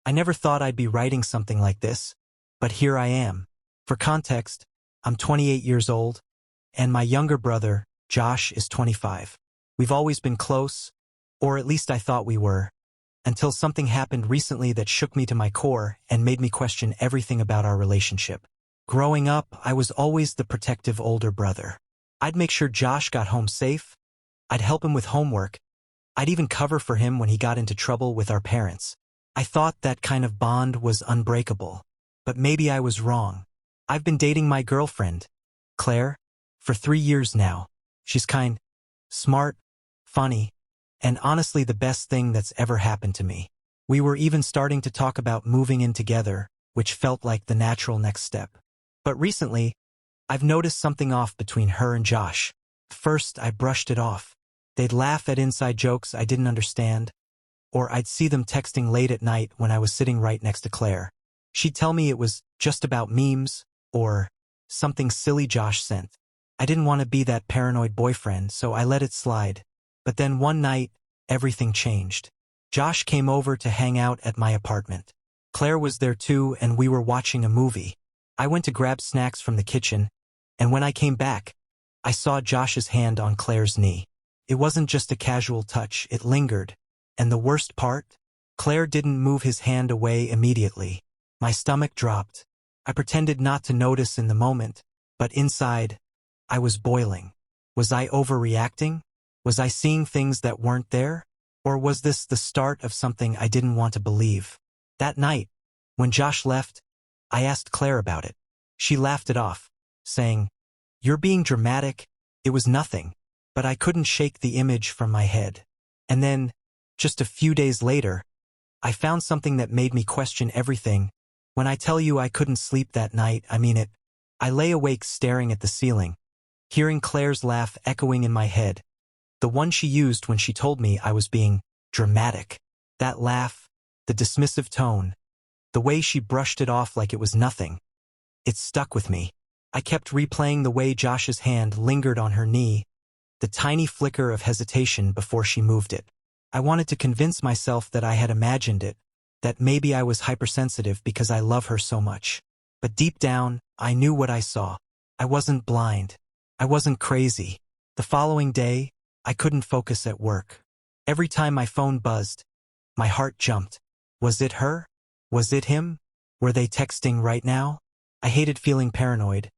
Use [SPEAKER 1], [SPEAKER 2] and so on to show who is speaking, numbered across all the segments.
[SPEAKER 1] I never thought I'd be writing something like this, but here I am. For context, I'm 28 years old, and my younger brother, Josh, is 25. We've always been close, or at least I thought we were, until something happened recently that shook me to my core and made me question everything about our relationship. Growing up, I was always the protective older brother. I'd make sure Josh got home safe, I'd help him with homework, I'd even cover for him when he got into trouble with our parents. I thought that kind of bond was unbreakable, but maybe I was wrong. I've been dating my girlfriend, Claire, for 3 years now. She's kind, smart, funny, and honestly the best thing that's ever happened to me. We were even starting to talk about moving in together, which felt like the natural next step. But recently, I've noticed something off between her and Josh. First, I brushed it off. They'd laugh at inside jokes I didn't understand, or I'd see them texting late at night when I was sitting right next to Claire. She'd tell me it was just about memes, or something silly Josh sent. I didn't want to be that paranoid boyfriend, so I let it slide. But then one night, everything changed. Josh came over to hang out at my apartment. Claire was there too, and we were watching a movie. I went to grab snacks from the kitchen, and when I came back, I saw Josh's hand on Claire's knee. It wasn't just a casual touch, it lingered. And the worst part? Claire didn't move his hand away immediately. My stomach dropped. I pretended not to notice in the moment, but inside, I was boiling. Was I overreacting? Was I seeing things that weren't there? Or was this the start of something I didn't want to believe? That night, when Josh left, I asked Claire about it. She laughed it off, saying, "You're being dramatic, it was nothing." But I couldn't shake the image from my head. And then, just a few days later, I found something that made me question everything. When I tell you I couldn't sleep that night, I mean it. I lay awake staring at the ceiling, hearing Claire's laugh echoing in my head, the one she used when she told me I was being dramatic. That laugh, the dismissive tone, the way she brushed it off like it was nothing. It stuck with me. I kept replaying the way Josh's hand lingered on her knee, the tiny flicker of hesitation before she moved it. I wanted to convince myself that I had imagined it, that maybe I was hypersensitive because I love her so much. But deep down, I knew what I saw. I wasn't blind. I wasn't crazy. The following day, I couldn't focus at work. Every time my phone buzzed, my heart jumped. Was it her? Was it him? Were they texting right now? I hated feeling paranoid.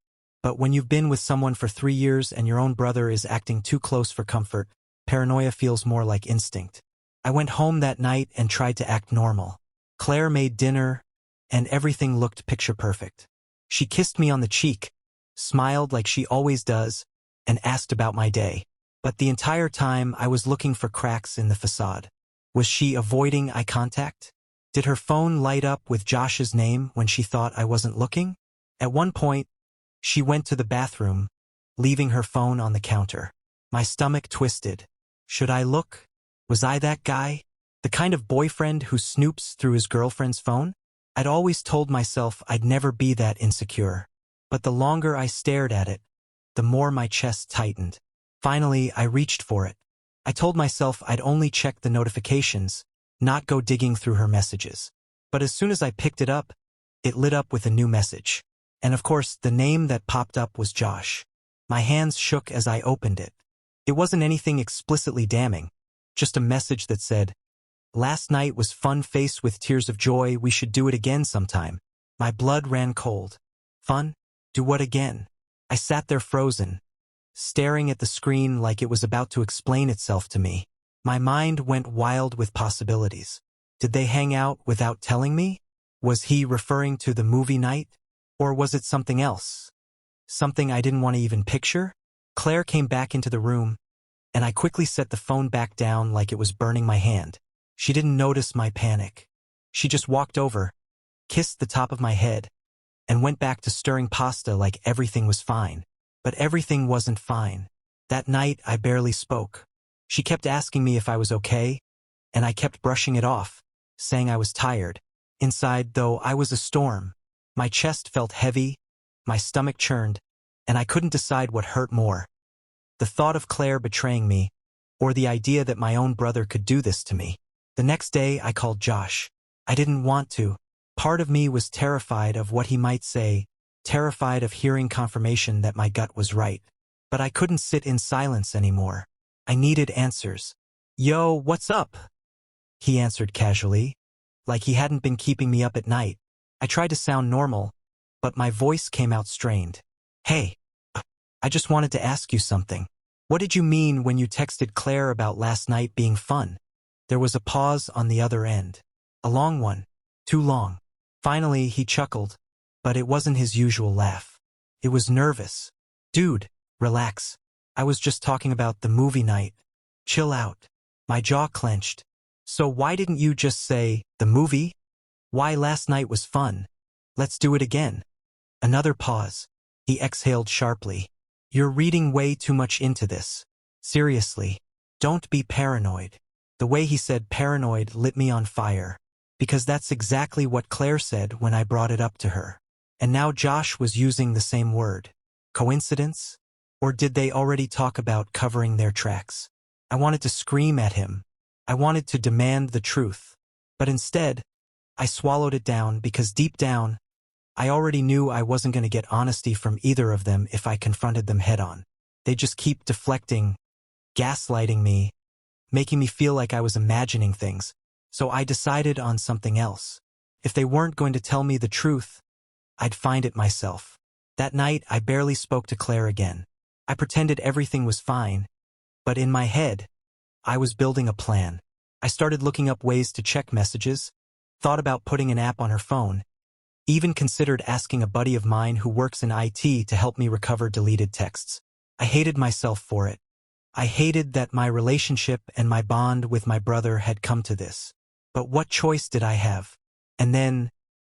[SPEAKER 1] But when you've been with someone for 3 years and your own brother is acting too close for comfort, paranoia feels more like instinct. I went home that night and tried to act normal. Claire made dinner, and everything looked picture perfect. She kissed me on the cheek, smiled like she always does, and asked about my day. But the entire time I was looking for cracks in the facade. Was she avoiding eye contact? Did her phone light up with Josh's name when she thought I wasn't looking? At one point, she went to the bathroom, leaving her phone on the counter. My stomach twisted. Should I look? Was I that guy? The kind of boyfriend who snoops through his girlfriend's phone? I'd always told myself I'd never be that insecure. But the longer I stared at it, the more my chest tightened. Finally, I reached for it. I told myself I'd only check the notifications, not go digging through her messages. But as soon as I picked it up, it lit up with a new message. And of course, the name that popped up was Josh. My hands shook as I opened it. It wasn't anything explicitly damning, just a message that said, "Last night was fun, face with tears of joy, we should do it again sometime." My blood ran cold. Fun? Do what again? I sat there frozen, staring at the screen like it was about to explain itself to me. My mind went wild with possibilities. Did they hang out without telling me? Was he referring to the movie night? Or was it something else? Something I didn't want to even picture? Claire came back into the room, and I quickly set the phone back down like it was burning my hand. She didn't notice my panic. She just walked over, kissed the top of my head, and went back to stirring pasta like everything was fine. But everything wasn't fine. That night, I barely spoke. She kept asking me if I was okay, and I kept brushing it off, saying I was tired. Inside, though, I was a storm. My chest felt heavy, my stomach churned, and I couldn't decide what hurt more. The thought of Claire betraying me, or the idea that my own brother could do this to me. The next day, I called Josh. I didn't want to. Part of me was terrified of what he might say, terrified of hearing confirmation that my gut was right. But I couldn't sit in silence anymore. I needed answers. Yo, what's up? He answered casually, like he hadn't been keeping me up at night. I tried to sound normal, but my voice came out strained. Hey, I just wanted to ask you something. What did you mean when you texted Claire about last night being fun? There was a pause on the other end. A long one. Too long. Finally, he chuckled, but it wasn't his usual laugh. It was nervous. Dude, relax. I was just talking about the movie night. Chill out. My jaw clenched. So why didn't you just say, the movie? Why last night was fun? Let's do it again. Another pause. He exhaled sharply. You're reading way too much into this. Seriously. Don't be paranoid. The way he said paranoid lit me on fire. Because that's exactly what Claire said when I brought it up to her. And now Josh was using the same word. Coincidence? Or did they already talk about covering their tracks? I wanted to scream at him. I wanted to demand the truth. But instead, I swallowed it down because deep down, I already knew I wasn't going to get honesty from either of them if I confronted them head-on. They just keep deflecting, gaslighting me, making me feel like I was imagining things. So I decided on something else. If they weren't going to tell me the truth, I'd find it myself. That night, I barely spoke to Claire again. I pretended everything was fine, but in my head, I was building a plan. I started looking up ways to check messages, thought about putting an app on her phone, even considered asking a buddy of mine who works in IT to help me recover deleted texts. I hated myself for it. I hated that my relationship and my bond with my brother had come to this. But what choice did I have? And then,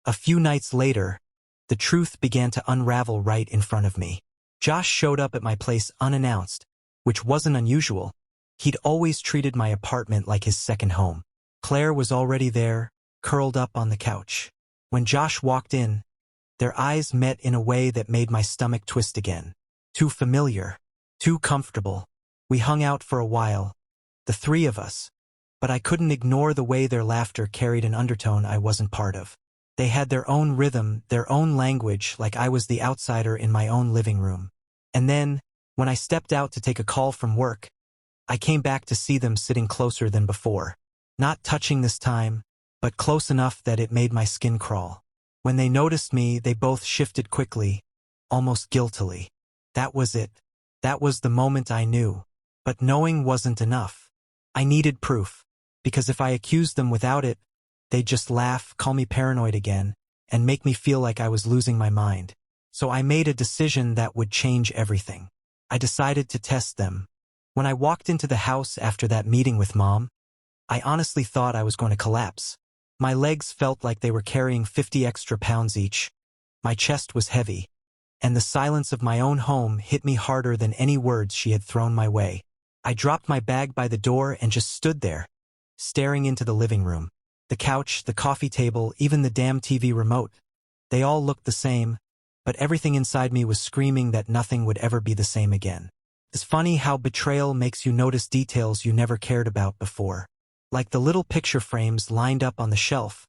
[SPEAKER 1] a few nights later, the truth began to unravel right in front of me. Josh showed up at my place unannounced, which wasn't unusual. He'd always treated my apartment like his second home. Claire was already there, curled up on the couch. When Josh walked in, their eyes met in a way that made my stomach twist again. Too familiar. Too comfortable. We hung out for a while, the three of us. But I couldn't ignore the way their laughter carried an undertone I wasn't part of. They had their own rhythm, their own language, like I was the outsider in my own living room. And then, when I stepped out to take a call from work, I came back to see them sitting closer than before. Not touching this time, but close enough that it made my skin crawl. When they noticed me, they both shifted quickly, almost guiltily. That was it. That was the moment I knew. But knowing wasn't enough. I needed proof. Because if I accused them without it, they'd just laugh, call me paranoid again, and make me feel like I was losing my mind. So I made a decision that would change everything. I decided to test them. When I walked into the house after that meeting with Mom, I honestly thought I was going to collapse. My legs felt like they were carrying 50 extra pounds each. My chest was heavy. And the silence of my own home hit me harder than any words she had thrown my way. I dropped my bag by the door and just stood there, staring into the living room. The couch, the coffee table, even the damn TV remote. They all looked the same, but everything inside me was screaming that nothing would ever be the same again. It's funny how betrayal makes you notice details you never cared about before. Like the little picture frames lined up on the shelf,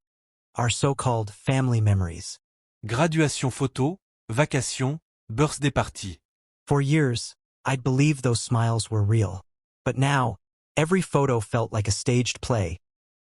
[SPEAKER 1] our so-called family memories.
[SPEAKER 2] Graduation photo, vacation, birthday party.
[SPEAKER 1] For years, I'd believed those smiles were real. But now, every photo felt like a staged play,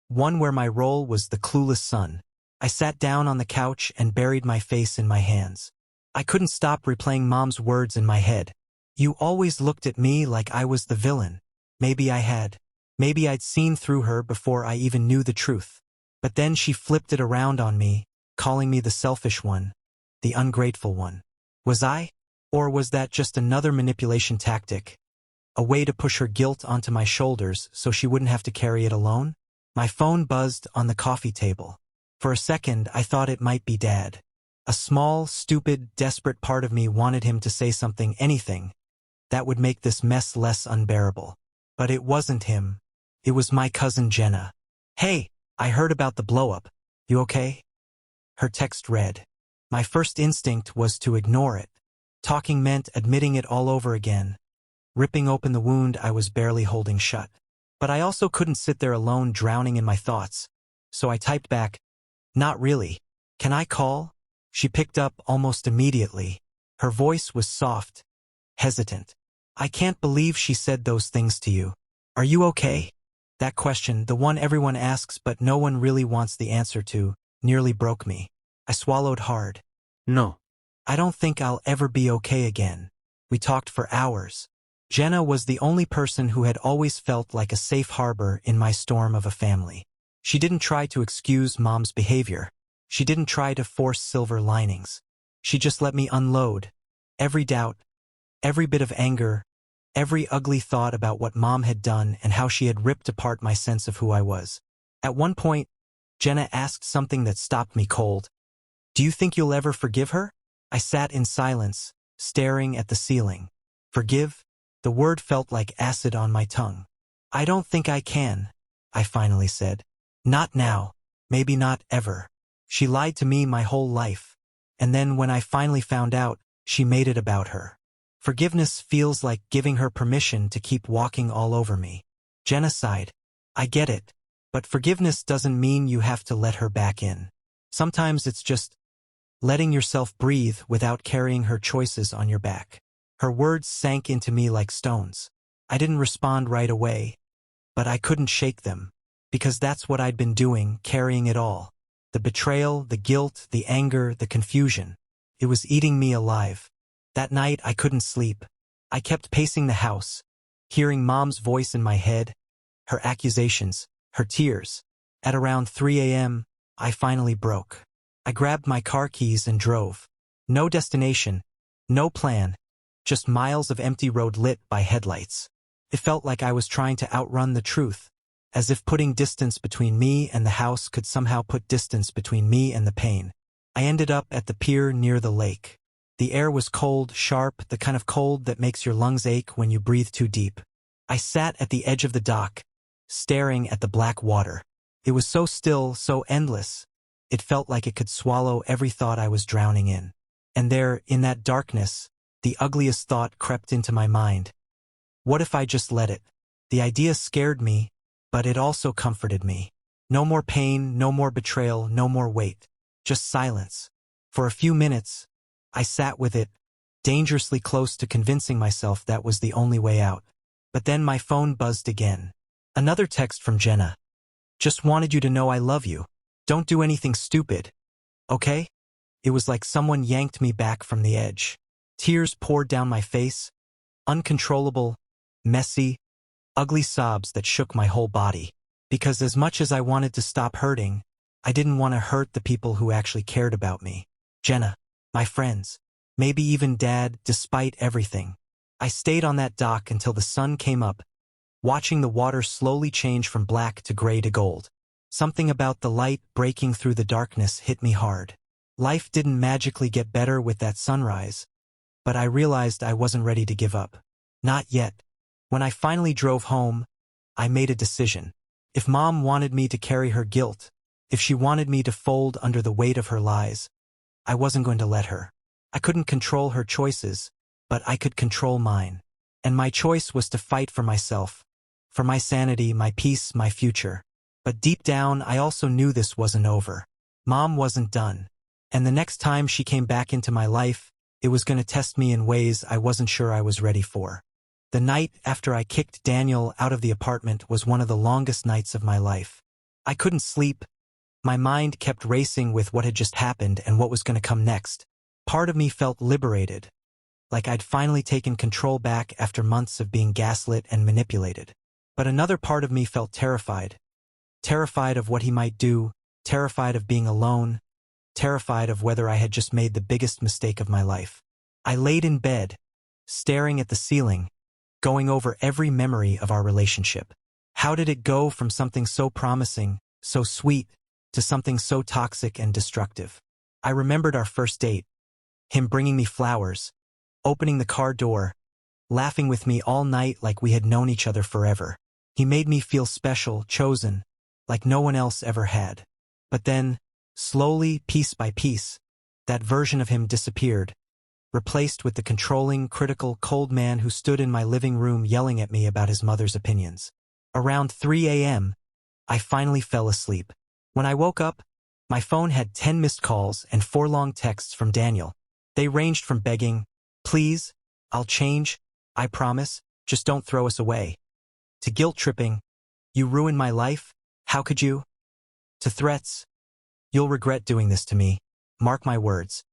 [SPEAKER 1] one where my role was the clueless son. I sat down on the couch and buried my face in my hands. I couldn't stop replaying Mom's words in my head. You always looked at me like I was the villain. Maybe I had. Maybe I'd seen through her before I even knew the truth. But then she flipped it around on me, calling me the selfish one, the ungrateful one. Was I? Or was that just another manipulation tactic? A way to push her guilt onto my shoulders so she wouldn't have to carry it alone? My phone buzzed on the coffee table. For a second, I thought it might be Dad. A small, stupid, desperate part of me wanted him to say something, anything, that would make this mess less unbearable. But it wasn't him. It was my cousin Jenna. Hey, I heard about the blow-up. You okay? Her text read. My first instinct was to ignore it. Talking meant admitting it all over again, ripping open the wound I was barely holding shut. But I also couldn't sit there alone drowning in my thoughts. So I typed back, Not really. Can I call? She picked up almost immediately. Her voice was soft, hesitant. I can't believe she said those things to you. Are you okay? That question, the one everyone asks but no one really wants the answer to, nearly broke me. I swallowed hard.
[SPEAKER 2] No.
[SPEAKER 1] I don't think I'll ever be okay again. We talked for hours. Jenna was the only person who had always felt like a safe harbor in my storm of a family. She didn't try to excuse Mom's behavior. She didn't try to force silver linings. She just let me unload. Every doubt, every bit of anger, every ugly thought about what Mom had done and how she had ripped apart my sense of who I was. At one point, Jenna asked something that stopped me cold. Do you think you'll ever forgive her? I sat in silence, staring at the ceiling. Forgive? The word felt like acid on my tongue. I don't think I can, I finally said. Not now. Maybe not ever. She lied to me my whole life. And then when I finally found out, she made it about her. Forgiveness feels like giving her permission to keep walking all over me. Jenna sighed. I get it. But forgiveness doesn't mean you have to let her back in. Sometimes it's just letting yourself breathe without carrying her choices on your back. Her words sank into me like stones. I didn't respond right away, but I couldn't shake them, because that's what I'd been doing, carrying it all. The betrayal, the guilt, the anger, the confusion. It was eating me alive. That night I couldn't sleep. I kept pacing the house, hearing Mom's voice in my head, her accusations, her tears. At around 3 a.m., I finally broke. I grabbed my car keys and drove. No destination, no plan, just miles of empty road lit by headlights. It felt like I was trying to outrun the truth, as if putting distance between me and the house could somehow put distance between me and the pain. I ended up at the pier near the lake. The air was cold, sharp, the kind of cold that makes your lungs ache when you breathe too deep. I sat at the edge of the dock, staring at the black water. It was so still, so endless. It felt like it could swallow every thought I was drowning in. And there, in that darkness, the ugliest thought crept into my mind. What if I just let it? The idea scared me, but it also comforted me. No more pain, no more betrayal, no more weight. Just silence. For a few minutes, I sat with it, dangerously close to convincing myself that was the only way out. But then my phone buzzed again. Another text from Jenna. Just wanted you to know I love you. Don't do anything stupid. Okay? It was like someone yanked me back from the edge. Tears poured down my face, uncontrollable, messy, ugly sobs that shook my whole body. Because as much as I wanted to stop hurting, I didn't want to hurt the people who actually cared about me. Jenna, my friends, maybe even Dad, despite everything. I stayed on that dock until the sun came up, watching the water slowly change from black to gray to gold. Something about the light breaking through the darkness hit me hard. Life didn't magically get better with that sunrise, but I realized I wasn't ready to give up. Not yet. When I finally drove home, I made a decision. If Mom wanted me to carry her guilt, if she wanted me to fold under the weight of her lies, I wasn't going to let her. I couldn't control her choices, but I could control mine. And my choice was to fight for myself, for my sanity, my peace, my future. But deep down, I also knew this wasn't over. Mom wasn't done. And the next time she came back into my life, it was going to test me in ways I wasn't sure I was ready for. The night after I kicked Daniel out of the apartment was one of the longest nights of my life. I couldn't sleep. My mind kept racing with what had just happened and what was going to come next. Part of me felt liberated, like I'd finally taken control back after months of being gaslit and manipulated. But another part of me felt terrified. Terrified of what he might do, terrified of being alone, terrified of whether I had just made the biggest mistake of my life. I laid in bed, staring at the ceiling, going over every memory of our relationship. How did it go from something so promising, so sweet, to something so toxic and destructive? I remembered our first date, him bringing me flowers, opening the car door, laughing with me all night like we had known each other forever. He made me feel special, chosen, like no one else ever had. But then, slowly, piece by piece, that version of him disappeared, replaced with the controlling, critical, cold man who stood in my living room yelling at me about his mother's opinions. Around 3 a.m., I finally fell asleep. When I woke up, My phone had 10 missed calls and 4 long texts from Daniel. They ranged from begging, "Please, I'll change, I promise, just don't throw us away," to guilt-tripping, "You ruined my life, how could you?" to threats, "You'll regret doing this to me, mark my words."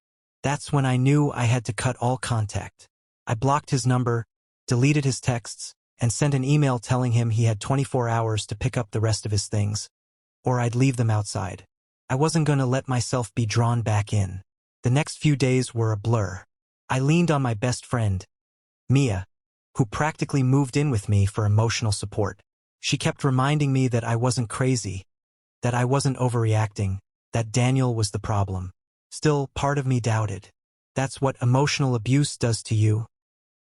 [SPEAKER 1] That's when I knew I had to cut all contact. I blocked his number, deleted his texts, and sent an email telling him he had 24 hours to pick up the rest of his things, or I'd leave them outside. I wasn't going to let myself be drawn back in. The next few days were a blur. I leaned on my best friend, Mia, who practically moved in with me for emotional support. She kept reminding me that I wasn't crazy, that I wasn't overreacting, that Daniel was the problem. Still, part of me doubted. That's what emotional abuse does to you.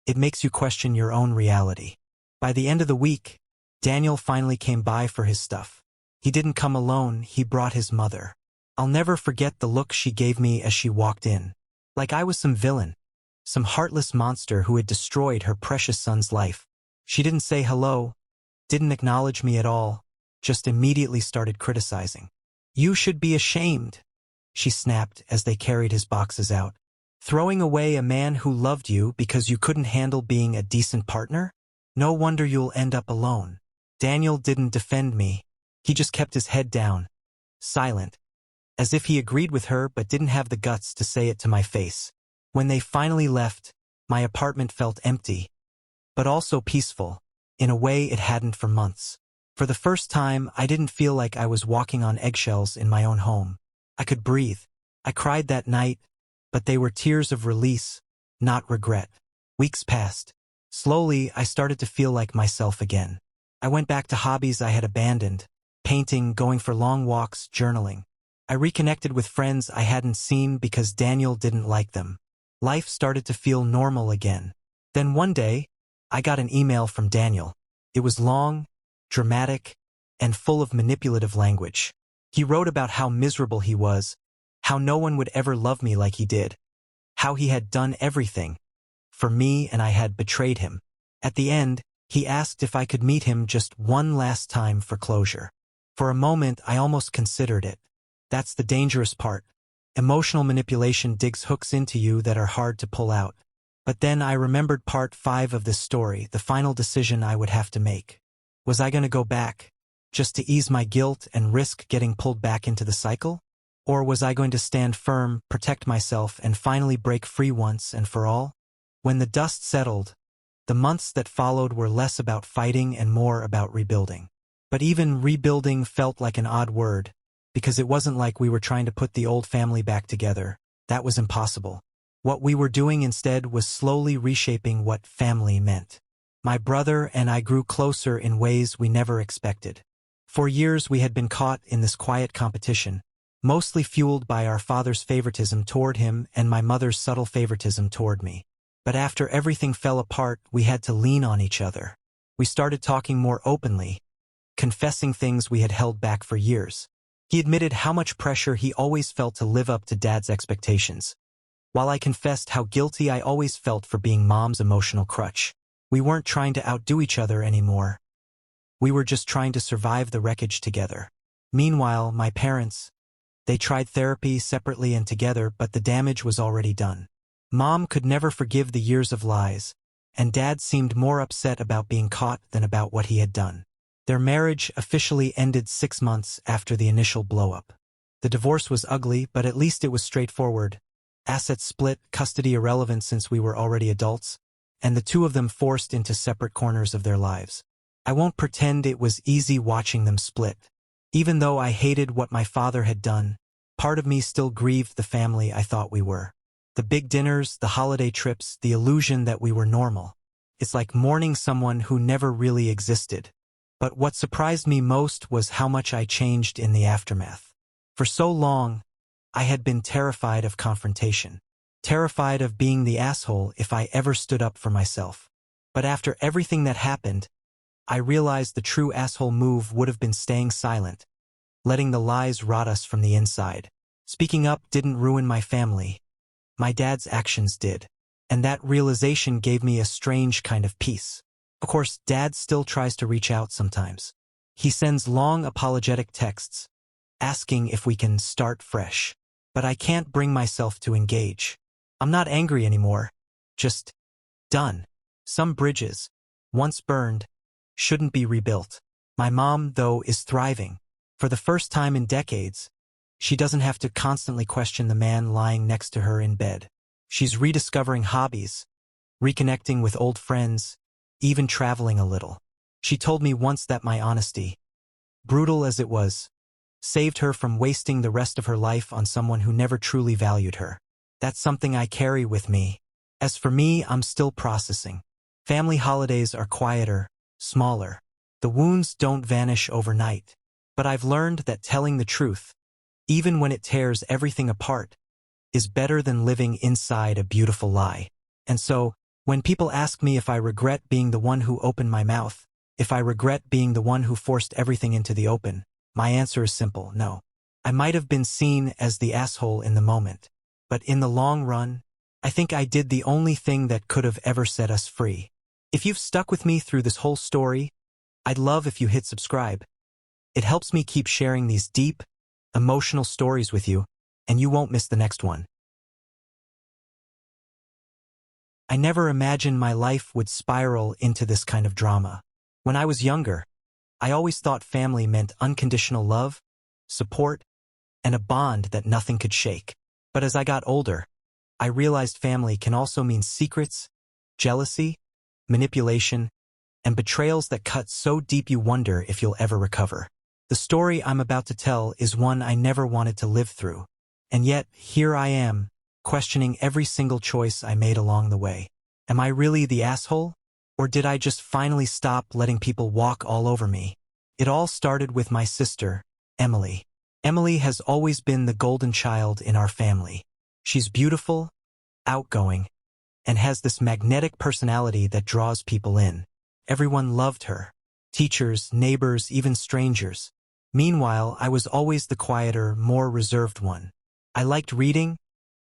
[SPEAKER 1] It makes you question your own reality. By the end of the week, Daniel finally came by for his stuff. He didn't come alone, he brought his mother. I'll never forget the look she gave me as she walked in. Like I was some villain, some heartless monster who had destroyed her precious son's life. She didn't say hello, didn't acknowledge me at all, just immediately started criticizing. "You should be ashamed," she snapped as they carried his boxes out. "Throwing away a man who loved you because you couldn't handle being a decent partner? No wonder you'll end up alone." Daniel didn't defend me. He just kept his head down, silent, as if he agreed with her but didn't have the guts to say it to my face. When they finally left, my apartment felt empty, but also peaceful, in a way it hadn't for months. For the first time, I didn't feel like I was walking on eggshells in my own home. I could breathe. I cried that night, but they were tears of release, not regret. Weeks passed. Slowly, I started to feel like myself again. I went back to hobbies I had abandoned, painting, going for long walks, journaling. I reconnected with friends I hadn't seen because Daniel didn't like them. Life started to feel normal again. Then one day, I got an email from Daniel. It was long, dramatic, and full of manipulative language. He wrote about how miserable he was, how no one would ever love me like he did, how he had done everything for me and I had betrayed him. At the end, he asked if I could meet him just one last time for closure. For a moment, I almost considered it. That's the dangerous part. Emotional manipulation digs hooks into you that are hard to pull out. But then I remembered part 5 of this story, the final decision I would have to make. Was I going to go back, just to ease my guilt and risk getting pulled back into the cycle? Or was I going to stand firm, protect myself, and finally break free once and for all? When the dust settled, the months that followed were less about fighting and more about rebuilding. But even rebuilding felt like an odd word, because it wasn't like we were trying to put the old family back together. That was impossible. What we were doing instead was slowly reshaping what family meant. My brother and I grew closer in ways we never expected. For years we had been caught in this quiet competition, mostly fueled by our father's favoritism toward him and my mother's subtle favoritism toward me. But after everything fell apart, we had to lean on each other. We started talking more openly, confessing things we had held back for years. He admitted how much pressure he always felt to live up to Dad's expectations, while I confessed how guilty I always felt for being Mom's emotional crutch. We weren't trying to outdo each other anymore. We were just trying to survive the wreckage together. Meanwhile, my parents, they tried therapy separately and together, but the damage was already done. Mom could never forgive the years of lies, and Dad seemed more upset about being caught than about what he had done. Their marriage officially ended 6 months after the initial blow-up. The divorce was ugly, but at least it was straightforward. Assets split, custody irrelevant since we were already adults, and the two of them forced into separate corners of their lives. I won't pretend it was easy watching them split. Even though I hated what my father had done, part of me still grieved the family I thought we were. The big dinners, the holiday trips, the illusion that we were normal. It's like mourning someone who never really existed. But what surprised me most was how much I changed in the aftermath. For so long, I had been terrified of confrontation, terrified of being the asshole if I ever stood up for myself. But after everything that happened, I realized the true asshole move would have been staying silent, letting the lies rot us from the inside. Speaking up didn't ruin my family. My dad's actions did. And that realization gave me a strange kind of peace. Of course, Dad still tries to reach out sometimes. He sends long apologetic texts, asking if we can start fresh. But I can't bring myself to engage. I'm not angry anymore. Just done. Some bridges, once burned, shouldn't be rebuilt. My mom, though, is thriving. For the first time in decades, she doesn't have to constantly question the man lying next to her in bed. She's rediscovering hobbies, reconnecting with old friends, even traveling a little. She told me once that my honesty, brutal as it was, saved her from wasting the rest of her life on someone who never truly valued her. That's something I carry with me. As for me, I'm still processing. Family holidays are quieter, smaller. The wounds don't vanish overnight. But I've learned that telling the truth, even when it tears everything apart, is better than living inside a beautiful lie. And so, when people ask me if I regret being the one who opened my mouth, if I regret being the one who forced everything into the open, my answer is simple: no. I might have been seen as the asshole in the moment, but in the long run, I think I did the only thing that could have ever set us free. If you've stuck with me through this whole story, I'd love if you hit subscribe. It helps me keep sharing these deep, emotional stories with you, and you won't miss the next one. I never imagined my life would spiral into this kind of drama. When I was younger, I always thought family meant unconditional love, support, and a bond that nothing could shake. But as I got older, I realized family can also mean secrets, jealousy, manipulation, and betrayals that cut so deep you wonder if you'll ever recover. The story I'm about to tell is one I never wanted to live through. And yet, here I am, questioning every single choice I made along the way. Am I really the asshole? Or did I just finally stop letting people walk all over me? It all started with my sister, Emily. Emily has always been the golden child in our family. She's beautiful, outgoing, and has this magnetic personality that draws people in. Everyone loved her. Teachers, neighbors, even strangers. Meanwhile, I was always the quieter, more reserved one. I liked reading,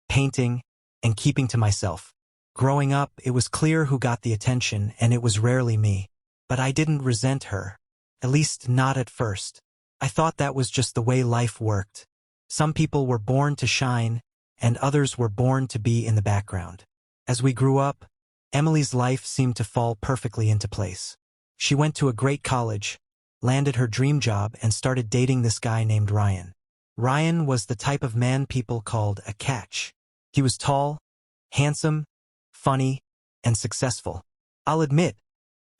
[SPEAKER 1] painting, and keeping to myself. Growing up, it was clear who got the attention, and it was rarely me. But I didn't resent her. At least not at first. I thought that was just the way life worked. Some people were born to shine, and others were born to be in the background. As we grew up, Emily's life seemed to fall perfectly into place. She went to a great college, landed her dream job, and started dating this guy named Ryan. Ryan was the type of man people called a catch. He was tall, handsome, funny, and successful. I'll admit,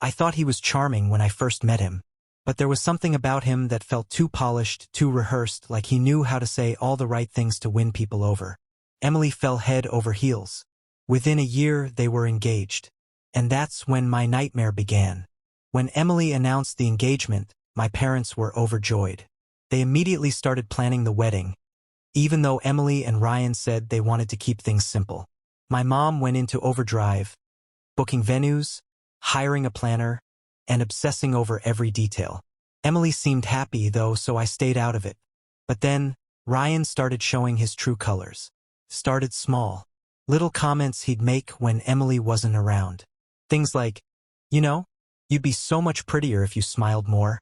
[SPEAKER 1] I thought he was charming when I first met him, but there was something about him that felt too polished, too rehearsed, like he knew how to say all the right things to win people over. Emily fell head over heels. Within a year, they were engaged. And that's when my nightmare began. When Emily announced the engagement, my parents were overjoyed. They immediately started planning the wedding, even though Emily and Ryan said they wanted to keep things simple. My mom went into overdrive, booking venues, hiring a planner, and obsessing over every detail. Emily seemed happy, though, so I stayed out of it. But then, Ryan started showing his true colors. Started small. Little comments he'd make when Emily wasn't around. Things like, you know, you'd be so much prettier if you smiled more.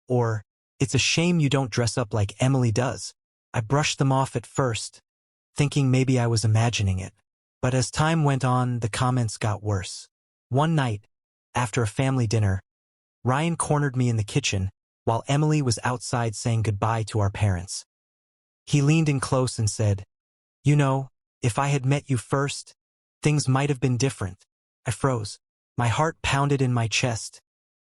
[SPEAKER 1] Or, it's a shame you don't dress up like Emily does. I brushed them off at first, thinking maybe I was imagining it. But as time went on, the comments got worse. One night, after a family dinner, Ryan cornered me in the kitchen while Emily was outside saying goodbye to our parents. He leaned in close and said, "You know, if I had met you first, things might have been different." I froze. My heart pounded in my chest,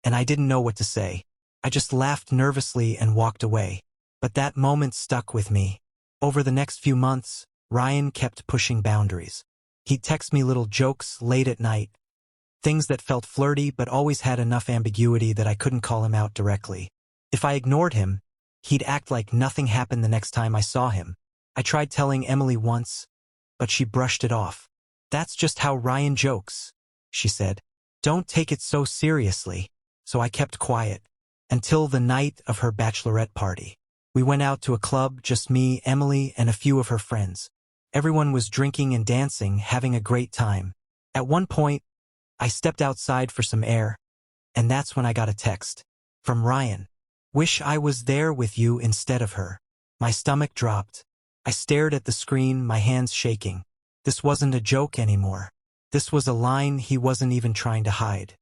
[SPEAKER 1] and I didn't know what to say. I just laughed nervously and walked away. But that moment stuck with me. Over the next few months, Ryan kept pushing boundaries. He'd text me little jokes late at night, things that felt flirty but always had enough ambiguity that I couldn't call him out directly. If I ignored him, he'd act like nothing happened the next time I saw him. I tried telling Emily once, but she brushed it off. "That's just how Ryan jokes," she said. "Don't take it so seriously." So I kept quiet. Until the night of her bachelorette party. We went out to a club, just me, Emily, and a few of her friends. Everyone was drinking and dancing, having a great time. At one point, I stepped outside for some air, and that's when I got a text from Ryan. "Wish I was there with you instead of her." My stomach dropped. I stared at the screen, my hands shaking. This wasn't a joke anymore. This was a line he wasn't even trying to hide.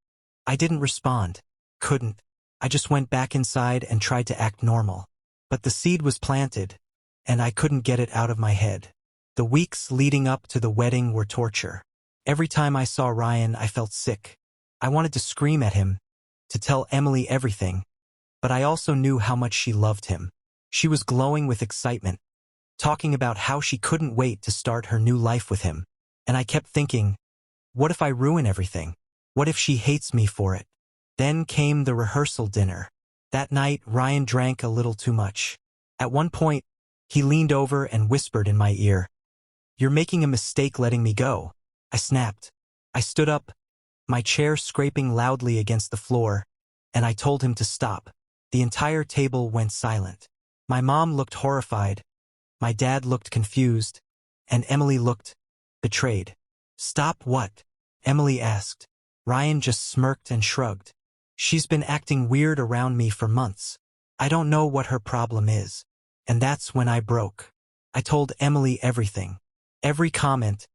[SPEAKER 1] I didn't respond. Couldn't. I just went back inside and tried to act normal. But the seed was planted, and I couldn't get it out of my head. The weeks leading up to the wedding were torture. Every time I saw Ryan, I felt sick. I wanted to scream at him, to tell Emily everything, but I also knew how much she loved him. She was glowing with excitement, talking about how she couldn't wait to start her new life with him. And I kept thinking, what if I ruin everything? What if she hates me for it? Then came the rehearsal dinner. That night, Ryan drank a little too much. At one point, he leaned over and whispered in my ear, "You're making a mistake letting me go." I snapped. I stood up, my chair scraping loudly against the floor, and I told him to stop. The entire table went silent. My mom looked horrified, my dad looked confused, and Emily looked betrayed. "Stop what?" Emily asked. Ryan just smirked and shrugged. "She's been acting weird around me for months. I don't know what her problem is." And that's when I broke. I told Emily everything. Every comment,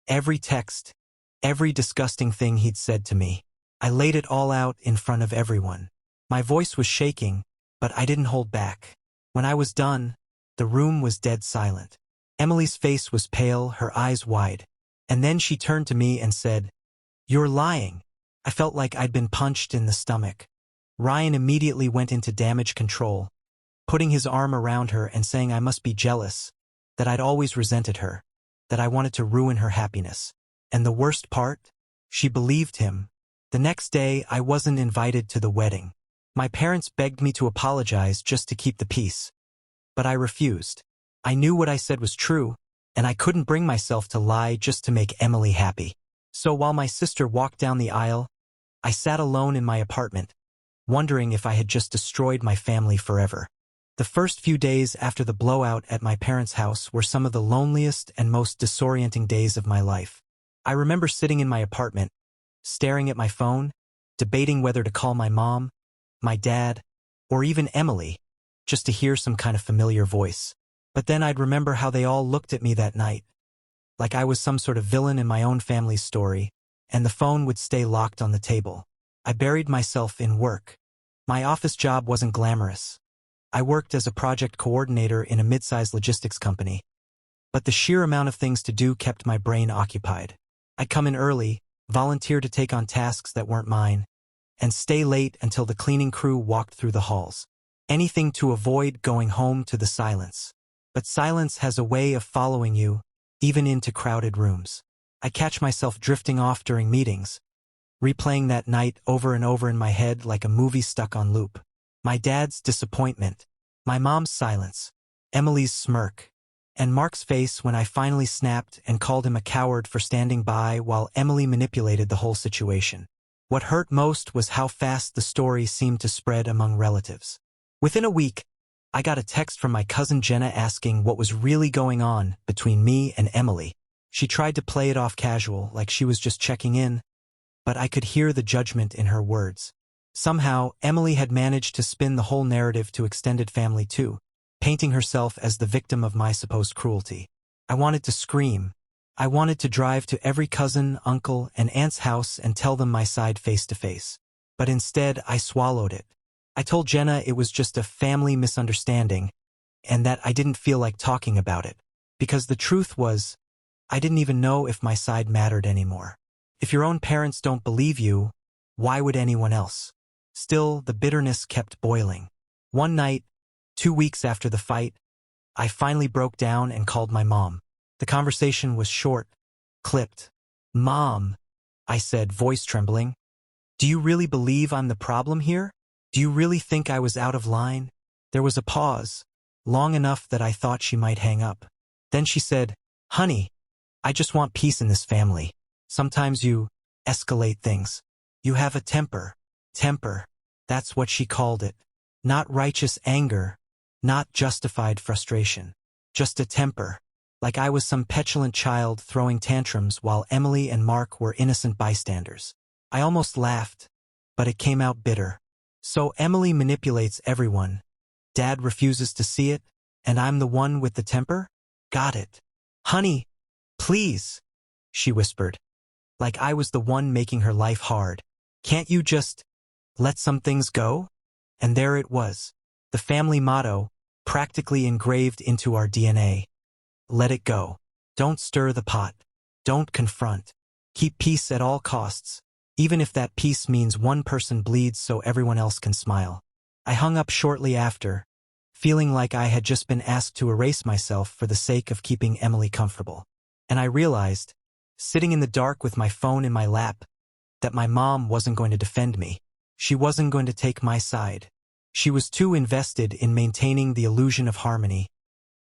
[SPEAKER 1] every text, every disgusting thing he'd said to me. I laid it all out in front of everyone. My voice was shaking, but I didn't hold back. When I was done, the room was dead silent. Emily's face was pale, her eyes wide. And then she turned to me and said, "You're lying." I felt like I'd been punched in the stomach. Ryan immediately went into damage control, putting his arm around her and saying I must be jealous, that I'd always resented her, that I wanted to ruin her happiness. And the worst part? She believed him. The next day, I wasn't invited to the wedding. My parents begged me to apologize just to keep the peace. But I refused. I knew what I said was true, and I couldn't bring myself to lie just to make Emily happy. So while my sister walked down the aisle, I sat alone in my apartment, wondering if I had just destroyed my family forever. The first few days after the blowout at my parents' house were some of the loneliest and most disorienting days of my life. I remember sitting in my apartment, staring at my phone, debating whether to call my mom, my dad, or even Emily, just to hear some kind of familiar voice. But then I'd remember how they all looked at me that night, like I was some sort of villain in my own family's story, and the phone would stay locked on the table. I buried myself in work. My office job wasn't glamorous. I worked as a project coordinator in a mid-sized logistics company, but the sheer amount of things to do kept my brain occupied. I'd come in early, volunteer to take on tasks that weren't mine, and stay late until the cleaning crew walked through the halls. Anything to avoid going home to the silence. But silence has a way of following you, even into crowded rooms. I catch myself drifting off during meetings, replaying that night over and over in my head like a movie stuck on loop. My dad's disappointment, my mom's silence, Emily's smirk, and Mark's face when I finally snapped and called him a coward for standing by while Emily manipulated the whole situation. What hurt most was how fast the story seemed to spread among relatives. Within a week, I got a text from my cousin Jenna asking what was really going on between me and Emily. She tried to play it off casual, like she was just checking in, but I could hear the judgment in her words. Somehow, Emily had managed to spin the whole narrative to extended family too, painting herself as the victim of my supposed cruelty. I wanted to scream. I wanted to drive to every cousin, uncle, and aunt's house and tell them my side face to face. But instead, I swallowed it. I told Jenna it was just a family misunderstanding, and that I didn't feel like talking about it. Because the truth was, I didn't even know if my side mattered anymore. If your own parents don't believe you, why would anyone else? Still, the bitterness kept boiling. One night, 2 weeks after the fight, I finally broke down and called my mom. The conversation was short, clipped. "Mom," I said, voice trembling, "do you really believe I'm the problem here? Do you really think I was out of line?" There was a pause, long enough that I thought she might hang up. Then she said, "Honey, I just want peace in this family. Sometimes you escalate things. You have a temper." Temper. That's what she called it. Not righteous anger, not justified frustration. Just a temper. Like I was some petulant child throwing tantrums while Emily and Mark were innocent bystanders. I almost laughed, but it came out bitter. So Emily manipulates everyone. Dad refuses to see it. And I'm the one with the temper? Got it. Honey, please, she whispered, like I was the one making her life hard. Can't you just let some things go? And there it was, the family motto, practically engraved into our DNA. Let it go. Don't stir the pot. Don't confront. Keep peace at all costs, even if that peace means one person bleeds so everyone else can smile. I hung up shortly after, feeling like I had just been asked to erase myself for the sake of keeping Emily comfortable. And I realized, sitting in the dark with my phone in my lap, that my mom wasn't going to defend me. She wasn't going to take my side. She was too invested in maintaining the illusion of harmony,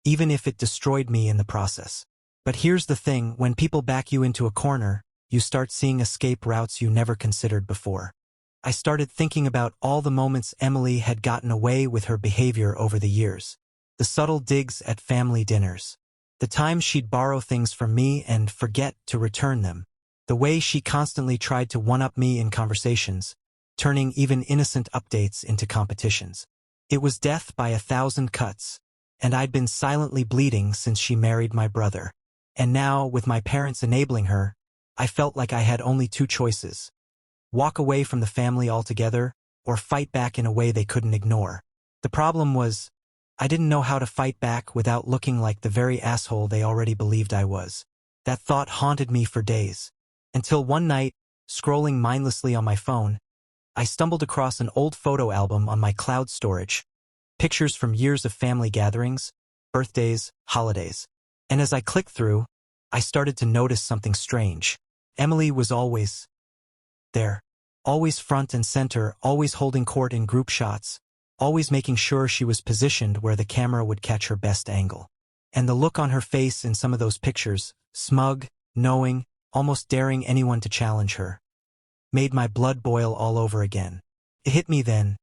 [SPEAKER 1] even if it destroyed me in the process. But here's the thing, when people back you into a corner, you start seeing escape routes you never considered before. I started thinking about all the moments Emily had gotten away with her behavior over the years. The subtle digs at family dinners. The times she'd borrow things from me and forget to return them. The way she constantly tried to one-up me in conversations, turning even innocent updates into competitions. It was death by 1,000 cuts, and I'd been silently bleeding since she married my brother. And now, with my parents enabling her, I felt like I had only two choices: walk away from the family altogether, or fight back in a way they couldn't ignore. The problem was, I didn't know how to fight back without looking like the very asshole they already believed I was. That thought haunted me for days. Until one night, scrolling mindlessly on my phone, I stumbled across an old photo album on my cloud storage. Pictures from years of family gatherings, birthdays, holidays. And as I clicked through, I started to notice something strange. Emily was always there. Always front and center, always holding court in group shots, always making sure she was positioned where the camera would catch her best angle. And the look on her face in some of those pictures, smug, knowing, almost daring anyone to challenge her, made my blood boil all over again. It hit me then.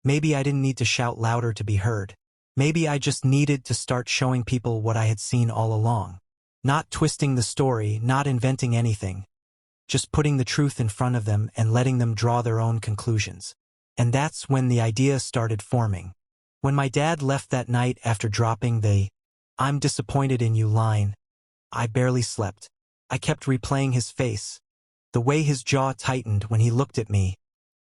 [SPEAKER 1] Maybe I didn't need to shout louder to be heard. Maybe I just needed to start showing people what I had seen all along. Not twisting the story, not inventing anything. Just putting the truth in front of them and letting them draw their own conclusions. And that's when the idea started forming. When my dad left that night after dropping the "I'm disappointed in you" line, I barely slept. I kept replaying his face, the way his jaw tightened when he looked at me,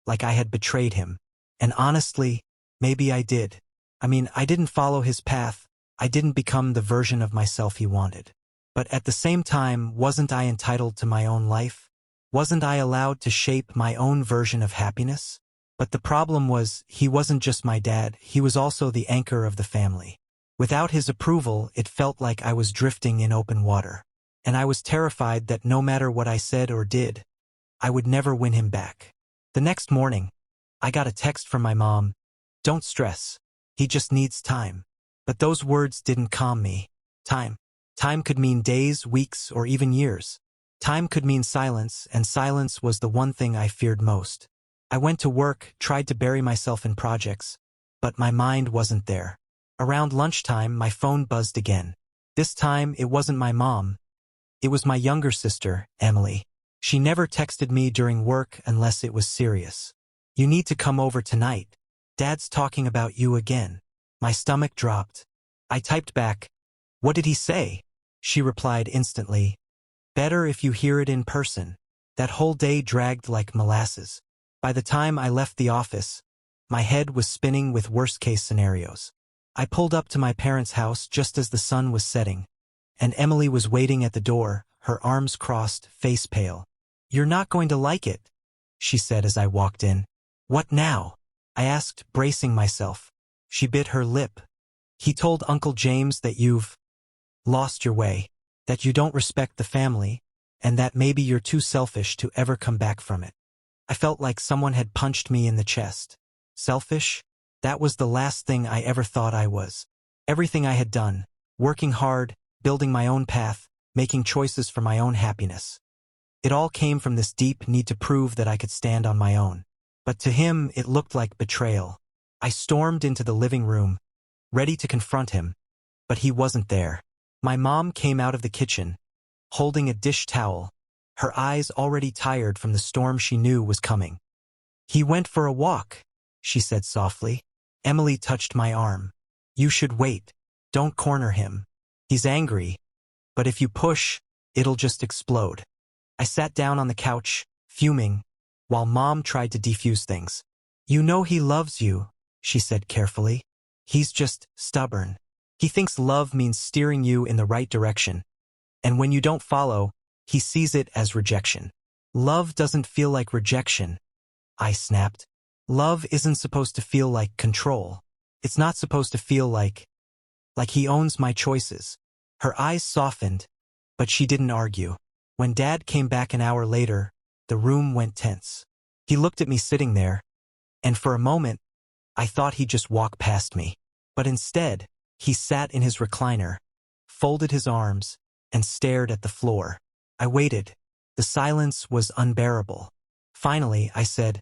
[SPEAKER 1] like I had betrayed him. And honestly, maybe I did. I mean, I didn't follow his path, I didn't become the version of myself he wanted. But at the same time, wasn't I entitled to my own life? Wasn't I allowed to shape my own version of happiness? But the problem was, he wasn't just my dad, he was also the anchor of the family. Without his approval, it felt like I was drifting in open water. And I was terrified that no matter what I said or did, I would never win him back. The next morning, I got a text from my mom. "Don't stress. He just needs time." But those words didn't calm me. Time. Time could mean days, weeks, or even years. Time could mean silence, and silence was the one thing I feared most. I went to work, tried to bury myself in projects, but my mind wasn't there. Around lunchtime, my phone buzzed again. This time, it wasn't my mom. It was my younger sister, Emily. She never texted me during work unless it was serious. "You need to come over tonight. Dad's talking about you again." My stomach dropped. I typed back, "What did he say?" She replied instantly, "Better if you hear it in person." That whole day dragged like molasses. By the time I left the office, my head was spinning with worst-case scenarios. I pulled up to my parents' house just as the sun was setting, and Emily was waiting at the door, her arms crossed, face pale. "You're not going to like it," she said as I walked in. "What now?" I asked, bracing myself. She bit her lip. "He told Uncle James that you've lost your way, that you don't respect the family, and that maybe you're too selfish to ever come back from it." I felt like someone had punched me in the chest. Selfish? That was the last thing I ever thought I was. Everything I had done, working hard, building my own path, making choices for my own happiness. It all came from this deep need to prove that I could stand on my own. But to him, it looked like betrayal. I stormed into the living room, ready to confront him, but he wasn't there. My mom came out of the kitchen, holding a dish towel, her eyes already tired from the storm she knew was coming. "He went for a walk," she said softly. Emily touched my arm. "You should wait." Don't corner him. He's angry, but if you push, it'll just explode. I sat down on the couch, fuming, while Mom tried to defuse things. You know he loves you, she said carefully. He's just stubborn. He thinks love means steering you in the right direction, and when you don't follow, he sees it as rejection. Love doesn't feel like rejection, I snapped. Love isn't supposed to feel like control. It's not supposed to feel like he owns my choices. Her eyes softened, but she didn't argue. When Dad came back an hour later, the room went tense. He looked at me sitting there, and for a moment, I thought he'd just walk past me. But instead, he sat in his recliner, folded his arms, and stared at the floor. I waited. The silence was unbearable. Finally, I said,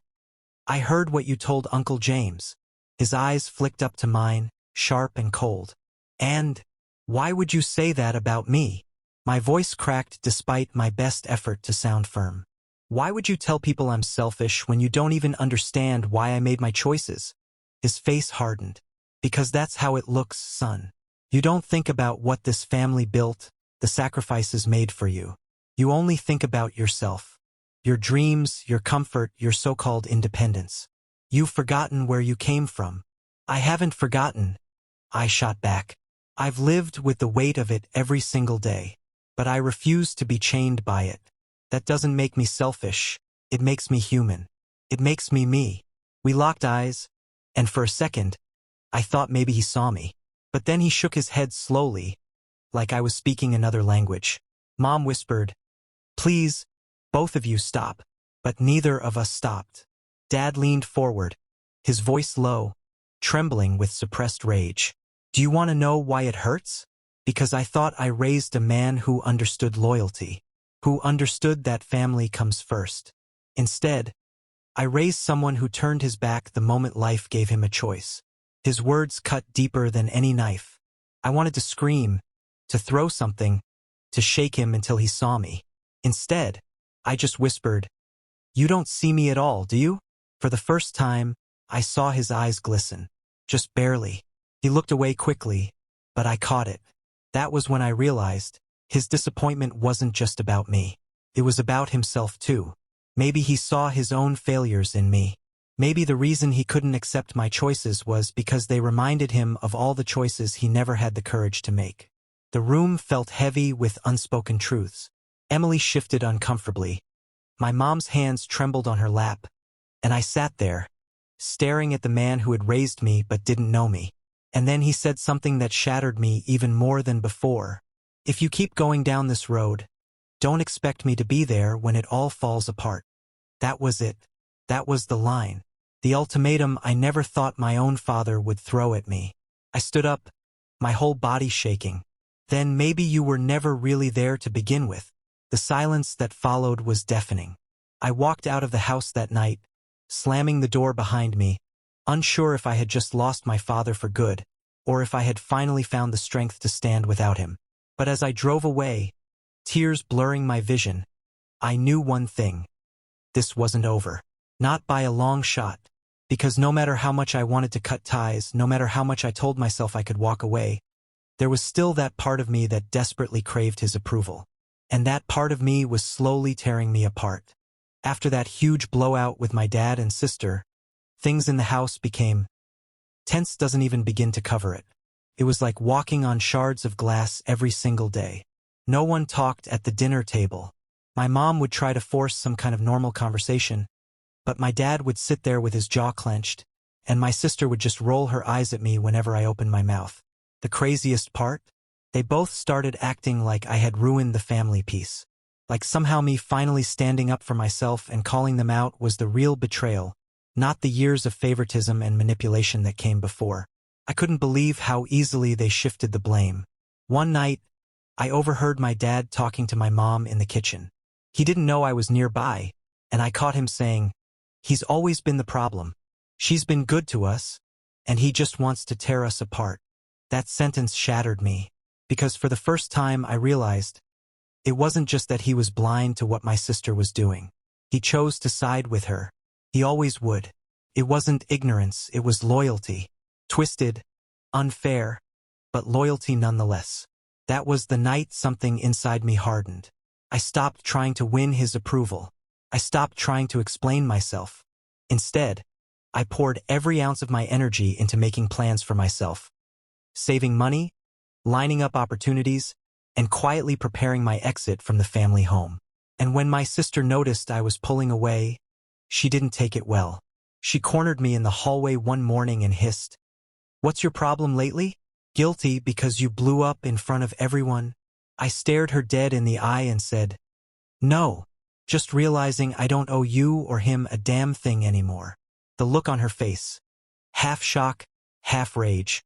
[SPEAKER 1] I heard what you told Uncle James. His eyes flicked up to mine, sharp and cold. And why would you say that about me? My voice cracked despite my best effort to sound firm. Why would you tell people I'm selfish when you don't even understand why I made my choices? His face hardened. Because that's how it looks, son. You don't think about what this family built, the sacrifices made for you. You only think about yourself. Your dreams, your comfort, your so-called independence. You've forgotten where you came from. I haven't forgotten, I shot back. I've lived with the weight of it every single day. But I refuse to be chained by it. That doesn't make me selfish. It makes me human. It makes me me. We locked eyes, and for a second, I thought maybe he saw me. But then he shook his head slowly, like I was speaking another language. Mom whispered, Please, both of you stop. But neither of us stopped. Dad leaned forward, his voice low, trembling with suppressed rage. Do you want to know why it hurts? Because I thought I raised a man who understood loyalty, who understood that family comes first. Instead, I raised someone who turned his back the moment life gave him a choice. His words cut deeper than any knife. I wanted to scream, to throw something, to shake him until he saw me. Instead, I just whispered, You don't see me at all, do you? For the first time, I saw his eyes glisten. Just barely. He looked away quickly, but I caught it. That was when I realized his disappointment wasn't just about me. It was about himself too. Maybe he saw his own failures in me. Maybe the reason he couldn't accept my choices was because they reminded him of all the choices he never had the courage to make. The room felt heavy with unspoken truths. Emily shifted uncomfortably. My mom's hands trembled on her lap, and I sat there, staring at the man who had raised me but didn't know me. And then he said something that shattered me even more than before. If you keep going down this road, don't expect me to be there when it all falls apart. That was it. That was the line. The ultimatum I never thought my own father would throw at me. I stood up, my whole body shaking. Then maybe you were never really there to begin with. The silence that followed was deafening. I walked out of the house that night, slamming the door behind me, unsure if I had just lost my father for good, or if I had finally found the strength to stand without him. But as I drove away, tears blurring my vision, I knew one thing. This wasn't over. Not by a long shot. Because no matter how much I wanted to cut ties, no matter how much I told myself I could walk away, there was still that part of me that desperately craved his approval. And that part of me was slowly tearing me apart. After that huge blowout with my dad and sister, things in the house became tense. Doesn't even begin to cover it. It was like walking on shards of glass every single day. No one talked at the dinner table. My mom would try to force some kind of normal conversation, but my dad would sit there with his jaw clenched, and my sister would just roll her eyes at me whenever I opened my mouth. The craziest part? They both started acting like I had ruined the family peace. Like somehow me finally standing up for myself and calling them out was the real betrayal, not the years of favoritism and manipulation that came before. I couldn't believe how easily they shifted the blame. One night, I overheard my dad talking to my mom in the kitchen. He didn't know I was nearby, and I caught him saying, He's always been the problem. She's been good to us, and he just wants to tear us apart. That sentence shattered me, because for the first time I realized it wasn't just that he was blind to what my sister was doing. He chose to side with her. He always would. It wasn't ignorance, it was loyalty. Twisted, unfair, but loyalty nonetheless. That was the night something inside me hardened. I stopped trying to win his approval. I stopped trying to explain myself. Instead, I poured every ounce of my energy into making plans for myself, saving money, lining up opportunities, and quietly preparing my exit from the family home. And when my sister noticed I was pulling away, she didn't take it well. She cornered me in the hallway one morning and hissed, "What's your problem lately? Guilty because you blew up in front of everyone?" I stared her dead in the eye and said, "No, just realizing I don't owe you or him a damn thing anymore." The look on her face, half shock, half rage,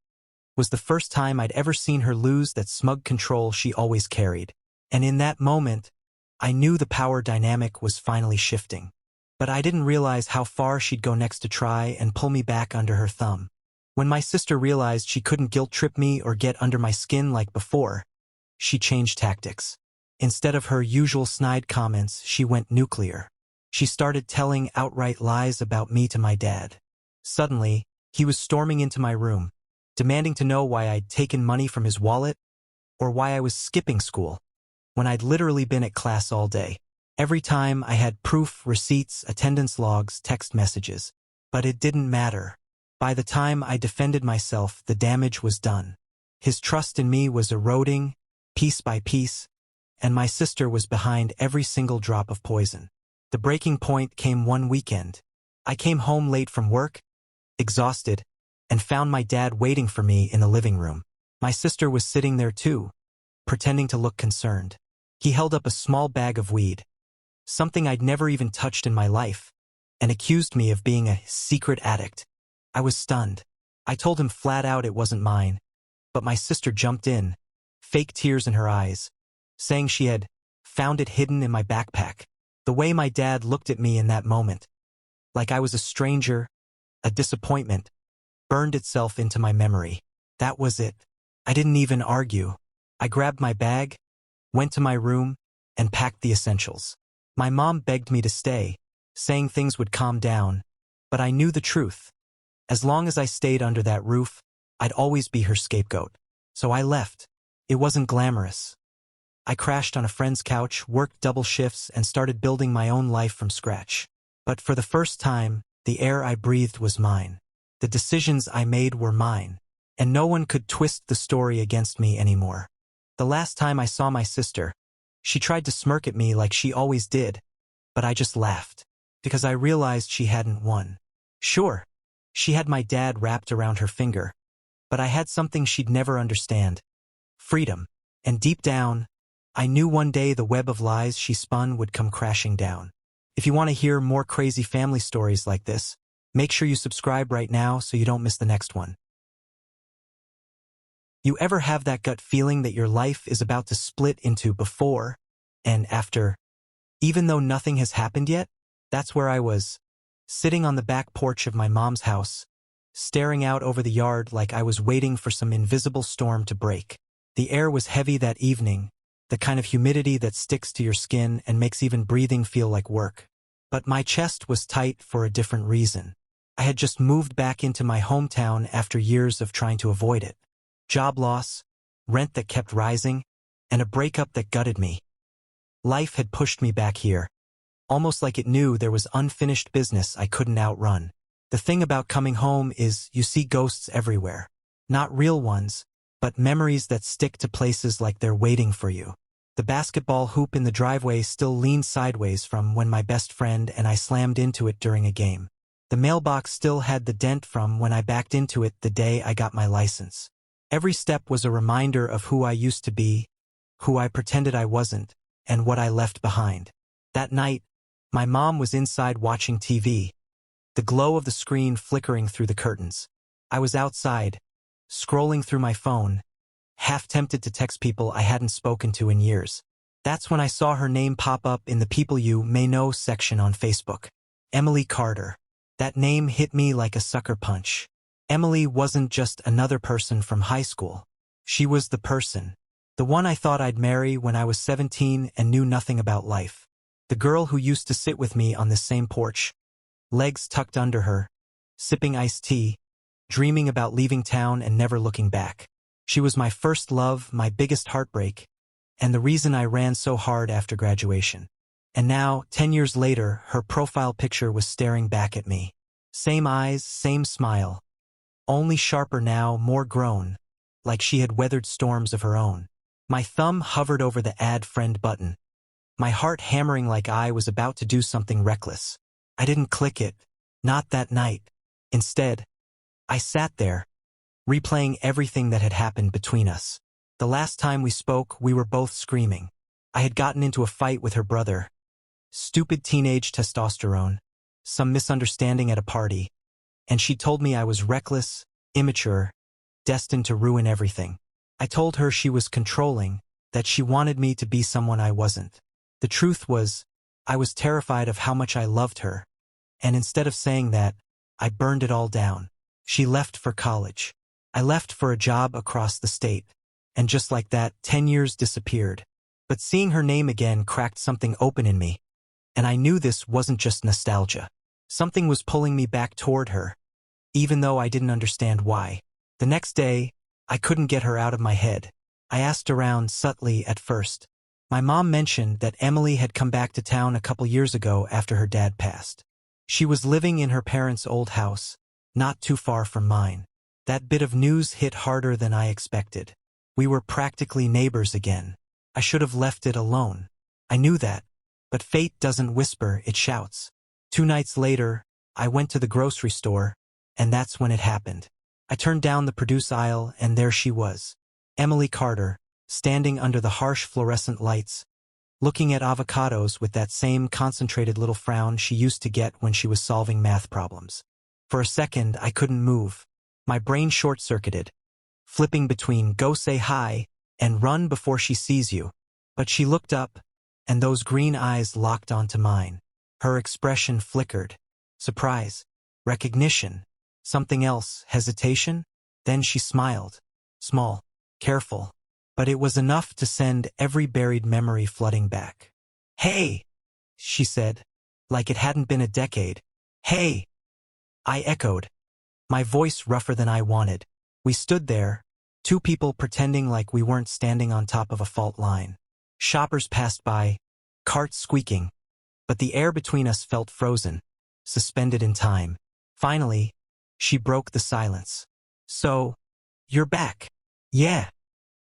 [SPEAKER 1] was the first time I'd ever seen her lose that smug control she always carried. And in that moment, I knew the power dynamic was finally shifting. But I didn't realize how far she'd go next to try and pull me back under her thumb. When my sister realized she couldn't guilt-trip me or get under my skin like before, she changed tactics. Instead of her usual snide comments, she went nuclear. She started telling outright lies about me to my dad. Suddenly, he was storming into my room, demanding to know why I'd taken money from his wallet or why I was skipping school when I'd literally been at class all day. Every time I had proof, receipts, attendance logs, text messages. But it didn't matter. By the time I defended myself, the damage was done. His trust in me was eroding, piece by piece, and my sister was behind every single drop of poison. The breaking point came one weekend. I came home late from work, exhausted, and found my dad waiting for me in the living room. My sister was sitting there too, pretending to look concerned. He held up a small bag of weed, something I'd never even touched in my life, and accused me of being a secret addict. I was stunned. I told him flat out it wasn't mine, but my sister jumped in, fake tears in her eyes, saying she had found it hidden in my backpack. The way my dad looked at me in that moment, like I was a stranger, a disappointment, burned itself into my memory. That was it. I didn't even argue. I grabbed my bag, went to my room, and packed the essentials. My mom begged me to stay, saying things would calm down, but I knew the truth. As long as I stayed under that roof, I'd always be her scapegoat. So I left. It wasn't glamorous. I crashed on a friend's couch, worked double shifts, and started building my own life from scratch. But for the first time, the air I breathed was mine. The decisions I made were mine, and no one could twist the story against me anymore. The last time I saw my sister, she tried to smirk at me like she always did, but I just laughed, because I realized she hadn't won. Sure, she had my dad wrapped around her finger, but I had something she'd never understand: freedom. And deep down, I knew one day the web of lies she spun would come crashing down. If you want to hear more crazy family stories like this, make sure you subscribe right now so you don't miss the next one. You ever have that gut feeling that your life is about to split into before and after, even though nothing has happened yet? That's where I was, sitting on the back porch of my mom's house, staring out over the yard like I was waiting for some invisible storm to break. The air was heavy that evening, the kind of humidity that sticks to your skin and makes even breathing feel like work. But my chest was tight for a different reason. I had just moved back into my hometown after years of trying to avoid it. Job loss, rent that kept rising, and a breakup that gutted me. Life had pushed me back here, almost like it knew there was unfinished business I couldn't outrun. The thing about coming home is you see ghosts everywhere. Not real ones, but memories that stick to places like they're waiting for you. The basketball hoop in the driveway still leans sideways from when my best friend and I slammed into it during a game. The mailbox still had the dent from when I backed into it the day I got my license. Every step was a reminder of who I used to be, who I pretended I wasn't, and what I left behind. That night, my mom was inside watching TV, the glow of the screen flickering through the curtains. I was outside, scrolling through my phone, half tempted to text people I hadn't spoken to in years. That's when I saw her name pop up in the People You May Know section on Facebook. Emily Carter. That name hit me like a sucker punch. Emily wasn't just another person from high school. She was the person. The one I thought I'd marry when I was 17 and knew nothing about life. The girl who used to sit with me on this same porch, legs tucked under her, sipping iced tea, dreaming about leaving town and never looking back. She was my first love, my biggest heartbreak, and the reason I ran so hard after graduation. And now, 10 years later, her profile picture was staring back at me. Same eyes, same smile. Only sharper now, more grown, like she had weathered storms of her own. My thumb hovered over the add friend button, my heart hammering like I was about to do something reckless. I didn't click it, not that night. Instead, I sat there, replaying everything that had happened between us. The last time we spoke, we were both screaming. I had gotten into a fight with her brother. Stupid teenage testosterone, some misunderstanding at a party, and she told me I was reckless, immature, destined to ruin everything. I told her she was controlling, that she wanted me to be someone I wasn't. The truth was, I was terrified of how much I loved her, and instead of saying that, I burned it all down. She left for college. I left for a job across the state, and just like that, 10 years disappeared. But seeing her name again cracked something open in me, and I knew this wasn't just nostalgia. Something was pulling me back toward her, even though I didn't understand why. The next day, I couldn't get her out of my head. I asked around subtly at first. My mom mentioned that Emily had come back to town a couple years ago after her dad passed. She was living in her parents' old house, not too far from mine. That bit of news hit harder than I expected. We were practically neighbors again. I should have left it alone. I knew that, but fate doesn't whisper, it shouts. 2 nights later, I went to the grocery store, and that's when it happened. I turned down the produce aisle, and there she was. Emily Carter, standing under the harsh fluorescent lights, looking at avocados with that same concentrated little frown she used to get when she was solving math problems. For a second, I couldn't move. My brain short-circuited, flipping between go say hi and run before she sees you. But she looked up, and those green eyes locked onto mine. Her expression flickered. Surprise, recognition, something else, hesitation? Then she smiled. Small, careful, but it was enough to send every buried memory flooding back. "Hey," she said, like it hadn't been a decade. "Hey," I echoed, my voice rougher than I wanted. We stood there, 2 people pretending like we weren't standing on top of a fault line. Shoppers passed by, carts squeaking, but the air between us felt frozen, suspended in time. Finally, she broke the silence. "So, you're back?" "Yeah,"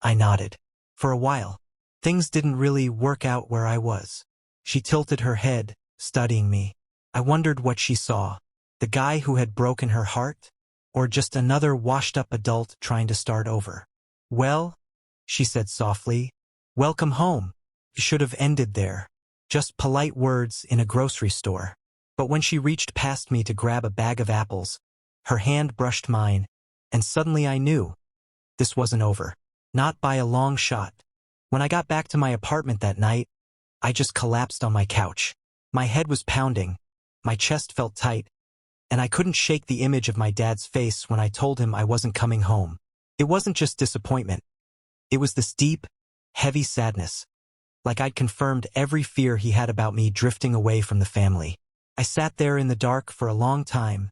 [SPEAKER 1] I nodded. "For a while. Things didn't really work out where I was." She tilted her head, studying me. I wondered what she saw. The guy who had broken her heart? Or just another washed-up adult trying to start over? "Well," she said softly, "welcome home." You should have ended there. Just polite words in a grocery store. But when she reached past me to grab a bag of apples, her hand brushed mine, and suddenly I knew. This wasn't over. Not by a long shot. When I got back to my apartment that night, I just collapsed on my couch. My head was pounding, my chest felt tight, and I couldn't shake the image of my dad's face when I told him I wasn't coming home. It wasn't just disappointment. It was this deep, heavy sadness, like I'd confirmed every fear he had about me drifting away from the family. I sat there in the dark for a long time,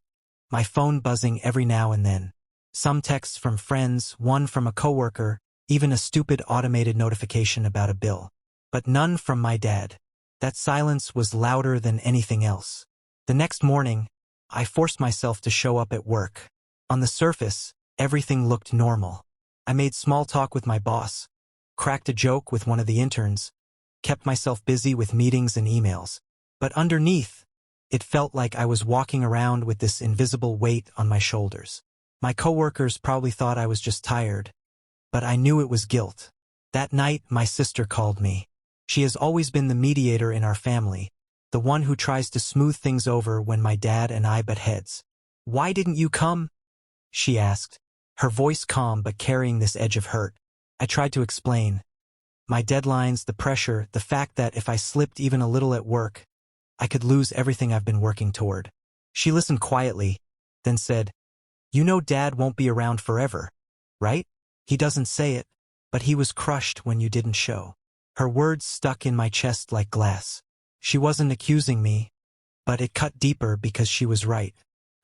[SPEAKER 1] my phone buzzing every now and then. Some texts from friends, one from a coworker, even a stupid automated notification about a bill. But none from my dad. That silence was louder than anything else. The next morning, I forced myself to show up at work. On the surface, everything looked normal. I made small talk with my boss, cracked a joke with one of the interns, kept myself busy with meetings and emails. But underneath, it felt like I was walking around with this invisible weight on my shoulders. My coworkers probably thought I was just tired, but I knew it was guilt. That night, my sister called me. She has always been the mediator in our family, the one who tries to smooth things over when my dad and I butt heads. "Why didn't you come?" she asked, her voice calm but carrying this edge of hurt. I tried to explain. My deadlines, the pressure, the fact that if I slipped even a little at work, I could lose everything I've been working toward. She listened quietly, then said, "You know Dad won't be around forever, right? He doesn't say it, but he was crushed when you didn't show." Her words stuck in my chest like glass. She wasn't accusing me, but it cut deeper because she was right.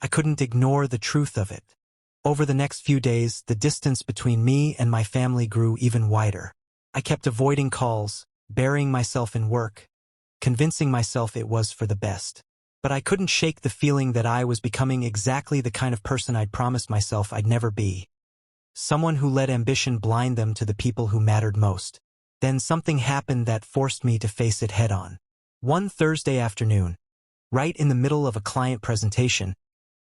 [SPEAKER 1] I couldn't ignore the truth of it. Over the next few days, the distance between me and my family grew even wider. I kept avoiding calls, burying myself in work, convincing myself it was for the best. But I couldn't shake the feeling that I was becoming exactly the kind of person I'd promised myself I'd never be. Someone who let ambition blind them to the people who mattered most. Then something happened that forced me to face it head-on. One Thursday afternoon, right in the middle of a client presentation,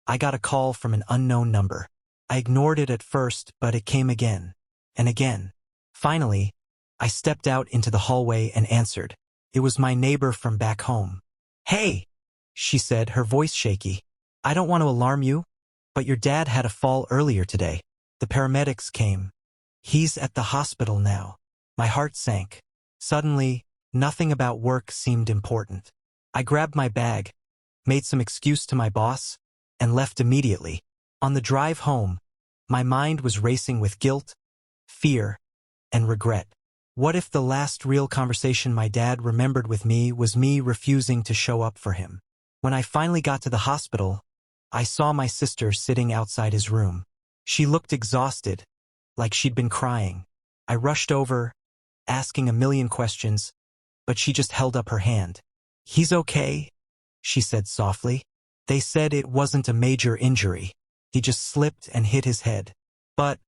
[SPEAKER 1] I got a call from an unknown number. I ignored it at first, but it came again and again. Finally, I stepped out into the hallway and answered. It was my neighbor from back home. "Hey," she said, her voice shaky. "I don't want to alarm you, but your dad had a fall earlier today. The paramedics came. He's at the hospital now." My heart sank. Suddenly, nothing about work seemed important. I grabbed my bag, made some excuse to my boss, and left immediately. On the drive home, my mind was racing with guilt, fear, and regret. What if the last real conversation my dad remembered with me was me refusing to show up for him? When I finally got to the hospital, I saw my sister sitting outside his room. She looked exhausted, like she'd been crying. I rushed over, asking a million questions, but she just held up her hand. "He's okay," she said softly. "They said it wasn't a major injury. He just slipped and hit his head." "But,"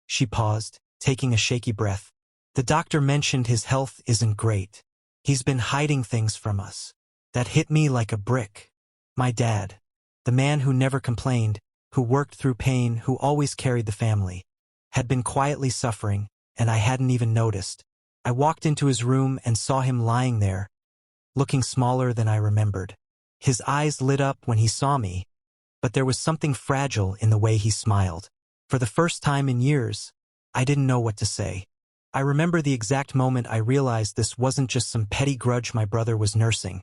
[SPEAKER 1] she paused, taking a shaky breath, "the doctor mentioned his health isn't great. He's been hiding things from us." That hit me like a brick. My dad, the man who never complained, who worked through pain, who always carried the family, had been quietly suffering, and I hadn't even noticed. I walked into his room and saw him lying there, looking smaller than I remembered. His eyes lit up when he saw me, but there was something fragile in the way he smiled. For the first time in years, I didn't know what to say. I remember the exact moment I realized this wasn't just some petty grudge my brother was nursing.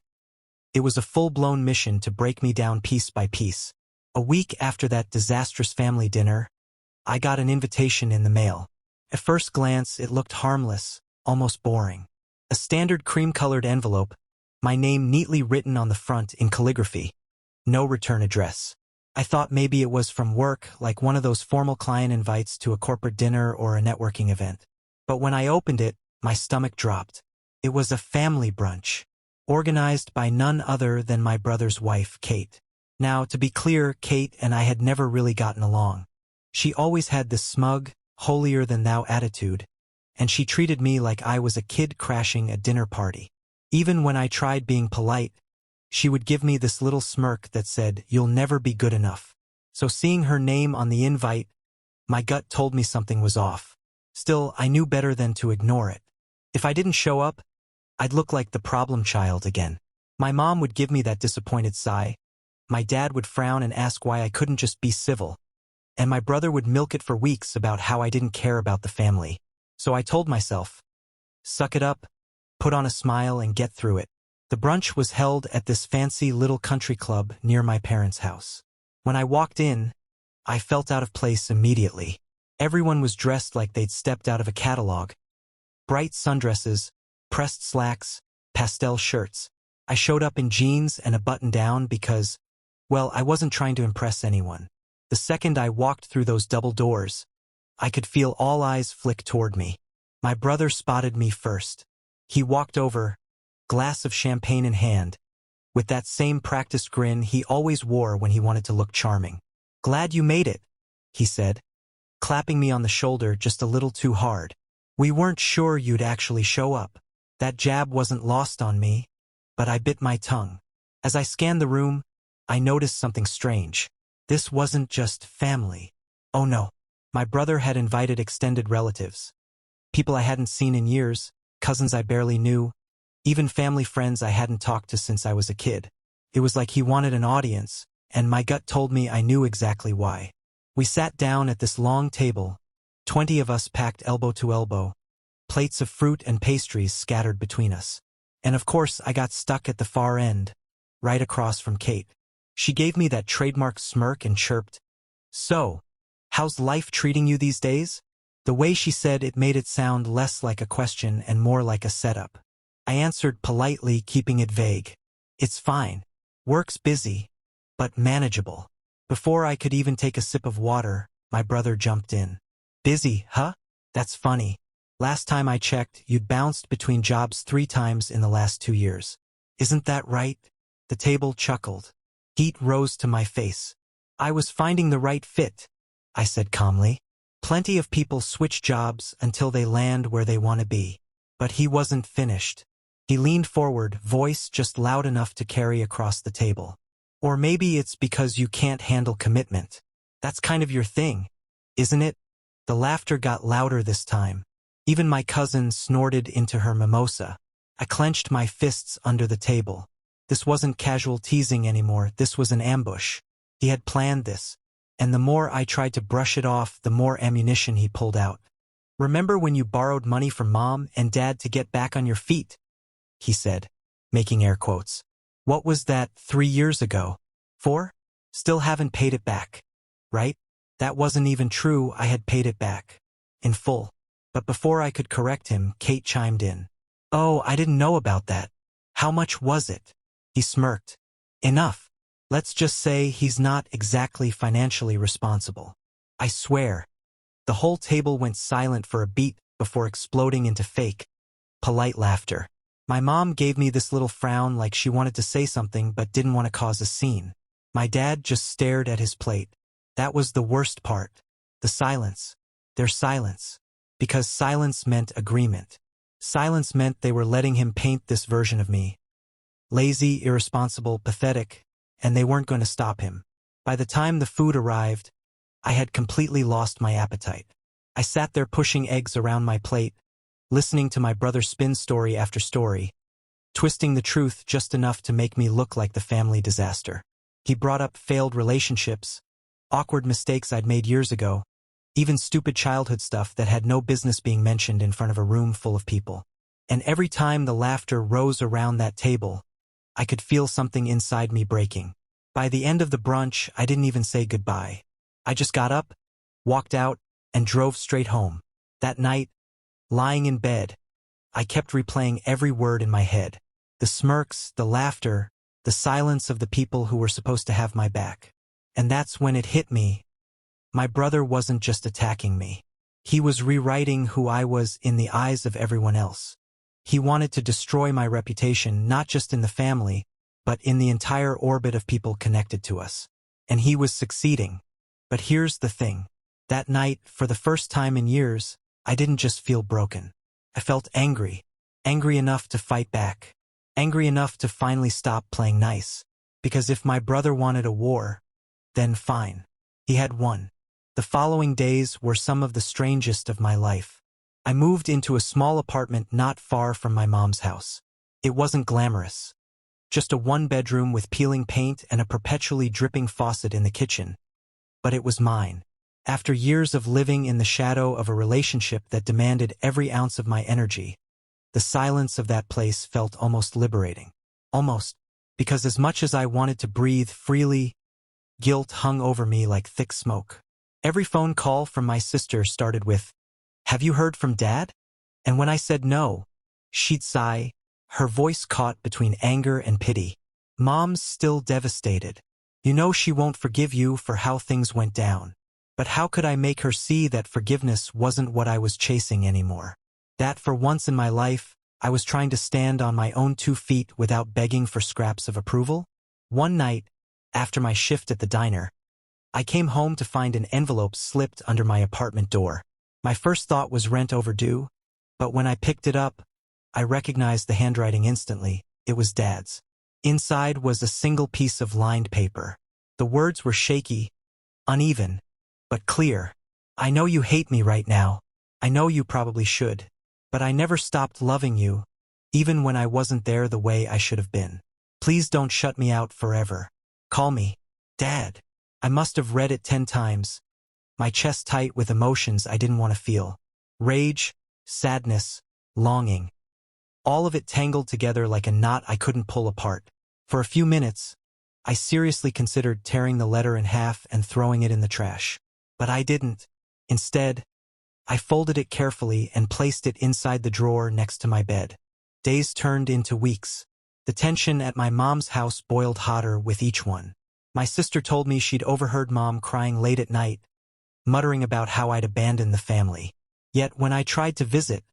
[SPEAKER 1] It was a full-blown mission to break me down piece by piece. A week after that disastrous family dinner, I got an invitation in the mail. At first glance, it looked harmless, almost boring. A standard cream-colored envelope, my name neatly written on the front in calligraphy. No return address. I thought maybe it was from work, like one of those formal client invites to a corporate dinner or a networking event. But when I opened it, my stomach dropped. It was a family brunch, organized by none other than my brother's wife, Kate. Now, to be clear, Kate and I had never really gotten along. She always had this smug, holier-than-thou attitude, and she treated me like I was a kid crashing a dinner party. Even when I tried being polite, she would give me this little smirk that said, "You'll never be good enough." So seeing her name on the invite, my gut told me something was off. Still, I knew better than to ignore it. If I didn't show up, I'd look like the problem child again. My mom would give me that disappointed sigh. My dad would frown and ask why I couldn't just be civil. And my brother would milk it for weeks about how I didn't care about the family. So I told myself, suck it up, put on a smile, and get through it. The brunch was held at this fancy little country club near my parents' house. When I walked in, I felt out of place immediately. Everyone was dressed like they'd stepped out of a catalog. Bright sundresses, pressed slacks, pastel shirts. I showed up in jeans and a button-down because, well, I wasn't trying to impress anyone. The second I walked through those double doors, I could feel all eyes flick toward me. My brother spotted me first. He walked over, glass of champagne in hand, with that same practiced grin he always wore when he wanted to look charming. "Glad you made it," he said, clapping me on the shoulder just a little too hard. "We weren't sure you'd actually show up." That jab wasn't lost on me, but I bit my tongue. As I scanned the room, I noticed something strange. This wasn't just family. Oh no, my brother had invited extended relatives. People I hadn't seen in years, cousins I barely knew, even family friends I hadn't talked to since I was a kid. It was like he wanted an audience, and my gut told me I knew exactly why. We sat down at this long table, 20 of us packed elbow to elbow, plates of fruit and pastries scattered between us. And of course, I got stuck at the far end, right across from Kate. She gave me that trademark smirk and chirped, "So, how's life treating you these days?" The way she said it made it sound less like a question and more like a setup. I answered politely, keeping it vague. "It's fine. Work's busy, but manageable." Before I could even take a sip of water, My brother jumped in. Busy, huh? That's funny. Last time I checked, you'd bounced between jobs 3 times in the last 2 years. Isn't that right? The table chuckled. Heat rose to my face. I was finding the right fit, I said calmly. Plenty of people switch jobs until they land where they want to be. But he wasn't finished. He leaned forward, voice just loud enough to carry across the table. Or maybe it's because you can't handle commitment. That's kind of your thing, isn't it? The laughter got louder this time. Even my cousin snorted into her mimosa. I clenched my fists under the table. This wasn't casual teasing anymore, this was an ambush. He had planned this, and the more I tried to brush it off, the more ammunition he pulled out. Remember when you borrowed money from Mom and Dad to get back on your feet? He said, making air quotes. What was that 3 years ago? 4? Still haven't paid it back. Right? That wasn't even true, I had paid it back. In full. But before I could correct him, Kate chimed in. Oh, I didn't know about that. How much was it? He smirked. Enough. Let's just say he's not exactly financially responsible. I swear. The whole table went silent for a beat before exploding into fake, polite laughter. My mom gave me this little frown like she wanted to say something but didn't want to cause a scene. My dad just stared at his plate. That was the worst part. The silence. Their silence. Because silence meant agreement. Silence meant they were letting him paint this version of me. Lazy, irresponsible, pathetic, and they weren't going to stop him. By the time the food arrived, I had completely lost my appetite. I sat there pushing eggs around my plate, listening to my brother spin story after story, twisting the truth just enough to make me look like the family disaster. He brought up failed relationships, awkward mistakes I'd made years ago, even stupid childhood stuff that had no business being mentioned in front of a room full of people. And every time the laughter rose around that table, I could feel something inside me breaking. By the end of the brunch, I didn't even say goodbye. I just got up, walked out, and drove straight home. That night, lying in bed, I kept replaying every word in my head. The smirks, the laughter, the silence of the people who were supposed to have my back. And that's when it hit me. My brother wasn't just attacking me. He was rewriting who I was in the eyes of everyone else. He wanted to destroy my reputation not just in the family, but in the entire orbit of people connected to us. And he was succeeding. But here's the thing. That night, for the first time in years, I didn't just feel broken. I felt angry. Angry enough to fight back. Angry enough to finally stop playing nice. Because if my brother wanted a war, then fine. He had won. The following days were some of the strangest of my life. I moved into a small apartment not far from my mom's house. It wasn't glamorous. Just a 1-bedroom with peeling paint and a perpetually dripping faucet in the kitchen. But it was mine. After years of living in the shadow of a relationship that demanded every ounce of my energy, the silence of that place felt almost liberating. Almost. Because as much as I wanted to breathe freely, guilt hung over me like thick smoke. Every phone call from my sister started with, "Have you heard from Dad?" And when I said no, she'd sigh, her voice caught between anger and pity. "Mom's still devastated. You know she won't forgive you for how things went down." But how could I make her see that forgiveness wasn't what I was chasing anymore? That for once in my life, I was trying to stand on my own 2 feet without begging for scraps of approval? One night, after my shift at the diner, I came home to find an envelope slipped under my apartment door. My first thought was rent overdue, but when I picked it up, I recognized the handwriting instantly. It was Dad's. Inside was a single piece of lined paper. The words were shaky, uneven, but clear. "I know you hate me right now. I know you probably should. But I never stopped loving you, even when I wasn't there the way I should have been. Please don't shut me out forever. Call me Dad." I must have read it 10 times, my chest tight with emotions I didn't want to feel. Rage, sadness, longing. All of it tangled together like a knot I couldn't pull apart. For a few minutes, I seriously considered tearing the letter in half and throwing it in the trash. But I didn't. Instead, I folded it carefully and placed it inside the drawer next to my bed. Days turned into weeks. The tension at my mom's house boiled hotter with each one. My sister told me she'd overheard Mom crying late at night, muttering about how I'd abandoned the family. Yet when I tried to visit,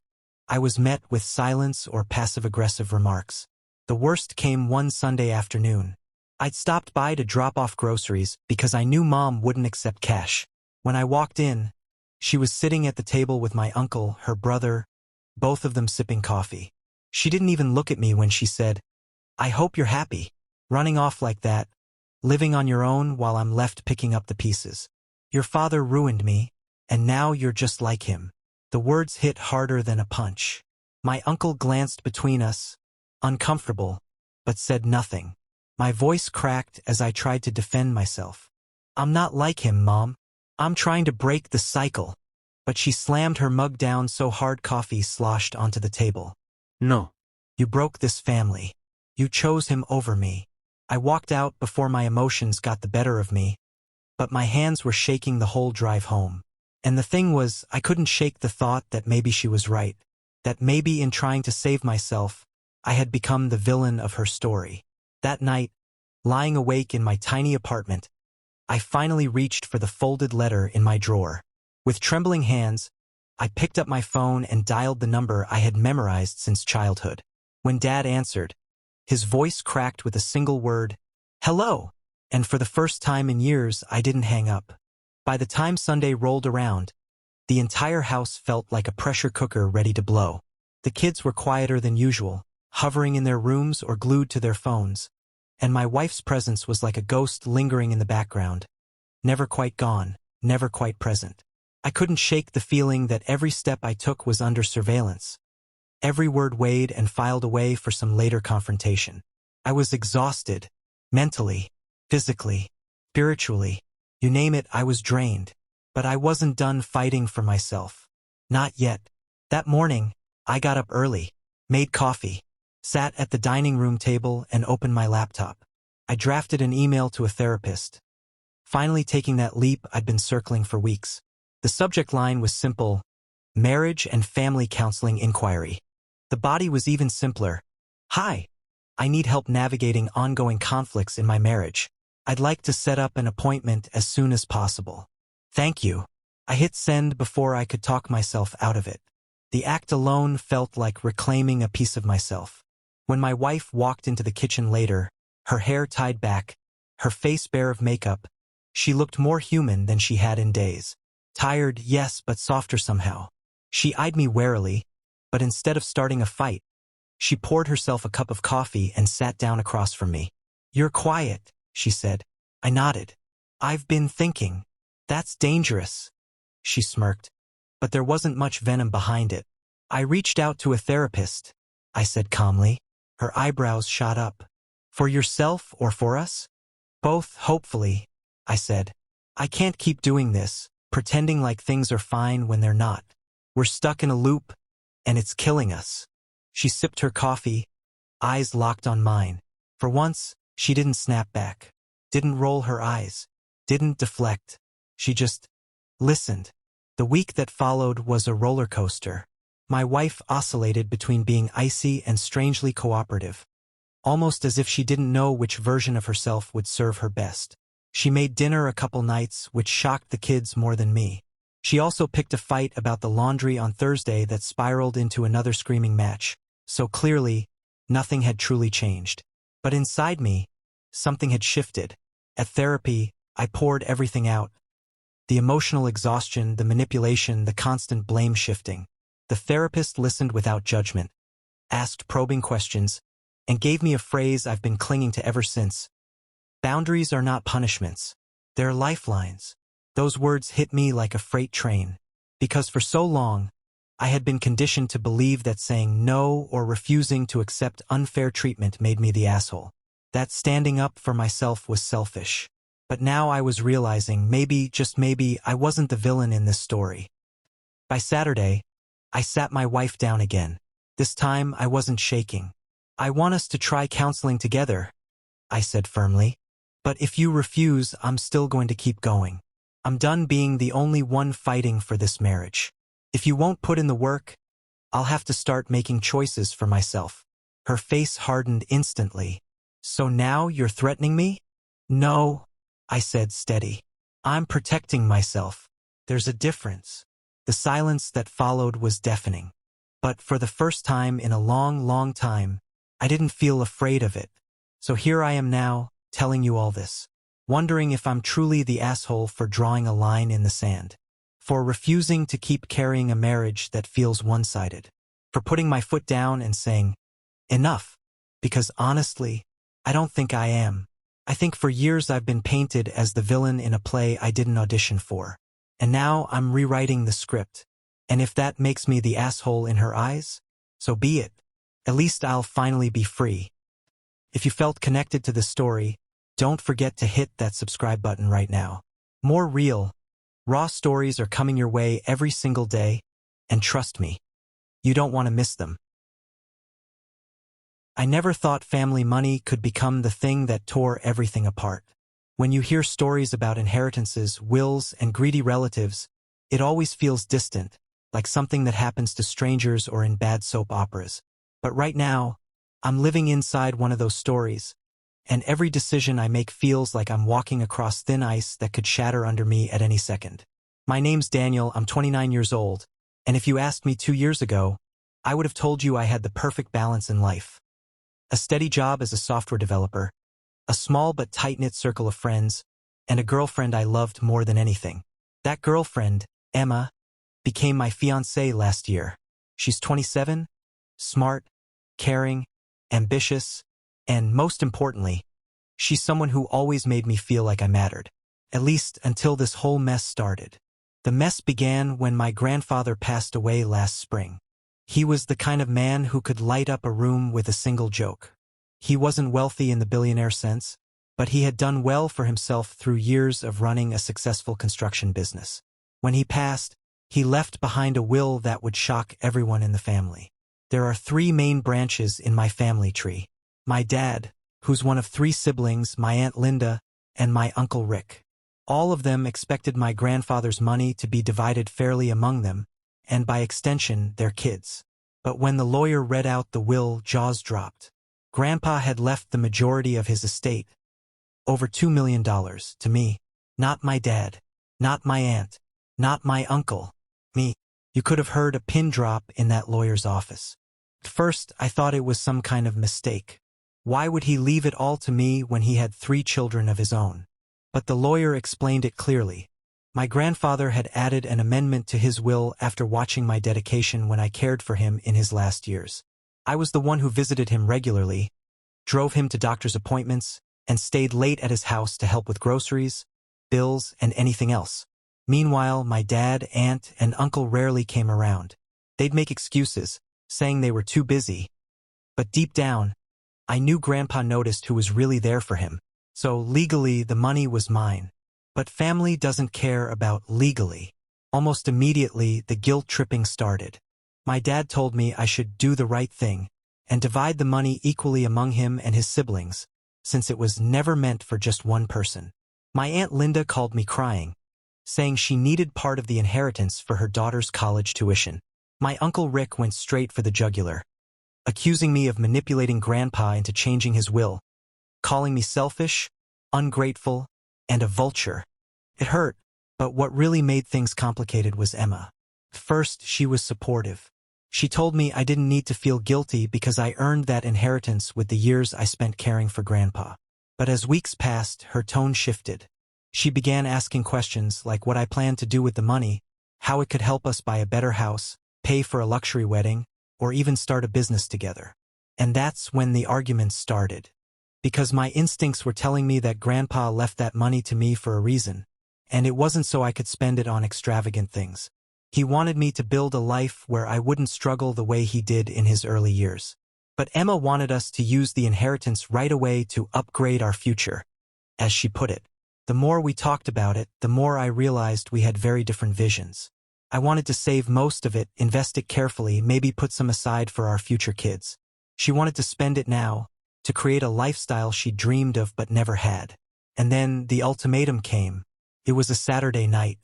[SPEAKER 1] I was met with silence or passive-aggressive remarks. The worst came one Sunday afternoon. I'd stopped by to drop off groceries because I knew Mom wouldn't accept cash. When I walked in, she was sitting at the table with my uncle, her brother, both of them sipping coffee. She didn't even look at me when she said, "I hope you're happy. Running off like that, living on your own while I'm left picking up the pieces. Your father ruined me, and now you're just like him." The words hit harder than a punch. My uncle glanced between us, uncomfortable, but said nothing. My voice cracked as I tried to defend myself. "I'm not like him, Mom. I'm trying to break the cycle." But she slammed her mug down so hard coffee sloshed onto the table.
[SPEAKER 2] No.
[SPEAKER 1] "You broke this family. You chose him over me." I walked out before my emotions got the better of me, but my hands were shaking the whole drive home. And the thing was, I couldn't shake the thought that maybe she was right, that maybe in trying to save myself, I had become the villain of her story. That night, lying awake in my tiny apartment, I finally reached for the folded letter in my drawer. With trembling hands, I picked up my phone and dialed the number I had memorized since childhood. When Dad answered, his voice cracked with a single word, "Hello," and for the first time in years, I didn't hang up. By the time Sunday rolled around, the entire house felt like a pressure cooker ready to blow. The kids were quieter than usual, hovering in their rooms or glued to their phones, and my wife's presence was like a ghost lingering in the background, never quite gone, never quite present. I couldn't shake the feeling that every step I took was under surveillance. Every word weighed and filed away for some later confrontation. I was exhausted, mentally, physically, spiritually. You name it, I was drained. But I wasn't done fighting for myself. Not yet. That morning, I got up early, made coffee, sat at the dining room table and opened my laptop. I drafted an email to a therapist, finally taking that leap I'd been circling for weeks. The subject line was simple: marriage and family counseling inquiry. The body was even simpler: "Hi, I need help navigating ongoing conflicts in my marriage. I'd like to set up an appointment as soon as possible. Thank you." I hit send before I could talk myself out of it. The act alone felt like reclaiming a piece of myself. When my wife walked into the kitchen later, her hair tied back, her face bare of makeup, she looked more human than she had in days. Tired, yes, but softer somehow. She eyed me warily, but instead of starting a fight, she poured herself a cup of coffee and sat down across from me. "You're quiet," she said. I nodded. "I've been thinking. That's dangerous." She smirked, but there wasn't much venom behind it. "I reached out to a therapist," I said calmly. Her eyebrows shot up. "For yourself or for us?" "Both, hopefully," I said. "I can't keep doing this, pretending like things are fine when they're not. We're stuck in a loop, and it's killing us." She sipped her coffee, eyes locked on mine. For once, she didn't snap back, didn't roll her eyes, didn't deflect. She just listened. The week that followed was a roller coaster. My wife oscillated between being icy and strangely cooperative, almost as if she didn't know which version of herself would serve her best. She made dinner a couple nights, which shocked the kids more than me. She also picked a fight about the laundry on Thursday that spiraled into another screaming match. So clearly, nothing had truly changed. But inside me, something had shifted. At therapy, I poured everything out. The emotional exhaustion, the manipulation, the constant blame shifting. The therapist listened without judgment, asked probing questions, and gave me a phrase I've been clinging to ever since. Boundaries are not punishments. They're lifelines. Those words hit me like a freight train, because for so long, I had been conditioned to believe that saying no or refusing to accept unfair treatment made me the asshole. That standing up for myself was selfish. But now I was realizing maybe, just maybe, I wasn't the villain in this story. By Saturday, I sat my wife down again. This time, I wasn't shaking. "I want us to try counseling together," I said firmly. "But if you refuse, I'm still going to keep going. I'm done being the only one fighting for this marriage. If you won't put in the work, I'll have to start making choices for myself." Her face hardened instantly. "So now you're threatening me?" "No," I said steady. "I'm protecting myself. There's a difference. The silence that followed was deafening. But for the first time in a long, long time, I didn't feel afraid of it. So here I am now, telling you all this. Wondering if I'm truly the asshole for drawing a line in the sand. For refusing to keep carrying a marriage that feels one-sided. For putting my foot down and saying, enough. Because honestly, I don't think I am. I think for years I've been painted as the villain in a play I didn't audition for. And now I'm rewriting the script. And if that makes me the asshole in her eyes, so be it. At least I'll finally be free. If you felt connected to this story, don't forget to hit that subscribe button right now. More real, raw stories are coming your way every single day, and trust me, you don't want to miss them. I never thought family money could become the thing that tore everything apart. When you hear stories about inheritances, wills, and greedy relatives, it always feels distant, like something that happens to strangers or in bad soap operas. But right now, I'm living inside one of those stories, and every decision I make feels like I'm walking across thin ice that could shatter under me at any second. My name's Daniel, I'm 29 years old, and if you asked me 2 years ago, I would have told you I had the perfect balance in life. A steady job as a software developer, a small but tight-knit circle of friends, and a girlfriend I loved more than anything. That girlfriend, Emma, became my fiancée last year. She's 27, smart, caring, ambitious, and most importantly, she's someone who always made me feel like I mattered. At least until this whole mess started. The mess began when my grandfather passed away last spring. He was the kind of man who could light up a room with a single joke. He wasn't wealthy in the billionaire sense, but he had done well for himself through years of running a successful construction business. When he passed, he left behind a will that would shock everyone in the family. There are 3 main branches in my family tree. My dad, who's one of 3 siblings, my Aunt Linda, and my Uncle Rick. All of them expected my grandfather's money to be divided fairly among them, and by extension, their kids. But when the lawyer read out the will, jaws dropped. Grandpa had left the majority of his estate, over $2 million, to me. Not my dad, not my aunt, not my uncle, me. You could have heard a pin drop in that lawyer's office. At first, I thought it was some kind of mistake. Why would he leave it all to me when he had 3 children of his own? But the lawyer explained it clearly. My grandfather had added an amendment to his will after watching my dedication when I cared for him in his last years. I was the one who visited him regularly, drove him to doctor's appointments, and stayed late at his house to help with groceries, bills, and anything else. Meanwhile, my dad, aunt, and uncle rarely came around. They'd make excuses, saying they were too busy. But deep down, I knew Grandpa noticed who was really there for him. So legally, the money was mine. But family doesn't care about legally. Almost immediately, the guilt-tripping started. My dad told me I should do the right thing and divide the money equally among him and his siblings, since it was never meant for just one person. My Aunt Linda called me crying, saying she needed part of the inheritance for her daughter's college tuition. My Uncle Rick went straight for the jugular, accusing me of manipulating Grandpa into changing his will, calling me selfish, ungrateful, and a vulture. It hurt, but what really made things complicated was Emma. First, she was supportive. She told me I didn't need to feel guilty because I earned that inheritance with the years I spent caring for Grandpa. But as weeks passed, her tone shifted. She began asking questions like what I planned to do with the money, how it could help us buy a better house, pay for a luxury wedding, or even start a business together. And that's when the arguments started. Because my instincts were telling me that Grandpa left that money to me for a reason, and it wasn't so I could spend it on extravagant things. He wanted me to build a life where I wouldn't struggle the way he did in his early years. But Emma wanted us to use the inheritance right away to upgrade our future, as she put it. The more we talked about it, the more I realized we had very different visions. I wanted to save most of it, invest it carefully, maybe put some aside for our future kids. She wanted to spend it now, to create a lifestyle she dreamed of but never had. And then the ultimatum came. It was a Saturday night.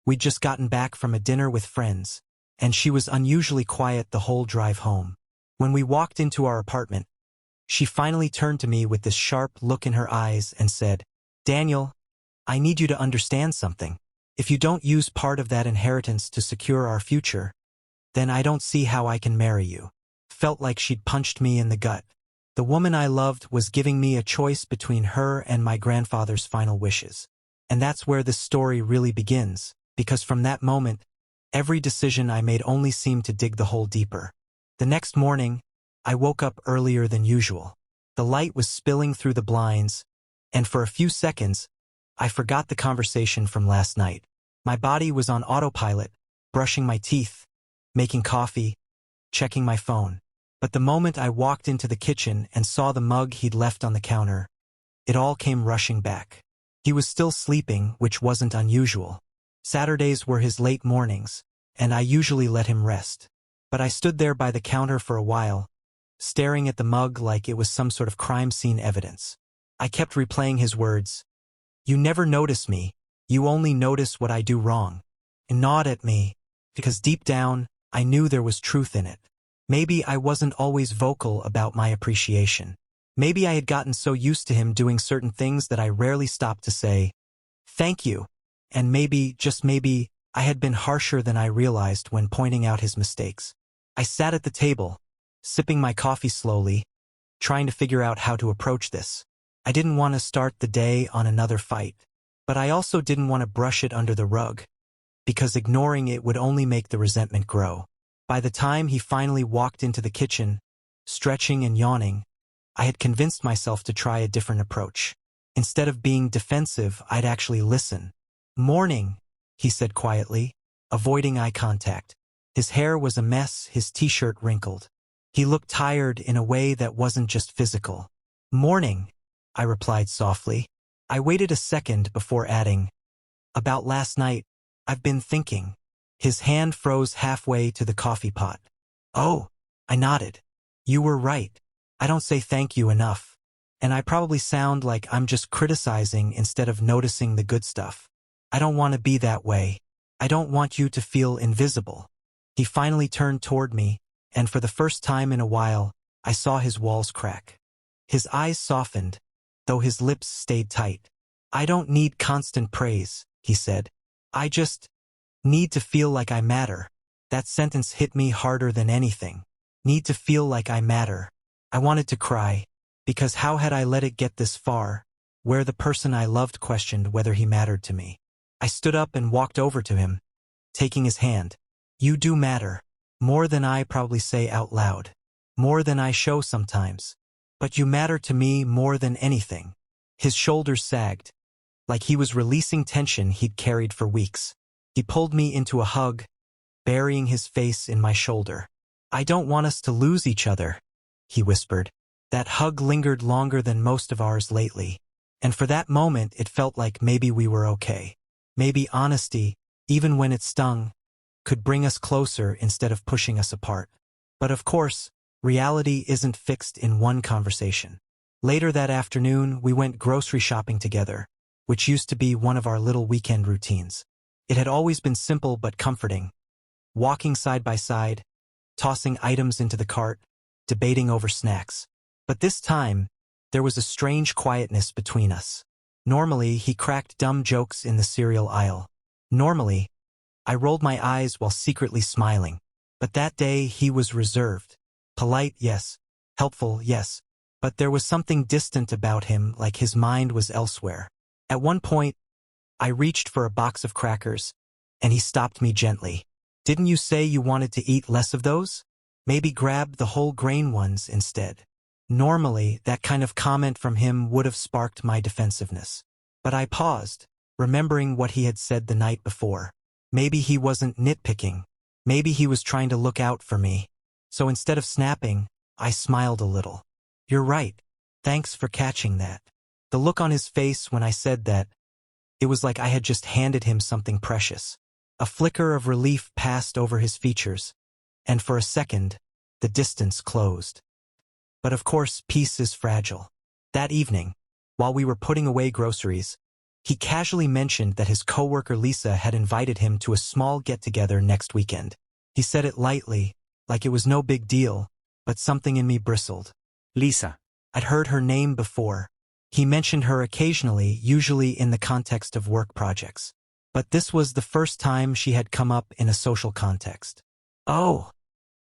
[SPEAKER 1] We'd just gotten back from a dinner with friends, and she was unusually quiet the whole drive home. When we walked into our apartment, she finally turned to me with this sharp look in her eyes and said, "Daniel, I need you to understand something." If you don't use part of that inheritance to secure our future, then I don't see how I can marry you. Felt like she'd punched me in the gut. The woman I loved was giving me a choice between her and my grandfather's final wishes. And that's where this story really begins, because from that moment, every decision I made only seemed to dig the hole deeper. The next morning, I woke up earlier than usual. The light was spilling through the blinds, and for a few seconds, I forgot the conversation from last night. My body was on autopilot, brushing my teeth, making coffee, checking my phone. But the moment I walked into the kitchen and saw the mug he'd left on the counter, it all came rushing back. He was still sleeping, which wasn't unusual. Saturdays were his late mornings, and I usually let him rest. But I stood there by the counter for a while, staring at the mug like it was some sort of crime scene evidence. I kept replaying his words. You never notice me, you only notice what I do wrong. And gnawed at me, because deep down, I knew there was truth in it. Maybe I wasn't always vocal about my appreciation. Maybe I had gotten so used to him doing certain things that I rarely stopped to say, thank you. And maybe, just maybe, I had been harsher than I realized when pointing out his mistakes. I sat at the table, sipping my coffee slowly, trying to figure out how to approach this. I didn't want to start the day on another fight, but I also didn't want to brush it under the rug, because ignoring it would only make the resentment grow. By the time he finally walked into the kitchen, stretching and yawning, I had convinced myself to try a different approach. Instead of being defensive, I'd actually listen. Morning, he said quietly, avoiding eye contact. His hair was a mess, his t-shirt wrinkled. He looked tired in a way that wasn't just physical. Morning, I replied softly. I waited a second before adding, about last night, I've been thinking. His hand froze halfway to the coffee pot. Oh, I nodded. You were right. I don't say thank you enough. And I probably sound like I'm just criticizing instead of noticing the good stuff. I don't want to be that way. I don't want you to feel invisible. He finally turned toward me, and for the first time in a while, I saw his walls crack. His eyes softened, though his lips stayed tight. I don't need constant praise, he said. I just need to feel like I matter. That sentence hit me harder than anything. Need to feel like I matter. I wanted to cry, because how had I let it get this far, where the person I loved questioned whether he mattered to me? I stood up and walked over to him, taking his hand. You do matter. More than I probably say out loud. More than I show sometimes. But you matter to me more than anything. His shoulders sagged, like he was releasing tension he'd carried for weeks. He pulled me into a hug, burying his face in my shoulder. I don't want us to lose each other, he whispered. That hug lingered longer than most of ours lately. And for that moment it felt like maybe we were okay. Maybe honesty, even when it stung, could bring us closer instead of pushing us apart. But of course, reality isn't fixed in one conversation. Later that afternoon, we went grocery shopping together, which used to be one of our little weekend routines. It had always been simple but comforting. Walking side by side, tossing items into the cart, debating over snacks. But this time, there was a strange quietness between us. Normally, he cracked dumb jokes in the cereal aisle. Normally, I rolled my eyes while secretly smiling. But that day, he was reserved. Polite, yes. Helpful, yes. But there was something distant about him, like his mind was elsewhere. At one point, I reached for a box of crackers, and he stopped me gently. Didn't you say you wanted to eat less of those? Maybe grab the whole grain ones instead. Normally, that kind of comment from him would have sparked my defensiveness. But I paused, remembering what he had said the night before. Maybe he wasn't nitpicking. Maybe he was trying to look out for me. So instead of snapping, I smiled a little. You're right. Thanks for catching that. The look on his face when I said that, it was like I had just handed him something precious. A flicker of relief passed over his features, and for a second, the distance closed. But of course, peace is fragile. That evening, while we were putting away groceries, he casually mentioned that his coworker Lisa had invited him to a small get-together next weekend. He said it lightly, like it was no big deal, but something in me bristled.
[SPEAKER 2] Lisa.
[SPEAKER 1] I'd heard her name before. He mentioned her occasionally, usually in the context of work projects. but this was the first time she had come up in a social context. "Oh,"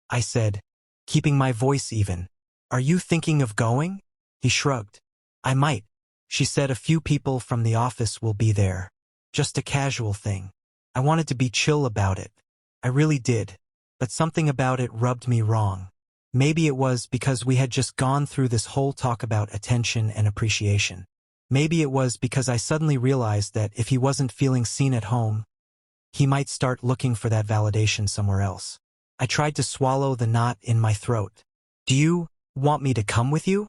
[SPEAKER 1] I said, keeping my voice even. "Are you thinking of going?" He shrugged. "I might." She said, "A few people from the office will be there. Just a casual thing." I wanted to be chill about it. I really did. But something about it rubbed me wrong. Maybe it was because we had just gone through this whole talk about attention and appreciation. Maybe it was because I suddenly realized that if he wasn't feeling seen at home, he might start looking for that validation somewhere else. I tried to swallow the knot in my throat. "Do you want me to come with you?"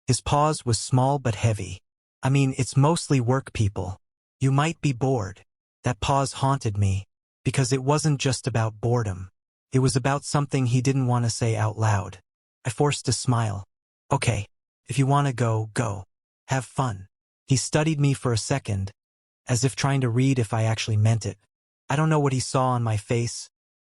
[SPEAKER 1] His pause was small but heavy. "I mean, it's mostly work people. You might be bored." That pause haunted me, because it wasn't just about boredom. It was about something he didn't want to say out loud. I forced a smile. "Okay, if you want to go, go. Have fun." He studied me for a second, as if trying to read if I actually meant it. I don't know what he saw on my face,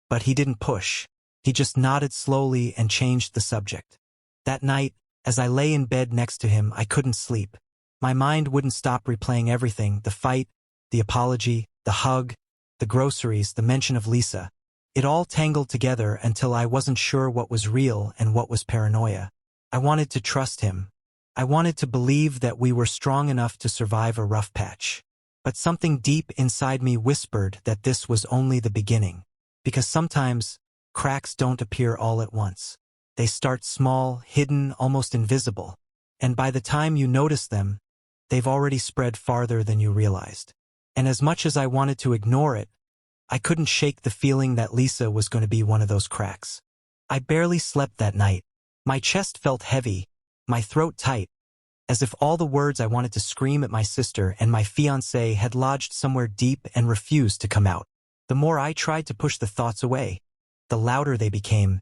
[SPEAKER 1] but he didn't push. He just nodded slowly and changed the subject. That night, as I lay in bed next to him, I couldn't sleep. My mind wouldn't stop replaying everything: the fight, the apology, the hug, the groceries, the mention of Lisa. It all tangled together until I wasn't sure what was real and what was paranoia. I wanted to trust him. I wanted to believe that we were strong enough to survive a rough patch. But something deep inside me whispered that this was only the beginning. Because sometimes, cracks don't appear all at once. They start small, hidden, almost invisible. And by the time you notice them, they've already spread farther than you realized. And as much as I wanted to ignore it, I couldn't shake the feeling that Lisa was going to be one of those cracks. I barely slept that night. My chest felt heavy, my throat tight, as if all the words I wanted to scream at my sister and my fiancé had lodged somewhere deep and refused to come out. The more I tried to push the thoughts away, the louder they became,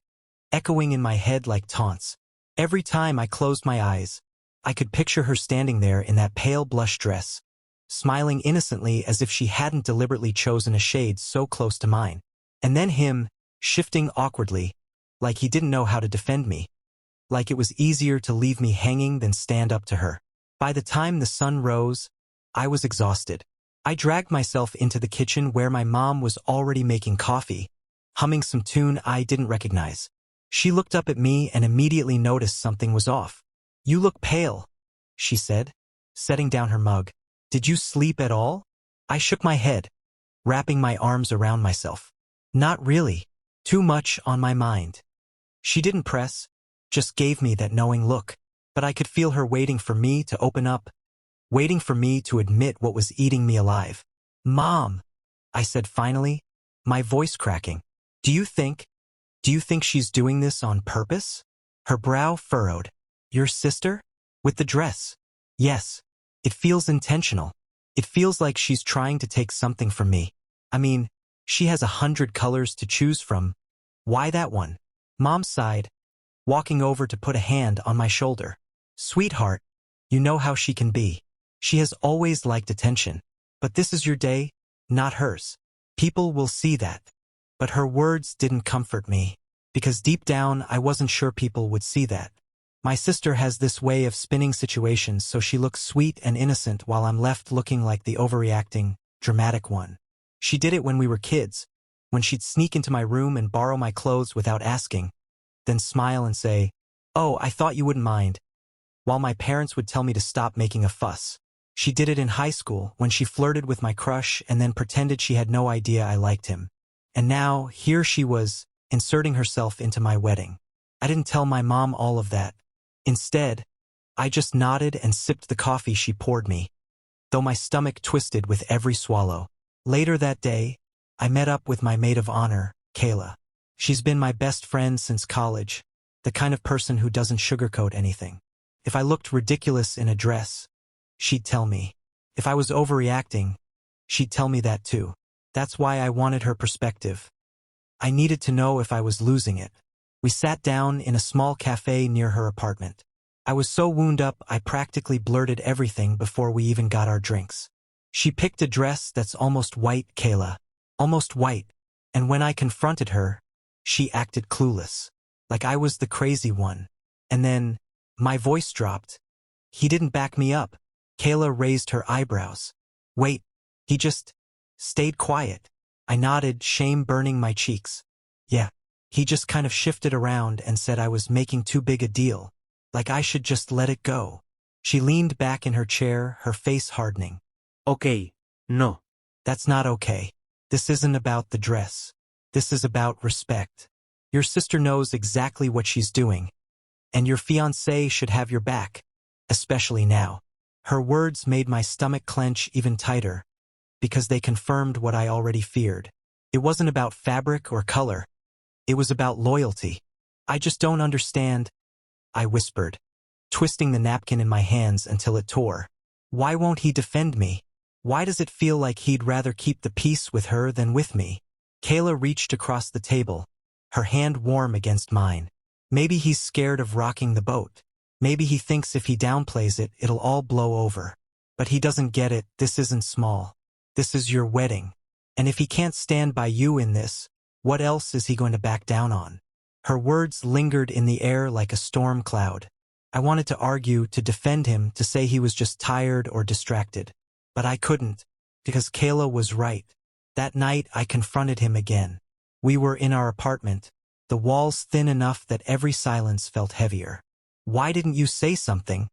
[SPEAKER 1] echoing in my head like taunts. Every time I closed my eyes, I could picture her standing there in that pale blush dress, smiling innocently as if she hadn't deliberately chosen a shade so close to mine. And then him, shifting awkwardly, like he didn't know how to defend me. Like it was easier to leave me hanging than stand up to her. By the time the sun rose, I was exhausted. I dragged myself into the kitchen where my mom was already making coffee, humming some tune I didn't recognize. She looked up at me and immediately noticed something was off. "You look pale," she said, setting down her mug. "Did you sleep at all?" I shook my head, wrapping my arms around myself. "Not really. Too much on my mind." She didn't press, just gave me that knowing look. But I could feel her waiting for me to open up, waiting for me to admit what was eating me alive. "Mom," I said finally, my voice cracking. Do you think she's doing this on purpose?" Her brow furrowed. "Your sister? With the dress?" "Yes. It feels intentional. It feels like she's trying to take something from me. I mean, she has 100 colors to choose from. Why that one?" Mom sighed, walking over to put a hand on my shoulder. "Sweetheart, you know how she can be. She has always liked attention. But this is your day, not hers. People will see that." But her words didn't comfort me, because deep down I wasn't sure people would see that. My sister has this way of spinning situations so she looks sweet and innocent while I'm left looking like the overreacting, dramatic one. She did it when we were kids, when she'd sneak into my room and borrow my clothes without asking, then smile and say, "Oh, I thought you wouldn't mind," while my parents would tell me to stop making a fuss. She did it in high school when she flirted with my crush and then pretended she had no idea I liked him. And now, here she was, inserting herself into my wedding. I didn't tell my mom all of that. Instead, I just nodded and sipped the coffee she poured me, though my stomach twisted with every swallow. Later that day, I met up with my maid of honor, Kayla. She's been my best friend since college, the kind of person who doesn't sugarcoat anything. If I looked ridiculous in a dress, she'd tell me. If I was overreacting, she'd tell me that too. That's why I wanted her perspective. I needed to know if I was losing it. We sat down in a small cafe near her apartment. I was so wound up I practically blurted everything before we even got our drinks. She picked a dress that's almost white, Kayla. Almost white. And when I confronted her, she acted clueless, like I was the crazy one. And then, my voice dropped. "He didn't back me up." Kayla raised her eyebrows. "Wait, he just Stayed quiet. I nodded, shame burning my cheeks. Yeah. He just kind of shifted around and said I was making too big a deal. Like I should just let it go. She leaned back in her chair, her face hardening.
[SPEAKER 3] Okay, no.
[SPEAKER 1] That's not okay. This isn't about the dress. This is about respect. Your sister knows exactly what she's doing. And your fiancé should have your back. Especially now. Her words made my stomach clench even tighter, because they confirmed what I already feared. It wasn't about fabric or color. It was about loyalty. I just don't understand, I whispered, twisting the napkin in my hands until it tore. Why won't he defend me? Why does it feel like he'd rather keep the peace with her than with me? Kayla reached across the table, her hand warm against mine. Maybe he's scared of rocking the boat. Maybe he thinks if he downplays it, it'll all blow over. But he doesn't get it. This isn't small. This is your wedding. And if he can't stand by you in this, what else is he going to back down on? Her words lingered in the air like a storm cloud. I wanted to argue, to defend him, to say he was just tired or distracted. But I couldn't, because Kayla was right. That night I confronted him again. We were in our apartment, the walls thin enough that every silence felt heavier. Why didn't you say something?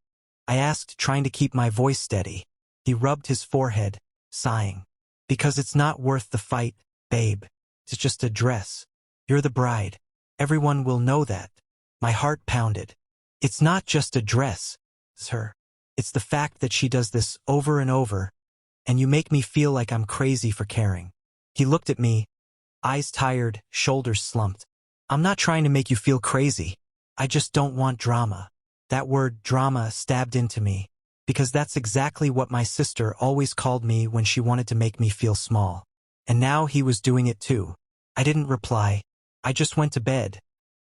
[SPEAKER 1] I asked, trying to keep my voice steady. He rubbed his forehead, sighing. Because it's not worth the fight, babe. It's just a dress. You're the bride. Everyone will know that. My heart pounded. It's not just a dress, it's her. It's the fact that she does this over and over, and you make me feel like I'm crazy for caring. He looked at me, eyes tired, shoulders slumped. I'm not trying to make you feel crazy. I just don't want drama. That word drama stabbed into me, because that's exactly what my sister always called me when she wanted to make me feel small. And now he was doing it too. I didn't reply. I just went to bed,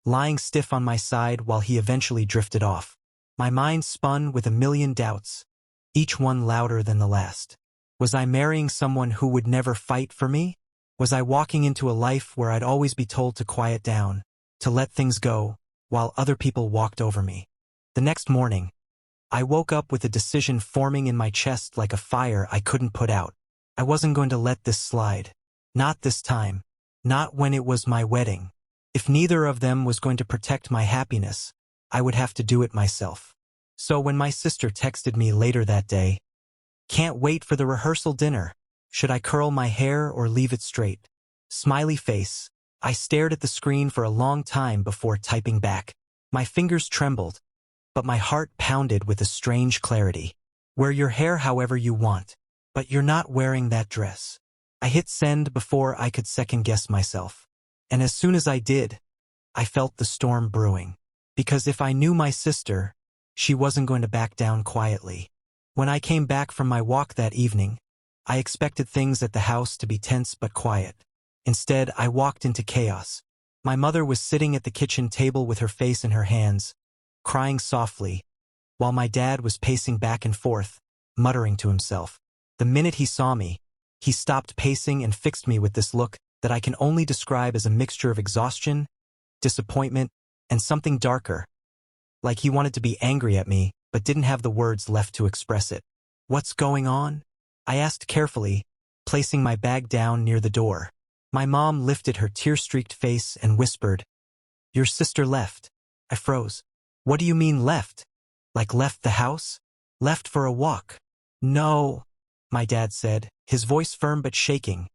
[SPEAKER 1] lying stiff on my side while he eventually drifted off. My mind spun with a million doubts, each one louder than the last. Was I marrying someone who would never fight for me? Was I walking into a life where I'd always be told to quiet down, to let things go, while other people walked over me? The next morning, I woke up with a decision forming in my chest like a fire I couldn't put out. I wasn't going to let this slide. Not this time. Not when it was my wedding. If neither of them was going to protect my happiness, I would have to do it myself. So when my sister texted me later that day, "Can't wait for the rehearsal dinner. Should I curl my hair or leave it straight?" Smiley face. I stared at the screen for a long time before typing back. My fingers trembled, but my heart pounded with a strange clarity. Wear your hair however you want, but you're not wearing that dress. I hit send before I could second-guess myself. And as soon as I did, I felt the storm brewing. Because if I knew my sister, she wasn't going to back down quietly. When I came back from my walk that evening, I expected things at the house to be tense but quiet. Instead, I walked into chaos. My mother was sitting at the kitchen table with her face in her hands, crying softly, while my dad was pacing back and forth, muttering to himself. The minute he saw me, he stopped pacing and fixed me with this look that I can only describe as a mixture of exhaustion, disappointment, and something darker. Like he wanted to be angry at me, but didn't have the words left to express it. "What's going on?" I asked carefully, placing my bag down near the door. My mom lifted her tear-streaked face and whispered, "Your sister left." I froze. "What do you mean left? Like left the house? Left for a walk?" "No," my dad said, his voice firm but shaking.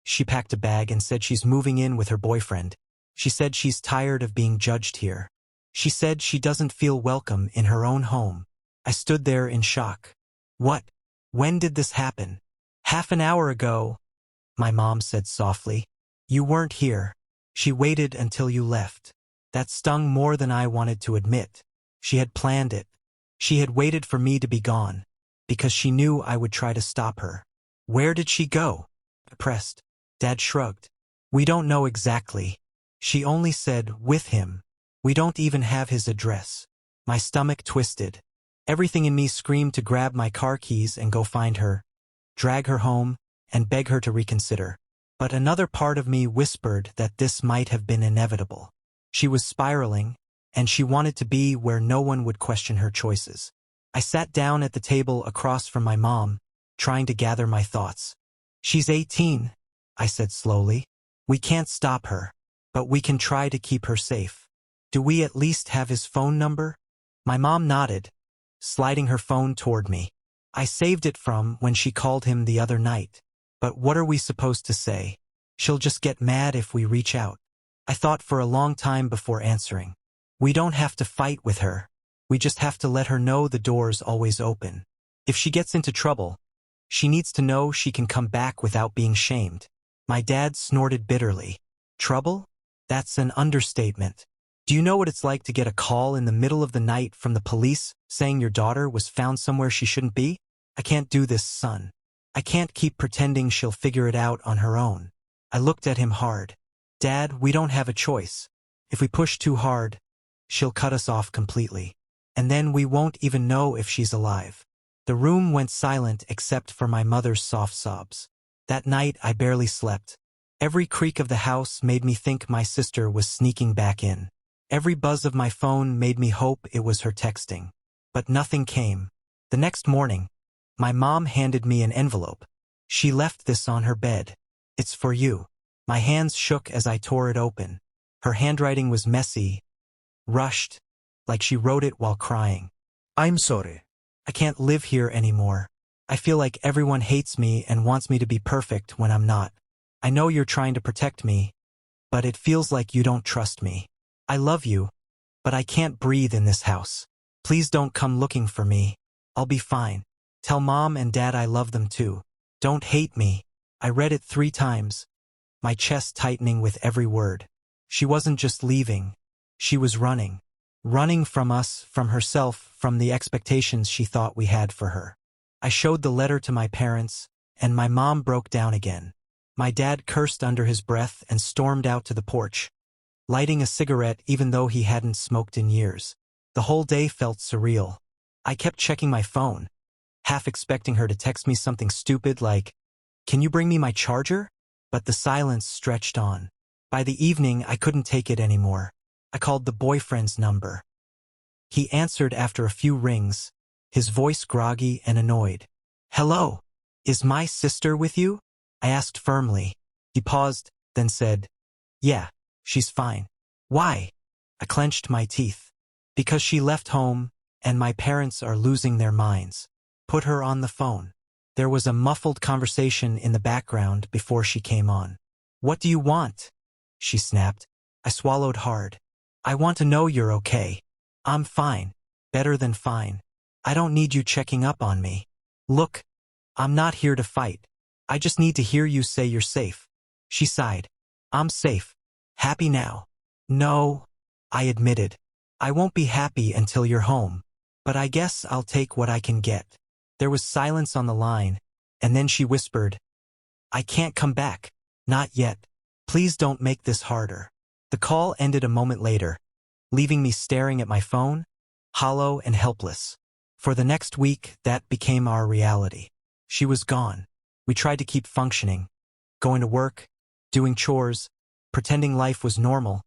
[SPEAKER 1] "She packed a bag and said she's moving in with her boyfriend. She said she's tired of being judged here. She said she doesn't feel welcome in her own home." I stood there in shock. "What? When did this happen?" "Half an hour ago," my mom said softly. "You weren't here. She waited until you left." That stung more than I wanted to admit. She had planned it. She had waited for me to be gone, because she knew I would try to stop her. "Where did she go?" I pressed. Dad shrugged. "We don't know exactly. She only said, with him. We don't even have his address." My stomach twisted. Everything in me screamed to grab my car keys and go find her, drag her home, and beg her to reconsider. But another part of me whispered that this might have been inevitable. She was spiraling, and she wanted to be where no one would question her choices. I sat down at the table across from my mom, trying to gather my thoughts. She's 18, I said slowly. We can't stop her, but we can try to keep her safe. Do we at least have his phone number? My mom nodded, sliding her phone toward me. I saved it from when she called him the other night. But what are we supposed to say? She'll just get mad if we reach out. I thought for a long time before answering. We don't have to fight with her. We just have to let her know the door's always open. If she gets into trouble, she needs to know she can come back without being shamed. My dad snorted bitterly. Trouble? That's an understatement. Do you know what it's like to get a call in the middle of the night from the police saying your daughter was found somewhere she shouldn't be? I can't do this, son. I can't keep pretending she'll figure it out on her own. I looked at him hard. Dad, we don't have a choice. If we push too hard, she'll cut us off completely. And then we won't even know if she's alive. The room went silent except for my mother's soft sobs. That night I barely slept. Every creak of the house made me think my sister was sneaking back in. Every buzz of my phone made me hope it was her texting. But nothing came. The next morning, my mom handed me an envelope. She left this on her bed. It's for you. My hands shook as I tore it open. Her handwriting was messy, rushed, like she wrote it while crying.
[SPEAKER 3] I'm sorry.
[SPEAKER 1] I can't live here anymore. I feel like everyone hates me and wants me to be perfect when I'm not. I know you're trying to protect me, but it feels like you don't trust me. I love you, but I can't breathe in this house. Please don't come looking for me. I'll be fine. Tell Mom and Dad I love them too. Don't hate me. I read it 3 times, my chest tightening with every word. She wasn't just leaving. She was running. Running from us, from herself, from the expectations she thought we had for her. I showed the letter to my parents, and my mom broke down again. My dad cursed under his breath and stormed out to the porch, lighting a cigarette even though he hadn't smoked in years. The whole day felt surreal. I kept checking my phone, half expecting her to text me something stupid like, "Can you bring me my charger?" But the silence stretched on. By the evening, I couldn't take it anymore. I called the boyfriend's number. He answered after a few rings, his voice groggy and annoyed. "Hello, is my sister with you?" I asked firmly. He paused, then said, "Yeah, she's fine." "Why?" I clenched my teeth. "Because she left home, and my parents are losing their minds. Put her on the phone." There was a muffled conversation in the background before she came on. "What do you want?" she snapped. I swallowed hard. "I want to know you're okay." "I'm fine. Better than fine. I don't need you checking up on me. Look, I'm not here to fight. I just need to hear you say you're safe." She sighed. "I'm safe. Happy now." "No," I admitted. "I won't be happy until you're home. But I guess I'll take what I can get." There was silence on the line, and then she whispered, "I can't come back. Not yet. Please don't make this harder." The call ended a moment later, leaving me staring at my phone, hollow and helpless. For the next week, that became our reality. She was gone. We tried to keep functioning, going to work, doing chores, pretending life was normal,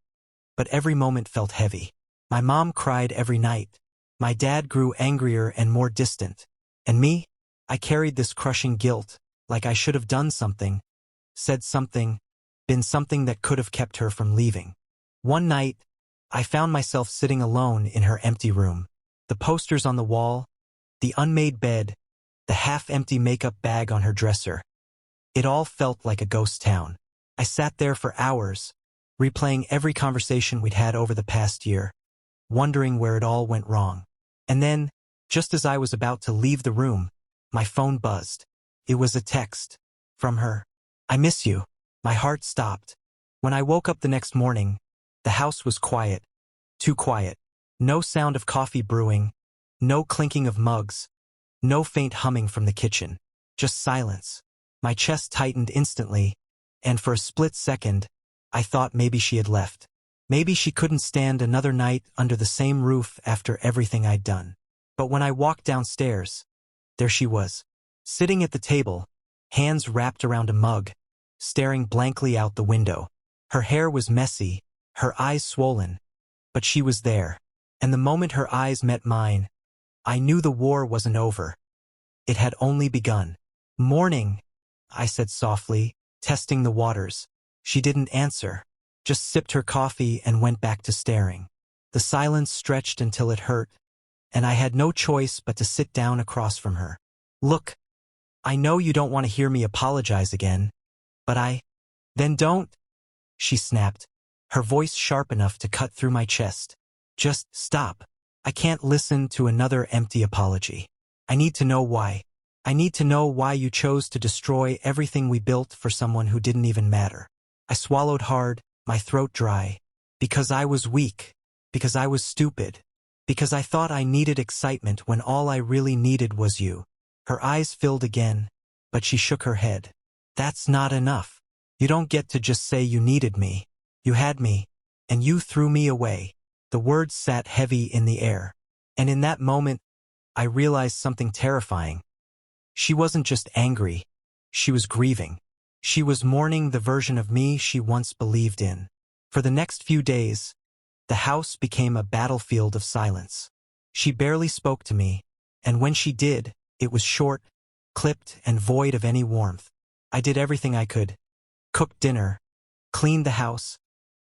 [SPEAKER 1] but every moment felt heavy. My mom cried every night. My dad grew angrier and more distant. And me? I carried this crushing guilt, like I should have done something, said something, been something that could have kept her from leaving. One night, I found myself sitting alone in her empty room. The posters on the wall, the unmade bed, the half-empty makeup bag on her dresser. It all felt like a ghost town. I sat there for hours, replaying every conversation we'd had over the past year, wondering where it all went wrong. And then, just as I was about to leave the room, my phone buzzed. It was a text. From her. "I miss you." My heart stopped. When I woke up the next morning, the house was quiet. Too quiet. No sound of coffee brewing, no clinking of mugs, no faint humming from the kitchen. Just silence. My chest tightened instantly, and for a split second, I thought maybe she had left. Maybe she couldn't stand another night under the same roof after everything I'd done. But when I walked downstairs, there she was, sitting at the table, hands wrapped around a mug, staring blankly out the window. Her hair was messy, her eyes swollen, but she was there. And the moment her eyes met mine, I knew the war wasn't over. It had only begun. "Morning," I said softly, testing the waters. She didn't answer, just sipped her coffee and went back to staring. The silence stretched until it hurt, and I had no choice but to sit down across from her. Look, I know you don't want to hear me apologize again, but Then don't, she snapped, her voice sharp enough to cut through my chest. Just stop. I can't listen to another empty apology. I need to know why. I need to know why you chose to destroy everything we built for someone who didn't even matter. I swallowed hard, my throat dry. Because I was weak. Because I was stupid. Because I thought I needed excitement when all I really needed was you. Her eyes filled again, but she shook her head. That's not enough. You don't get to just say you needed me. You had me, and you threw me away. The words sat heavy in the air. And in that moment, I realized something terrifying. She wasn't just angry. She was grieving. She was mourning the version of me she once believed in. For the next few days, the house became a battlefield of silence. She barely spoke to me, and when she did, it was short, clipped, and void of any warmth. I did everything I could. Cooked dinner, cleaned the house,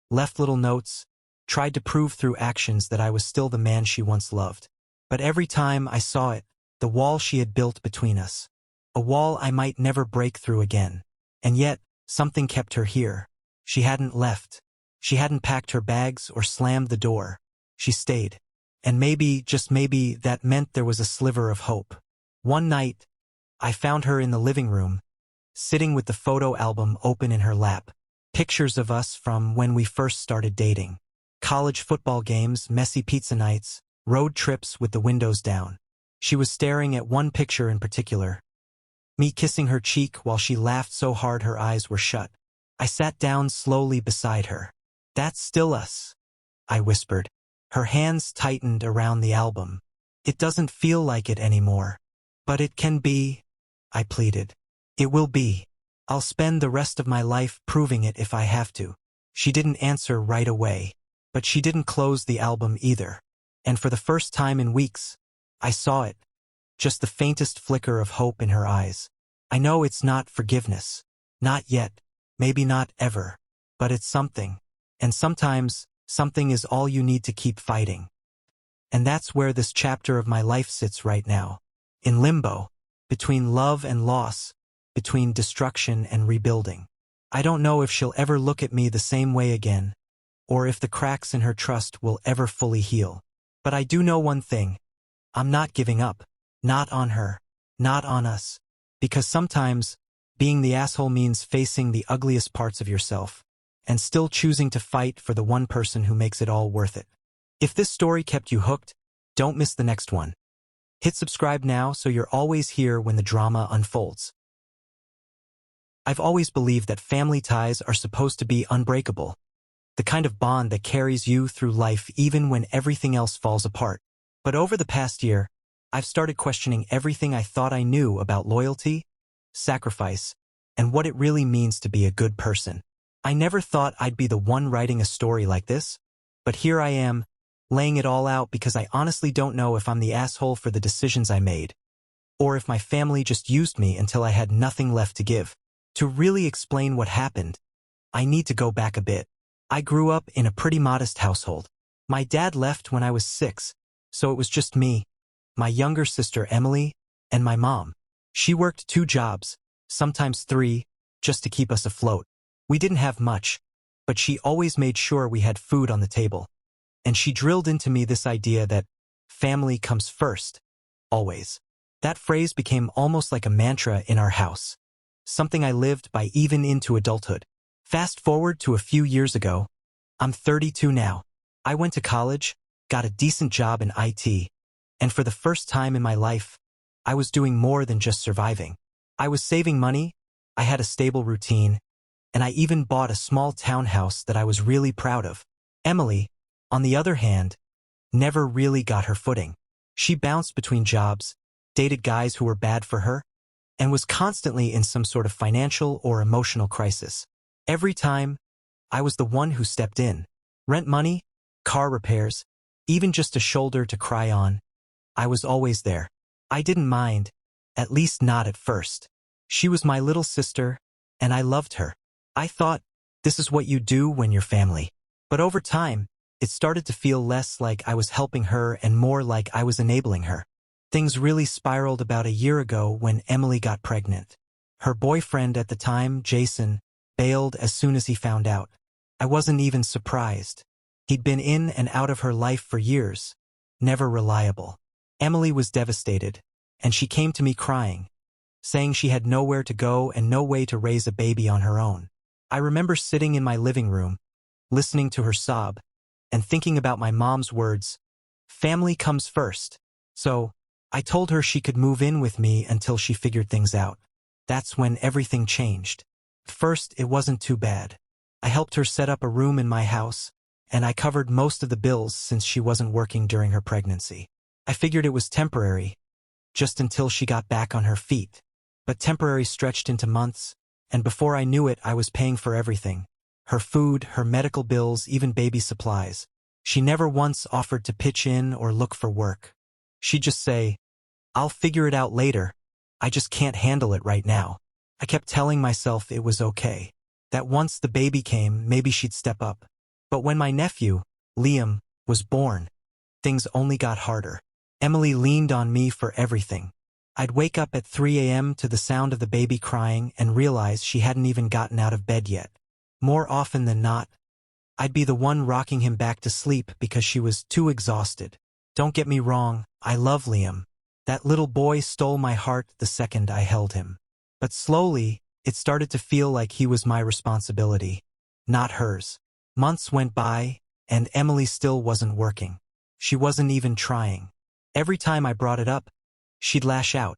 [SPEAKER 1] left little notes, tried to prove through actions that I was still the man she once loved. But every time I saw it, the wall she had built between us. A wall I might never break through again. And yet, something kept her here. She hadn't left. She hadn't packed her bags or slammed the door. She stayed. And maybe, just maybe, that meant there was a sliver of hope. One night, I found her in the living room, sitting with the photo album open in her lap. Pictures of us from when we first started dating. College football games, messy pizza nights, road trips with the windows down. She was staring at one picture in particular. Me kissing her cheek while she laughed so hard her eyes were shut. I sat down slowly beside her. That's still us, I whispered. Her hands tightened around the album. It doesn't feel like it anymore. But it can be, I pleaded. It will be. I'll spend the rest of my life proving it if I have to. She didn't answer right away, but she didn't close the album either. And for the first time in weeks, I saw it. Just the faintest flicker of hope in her eyes. I know it's not forgiveness. Not yet. Maybe not ever. But it's something. And sometimes, something is all you need to keep fighting. And that's where this chapter of my life sits right now. In limbo. Between love and loss. Between destruction and rebuilding. I don't know if she'll ever look at me the same way again, or if the cracks in her trust will ever fully heal. But I do know one thing. I'm not giving up. Not on her. Not on us. Because sometimes, being the asshole means facing the ugliest parts of yourself, and still choosing to fight for the one person who makes it all worth it. If this story kept you hooked, don't miss the next one. Hit subscribe now so you're always here when the drama unfolds. I've always believed that family ties are supposed to be unbreakable. The kind of bond that carries you through life even when everything else falls apart. But over the past year, I've started questioning everything I thought I knew about loyalty, sacrifice, and what it really means to be a good person. I never thought I'd be the one writing a story like this, but here I am, laying it all out because I honestly don't know if I'm the asshole for the decisions I made, or if my family just used me until I had nothing left to give. To really explain what happened, I need to go back a bit. I grew up in a pretty modest household. My dad left when I was 6, so it was just me, my younger sister Emily, and my mom. She worked 2 jobs, sometimes 3, just to keep us afloat. We didn't have much, but she always made sure we had food on the table. And she drilled into me this idea that family comes first, always. That phrase became almost like a mantra in our house. Something I lived by even into adulthood. Fast forward to a few years ago. I'm 32 now. I went to college, got a decent job in IT, and for the first time in my life, I was doing more than just surviving. I was saving money, I had a stable routine, and I even bought a small townhouse that I was really proud of. Emily, on the other hand, never really got her footing. She bounced between jobs, dated guys who were bad for her, and was constantly in some sort of financial or emotional crisis. Every time, I was the one who stepped in. Rent money, car repairs, even just a shoulder to cry on. I was always there. I didn't mind, at least not at first. She was my little sister, and I loved her. I thought, this is what you do when you're family. But over time, it started to feel less like I was helping her and more like I was enabling her. Things really spiraled about a year ago when Emily got pregnant. Her boyfriend at the time, Jason, bailed as soon as he found out. I wasn't even surprised. He'd been in and out of her life for years, never reliable. Emily was devastated, and she came to me crying, saying she had nowhere to go and no way to raise a baby on her own. I remember sitting in my living room, listening to her sob, and thinking about my mom's words, "Family comes first." So, I told her she could move in with me until she figured things out. That's when everything changed. First, it wasn't too bad. I helped her set up a room in my house, and I covered most of the bills since she wasn't working during her pregnancy. I figured it was temporary, just until she got back on her feet. But temporary stretched into months, and before I knew it, I was paying for everything. Her food, her medical bills, even baby supplies. She never once offered to pitch in or look for work. She'd just say, "I'll figure it out later. I just can't handle it right now." I kept telling myself it was okay, that once the baby came, maybe she'd step up. But when my nephew, Liam, was born, things only got harder. Emily leaned on me for everything. I'd wake up at 3 a.m. to the sound of the baby crying and realize she hadn't even gotten out of bed yet. More often than not, I'd be the one rocking him back to sleep because she was too exhausted. Don't get me wrong, I love Liam. That little boy stole my heart the second I held him. But slowly, it started to feel like he was my responsibility, not hers. Months went by, and Emily still wasn't working. She wasn't even trying. Every time I brought it up, she'd lash out,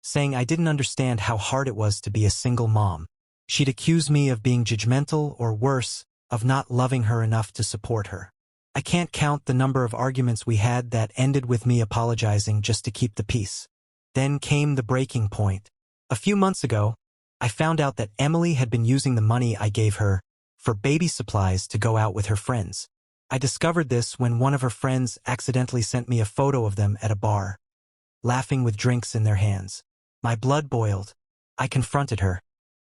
[SPEAKER 1] saying I didn't understand how hard it was to be a single mom. She'd accuse me of being judgmental or worse, of not loving her enough to support her. I can't count the number of arguments we had that ended with me apologizing just to keep the peace. Then came the breaking point. A few months ago, I found out that Emily had been using the money I gave her for baby supplies to go out with her friends. I discovered this when one of her friends accidentally sent me a photo of them at a bar, laughing with drinks in their hands. My blood boiled. I confronted her,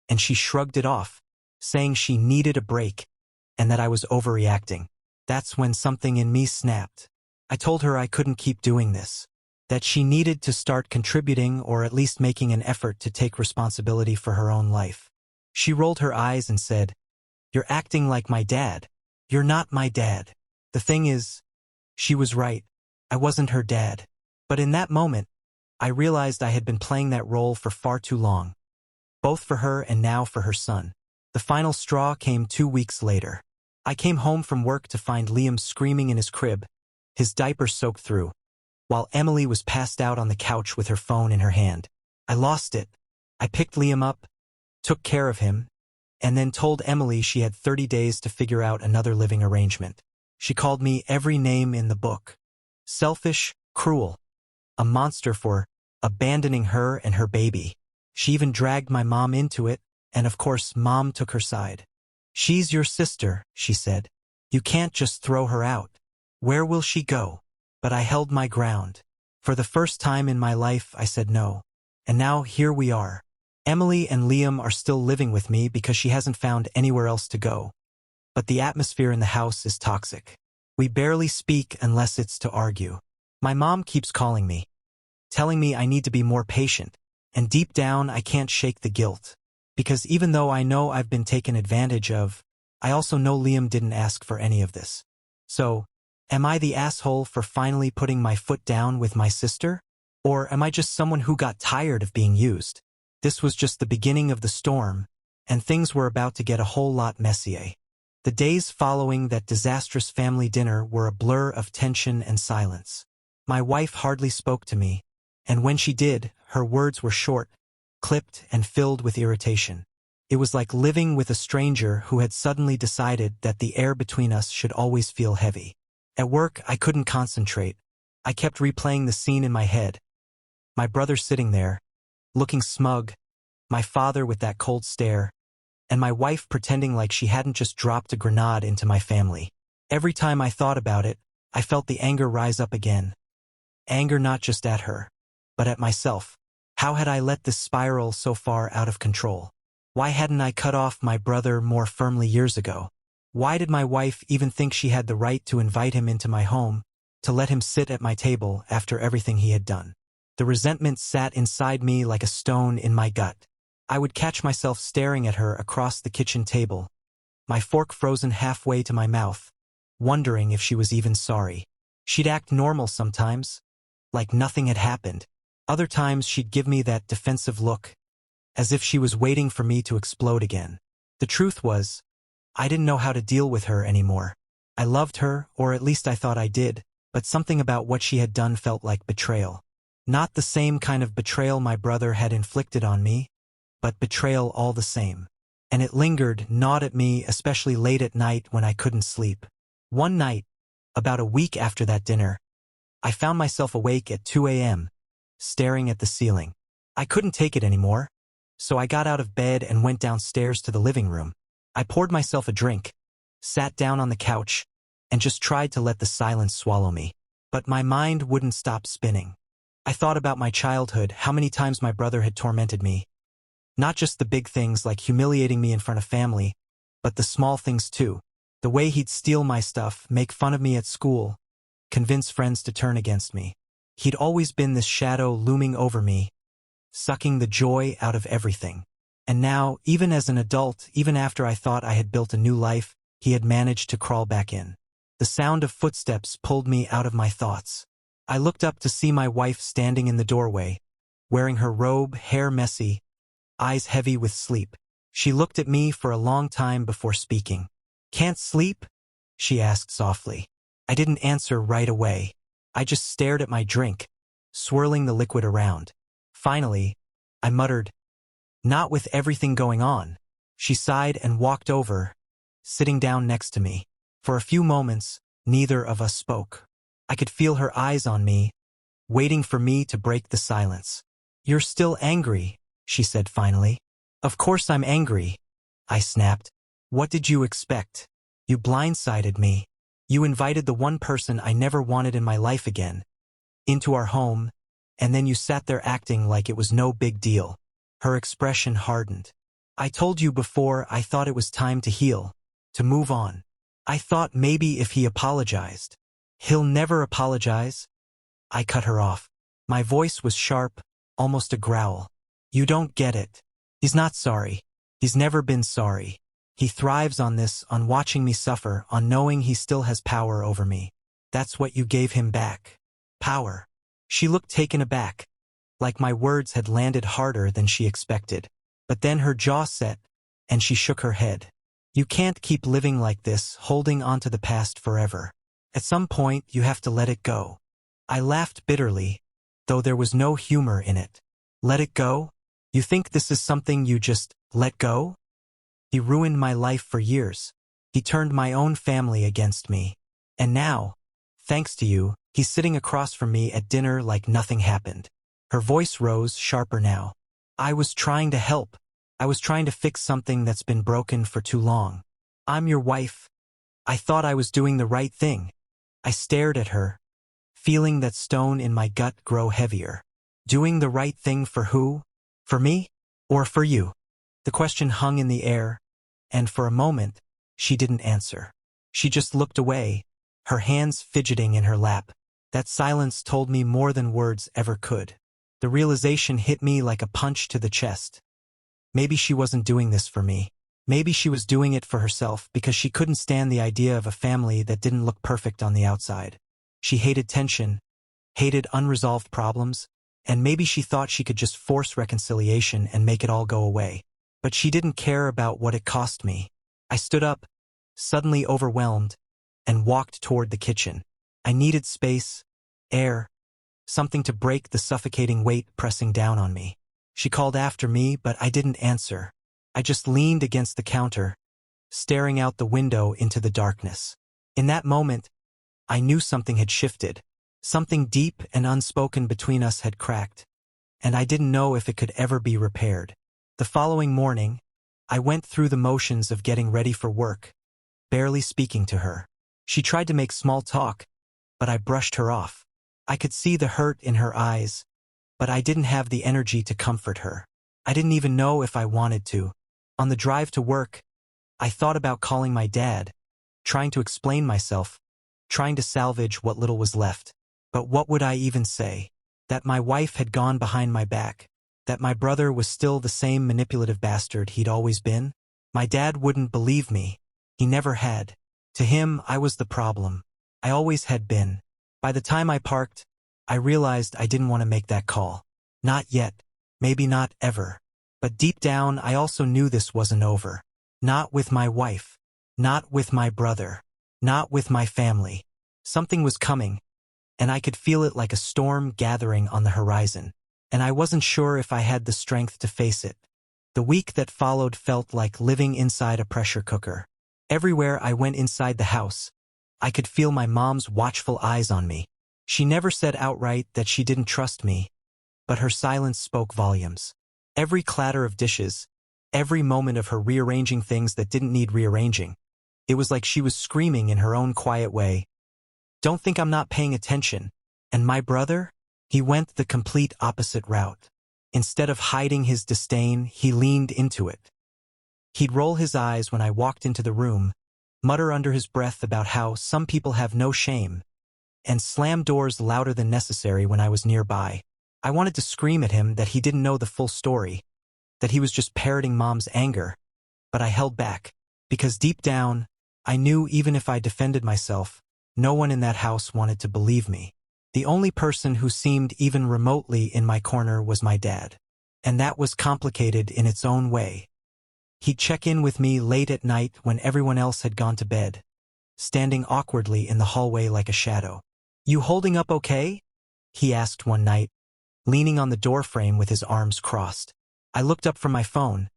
[SPEAKER 1] and she shrugged it off, saying she needed a break and that I was overreacting. That's when something in me snapped. I told her I couldn't keep doing this, that she needed to start contributing or at least making an effort to take responsibility for her own life. She rolled her eyes and said, "You're acting like my dad. You're not my dad." The thing is, she was right. I wasn't her dad. But in that moment, I realized I had been playing that role for far too long, both for her and now for her son. The final straw came 2 weeks later. I came home from work to find Liam screaming in his crib, his diaper soaked through, while Emily was passed out on the couch with her phone in her hand. I lost it. I picked Liam up, took care of him, and then told Emily she had 30 days to figure out another living arrangement. She called me every name in the book. Selfish, cruel, a monster for abandoning her and her baby. She even dragged my mom into it, and of course Mom took her side. "She's your sister," she said. "You can't just throw her out. Where will she go?" But I held my ground. For the first time in my life, I said no. And now here we are. Emily and Liam are still living with me because she hasn't found anywhere else to go. But the atmosphere in the house is toxic. We barely speak unless it's to argue. My mom keeps calling me, telling me I need to be more patient, and deep down I can't shake the guilt. Because even though I know I've been taken advantage of, I also know Liam didn't ask for any of this. So, am I the asshole for finally putting my foot down with my sister? Or am I just someone who got tired of being used? This was just the beginning of the storm, and things were about to get a whole lot messier. The days following that disastrous family dinner were a blur of tension and silence. My wife hardly spoke to me, and when she did, her words were short, clipped, and filled with irritation. It was like living with a stranger who had suddenly decided that the air between us should always feel heavy. At work, I couldn't concentrate. I kept replaying the scene in my head. My brother sitting there, looking smug, my father with that cold stare, and my wife pretending like she hadn't just dropped a grenade into my family. Every time I thought about it, I felt the anger rise up again. Anger not just at her, but at myself. How had I let this spiral so far out of control? Why hadn't I cut off my brother more firmly years ago? Why did my wife even think she had the right to invite him into my home, to let him sit at my table after everything he had done? The resentment sat inside me like a stone in my gut. I would catch myself staring at her across the kitchen table, my fork frozen halfway to my mouth, wondering if she was even sorry. She'd act normal sometimes, like nothing had happened. Other times she'd give me that defensive look, as if she was waiting for me to explode again. The truth was, I didn't know how to deal with her anymore. I loved her, or at least I thought I did, but something about what she had done felt like betrayal. Not the same kind of betrayal my brother had inflicted on me, but betrayal all the same. And it lingered, gnawed at me, especially late at night when I couldn't sleep. One night, about a week after that dinner, I found myself awake at 2 a.m., staring at the ceiling. I couldn't take it anymore, so I got out of bed and went downstairs to the living room. I poured myself a drink, sat down on the couch, and just tried to let the silence swallow me. But my mind wouldn't stop spinning. I thought about my childhood, how many times my brother had tormented me. Not just the big things like humiliating me in front of family, but the small things too. The way he'd steal my stuff, make fun of me at school, convince friends to turn against me. He'd always been this shadow looming over me, sucking the joy out of everything. And now, even as an adult, even after I thought I had built a new life, he had managed to crawl back in. The sound of footsteps pulled me out of my thoughts. I looked up to see my wife standing in the doorway, wearing her robe, hair messy, eyes heavy with sleep. She looked at me for a long time before speaking. "Can't sleep?" she asked softly. I didn't answer right away. I just stared at my drink, swirling the liquid around. Finally, I muttered, "Not with everything going on." She sighed and walked over, sitting down next to me. For a few moments, neither of us spoke. I could feel her eyes on me, waiting for me to break the silence. "You're still angry," she said finally. "Of course I'm angry," I snapped. "What did you expect? You blindsided me. You invited the one person I never wanted in my life again into our home, and then you sat there acting like it was no big deal." Her expression hardened. "I told you before I thought it was time to heal, to move on. I thought maybe if he apologized." "He'll never apologize." I cut her off. My voice was sharp, almost a growl. "You don't get it. He's not sorry. He's never been sorry. He thrives on this, on watching me suffer, on knowing he still has power over me. That's what you gave him back. Power." She looked taken aback, like my words had landed harder than she expected. But then her jaw set, and she shook her head. "You can't keep living like this, holding onto the past forever. At some point, you have to let it go." I laughed bitterly, though there was no humor in it. "Let it go? You think this is something you just let go? He ruined my life for years. He turned my own family against me. And now, thanks to you, he's sitting across from me at dinner like nothing happened." Her voice rose, sharper now. "I was trying to help. I was trying to fix something that's been broken for too long. I'm your wife. I thought I was doing the right thing." I stared at her, feeling that stone in my gut grow heavier. Doing the right thing for who? For me? Or for you? The question hung in the air, and for a moment, she didn't answer. She just looked away, her hands fidgeting in her lap. That silence told me more than words ever could. The realization hit me like a punch to the chest. Maybe she wasn't doing this for me. Maybe she was doing it for herself because she couldn't stand the idea of a family that didn't look perfect on the outside. She hated tension, hated unresolved problems, and maybe she thought she could just force reconciliation and make it all go away. But she didn't care about what it cost me. I stood up, suddenly overwhelmed, and walked toward the kitchen. I needed space, air, something to break the suffocating weight pressing down on me. She called after me, but I didn't answer. I just leaned against the counter, staring out the window into the darkness. In that moment, I knew something had shifted. Something deep and unspoken between us had cracked, and I didn't know if it could ever be repaired. The following morning, I went through the motions of getting ready for work, barely speaking to her. She tried to make small talk, but I brushed her off. I could see the hurt in her eyes, but I didn't have the energy to comfort her. I didn't even know if I wanted to. On the drive to work, I thought about calling my dad, trying to explain myself, trying to salvage what little was left. But what would I even say? That my wife had gone behind my back? That my brother was still the same manipulative bastard he'd always been? My dad wouldn't believe me. He never had. To him, I was the problem. I always had been. By the time I parked, I realized I didn't want to make that call. Not yet. Maybe not ever. But deep down, I also knew this wasn't over. Not with my wife. Not with my brother. Not with my family. Something was coming, and I could feel it like a storm gathering on the horizon. And I wasn't sure if I had the strength to face it. The week that followed felt like living inside a pressure cooker. Everywhere I went inside the house, I could feel my mom's watchful eyes on me. She never said outright that she didn't trust me, but her silence spoke volumes. Every clatter of dishes, every moment of her rearranging things that didn't need rearranging, it was like she was screaming in her own quiet way, "Don't think I'm not paying attention." And my brother? He went the complete opposite route. Instead of hiding his disdain, he leaned into it. He'd roll his eyes when I walked into the room, mutter under his breath about how some people have no shame, and slam doors louder than necessary when I was nearby. I wanted to scream at him that he didn't know the full story, that he was just parroting Mom's anger, but I held back, because deep down, I knew even if I defended myself, no one in that house wanted to believe me. The only person who seemed even remotely in my corner was my dad. And that was complicated in its own way. He'd check in with me late at night when everyone else had gone to bed, standing awkwardly in the hallway like a shadow. "You holding up okay?" he asked one night, leaning on the doorframe with his arms crossed. I looked up from my phone,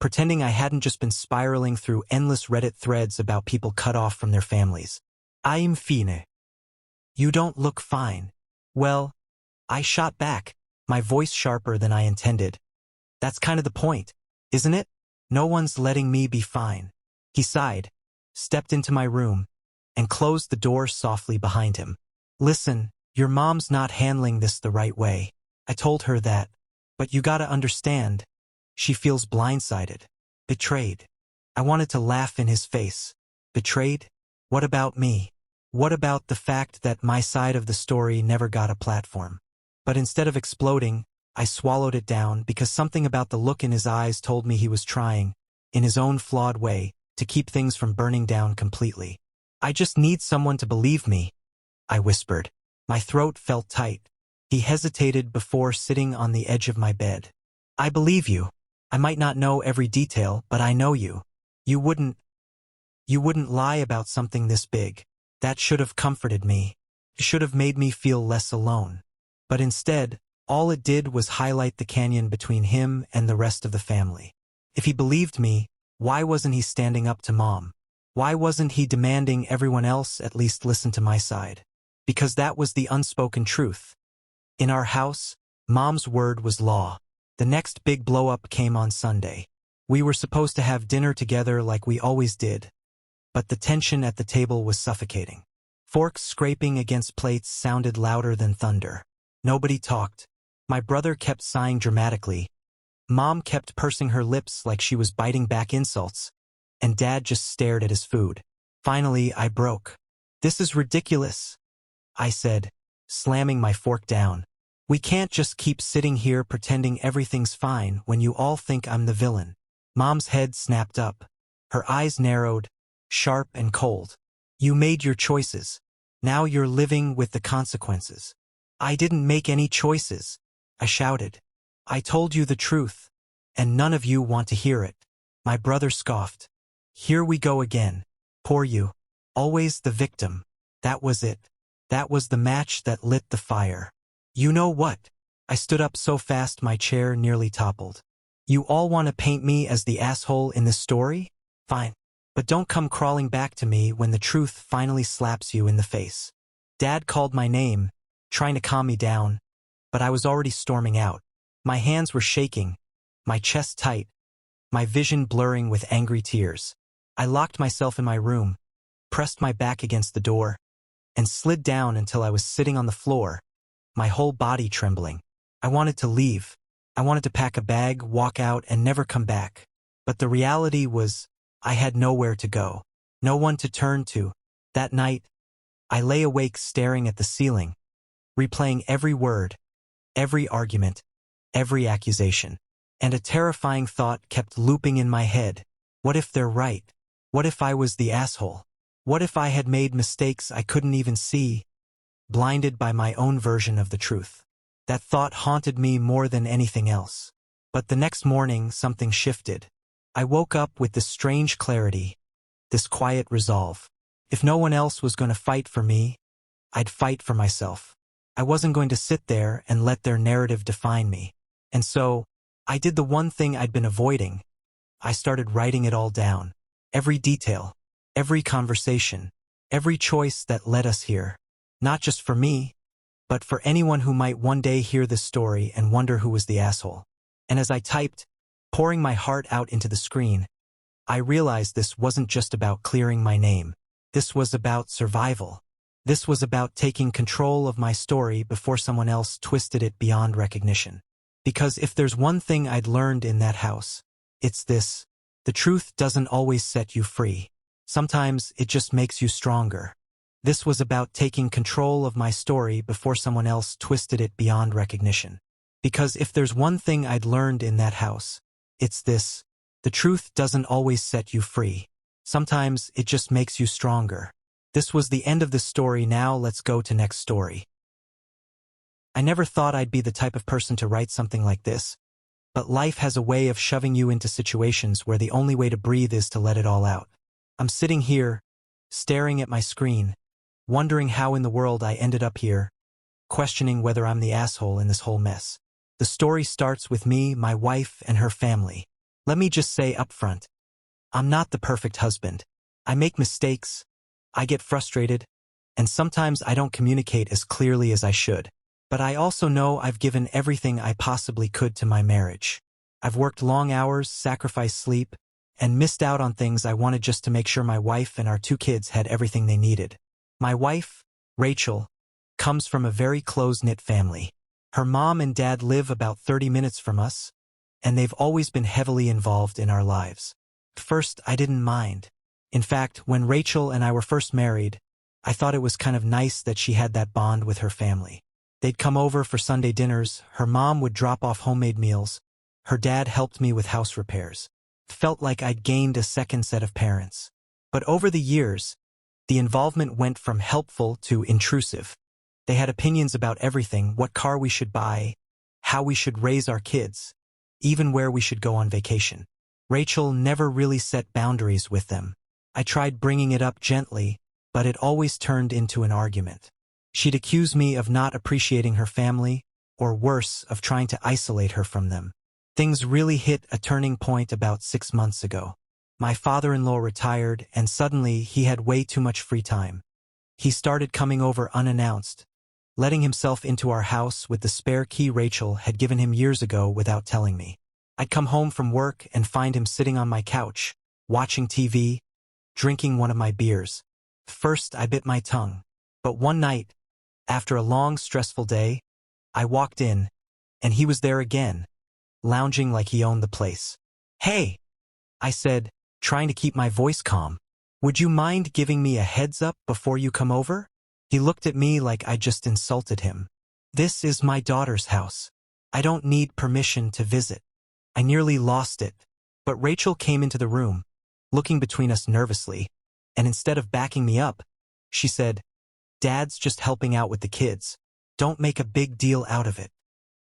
[SPEAKER 1] pretending I hadn't just been spiraling through endless Reddit threads about people cut off from their families. "I'm fine." "You don't look fine." "Well," I shot back, my voice sharper than I intended. "That's kind of the point, isn't it? No one's letting me be fine." He sighed, stepped into my room, and closed the door softly behind him. "Listen, your mom's not handling this the right way. I told her that. But you gotta understand. She feels blindsided. Betrayed." I wanted to laugh in his face. Betrayed? What about me? What about the fact that my side of the story never got a platform? But instead of exploding, I swallowed it down because something about the look in his eyes told me he was trying, in his own flawed way, to keep things from burning down completely. "I just need someone to believe me," I whispered. My throat felt tight. He hesitated before sitting on the edge of my bed. "I believe you. I might not know every detail, but I know you. You wouldn't lie about something this big. That should have comforted me. It should have made me feel less alone. But instead, all it did was highlight the canyon between him and the rest of the family. If he believed me, why wasn't he standing up to Mom? Why wasn't he demanding everyone else at least listen to my side? Because that was the unspoken truth. In our house, Mom's word was law. The next big blow-up came on Sunday. We were supposed to have dinner together like we always did, but the tension at the table was suffocating. Forks scraping against plates sounded louder than thunder. Nobody talked. My brother kept sighing dramatically. Mom kept pursing her lips like she was biting back insults, and Dad just stared at his food. Finally, I broke. "This is ridiculous," I said, slamming my fork down. "We can't just keep sitting here pretending everything's fine when you all think I'm the villain." Mom's head snapped up. Her eyes narrowed, sharp and cold. "You made your choices. Now you're living with the consequences." "I didn't make any choices," I shouted. "I told you the truth, and none of you want to hear it." My brother scoffed. "Here we go again. Poor you. Always the victim." That was it. That was the match that lit the fire. "You know what?" I stood up so fast my chair nearly toppled. "You all want to paint me as the asshole in this story? Fine. But don't come crawling back to me when the truth finally slaps you in the face." Dad called my name, trying to calm me down, but I was already storming out. My hands were shaking, my chest tight, my vision blurring with angry tears. I locked myself in my room, pressed my back against the door, and slid down until I was sitting on the floor, my whole body trembling. I wanted to leave. I wanted to pack a bag, walk out, and never come back. But the reality was, I had nowhere to go. No one to turn to. That night, I lay awake staring at the ceiling, replaying every word, every argument, every accusation. And a terrifying thought kept looping in my head. What if they're right? What if I was the asshole? What if I had made mistakes I couldn't even see, blinded by my own version of the truth? That thought haunted me more than anything else. But the next morning, something shifted. I woke up with this strange clarity, this quiet resolve. If no one else was going to fight for me, I'd fight for myself. I wasn't going to sit there and let their narrative define me. And so, I did the one thing I'd been avoiding. I started writing it all down. Every detail, every conversation, every choice that led us here. Not just for me, but for anyone who might one day hear this story and wonder who was the asshole. And as I typed, pouring my heart out into the screen, I realized this wasn't just about clearing my name. This was about survival. This was about taking control of my story before someone else twisted it beyond recognition. Because if there's one thing I'd learned in that house, it's this: the truth doesn't always set you free. Sometimes it just makes you stronger. This was about taking control of my story before someone else twisted it beyond recognition. Because if there's one thing I'd learned in that house, it's this: the truth doesn't always set you free. Sometimes it just makes you stronger. This was the end of the story. Now let's go to next story. I never thought I'd be the type of person to write something like this, but life has a way of shoving you into situations where the only way to breathe is to let it all out. I'm sitting here, staring at my screen, wondering how in the world I ended up here, questioning whether I'm the asshole in this whole mess. The story starts with me, my wife, and her family. Let me just say up front, I'm not the perfect husband. I make mistakes, I get frustrated, and sometimes I don't communicate as clearly as I should. But I also know I've given everything I possibly could to my marriage. I've worked long hours, sacrificed sleep, and missed out on things I wanted just to make sure my wife and our 2 kids had everything they needed. My wife, Rachel, comes from a very close-knit family. Her mom and dad live about 30 minutes from us, and they've always been heavily involved in our lives. At first, I didn't mind. In fact, when Rachel and I were first married, I thought it was kind of nice that she had that bond with her family. They'd come over for Sunday dinners, her mom would drop off homemade meals, her dad helped me with house repairs. It felt like I'd gained a second set of parents. But over the years, the involvement went from helpful to intrusive. They had opinions about everything: what car we should buy, how we should raise our kids, even where we should go on vacation. Rachel never really set boundaries with them. I tried bringing it up gently, but it always turned into an argument. She'd accuse me of not appreciating her family, or worse, of trying to isolate her from them. Things really hit a turning point about 6 months ago. My father-in-law retired, and suddenly he had way too much free time. He started coming over unannounced, letting himself into our house with the spare key Rachel had given him years ago without telling me. I'd come home from work and find him sitting on my couch, watching TV, drinking one of my beers. First, I bit my tongue. But one night, after a long, stressful day, I walked in, and he was there again, lounging like he owned the place. "Hey," I said, trying to keep my voice calm. "Would you mind giving me a heads up before you come over?" He looked at me like I just insulted him. "This is my daughter's house. I don't need permission to visit." I nearly lost it, but Rachel came into the room, looking between us nervously, and instead of backing me up, she said, "Dad's just helping out with the kids. Don't make a big deal out of it."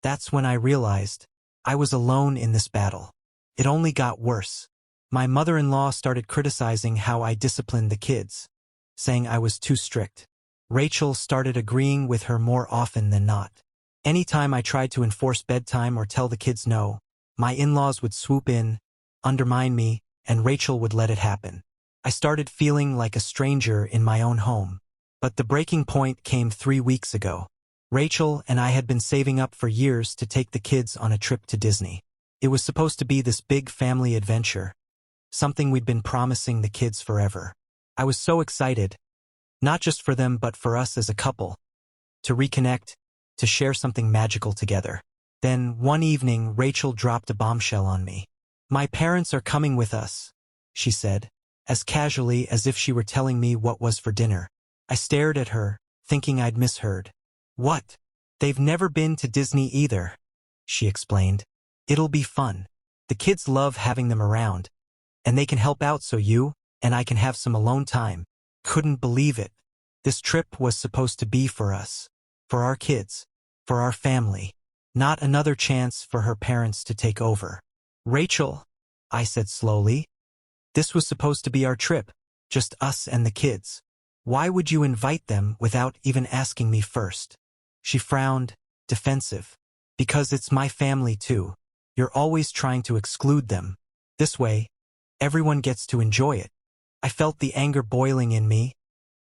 [SPEAKER 1] That's when I realized I was alone in this battle. It only got worse. My mother-in-law started criticizing how I disciplined the kids, saying I was too strict. Rachel started agreeing with her more often than not. Anytime I tried to enforce bedtime or tell the kids no, my in-laws would swoop in, undermine me, and Rachel would let it happen. I started feeling like a stranger in my own home. But the breaking point came 3 weeks ago. Rachel and I had been saving up for years to take the kids on a trip to Disney. It was supposed to be this big family adventure, something we'd been promising the kids forever. I was so excited, not just for them but for us as a couple, to reconnect, to share something magical together. Then, one evening, Rachel dropped a bombshell on me. "My parents are coming with us," she said, as casually as if she were telling me what was for dinner. I stared at her, thinking I'd misheard. "What? They've never been to Disney either," she explained. "It'll be fun. The kids love having them around, and they can help out so you and I can have some alone time." Couldn't believe it. This trip was supposed to be for us, for our kids, for our family, not another chance for her parents to take over. "Rachel," I said slowly, "this was supposed to be our trip, just us and the kids. Why would you invite them without even asking me first?" She frowned, defensive. "Because it's my family too. You're always trying to exclude them. This way, everyone gets to enjoy it." I felt the anger boiling in me,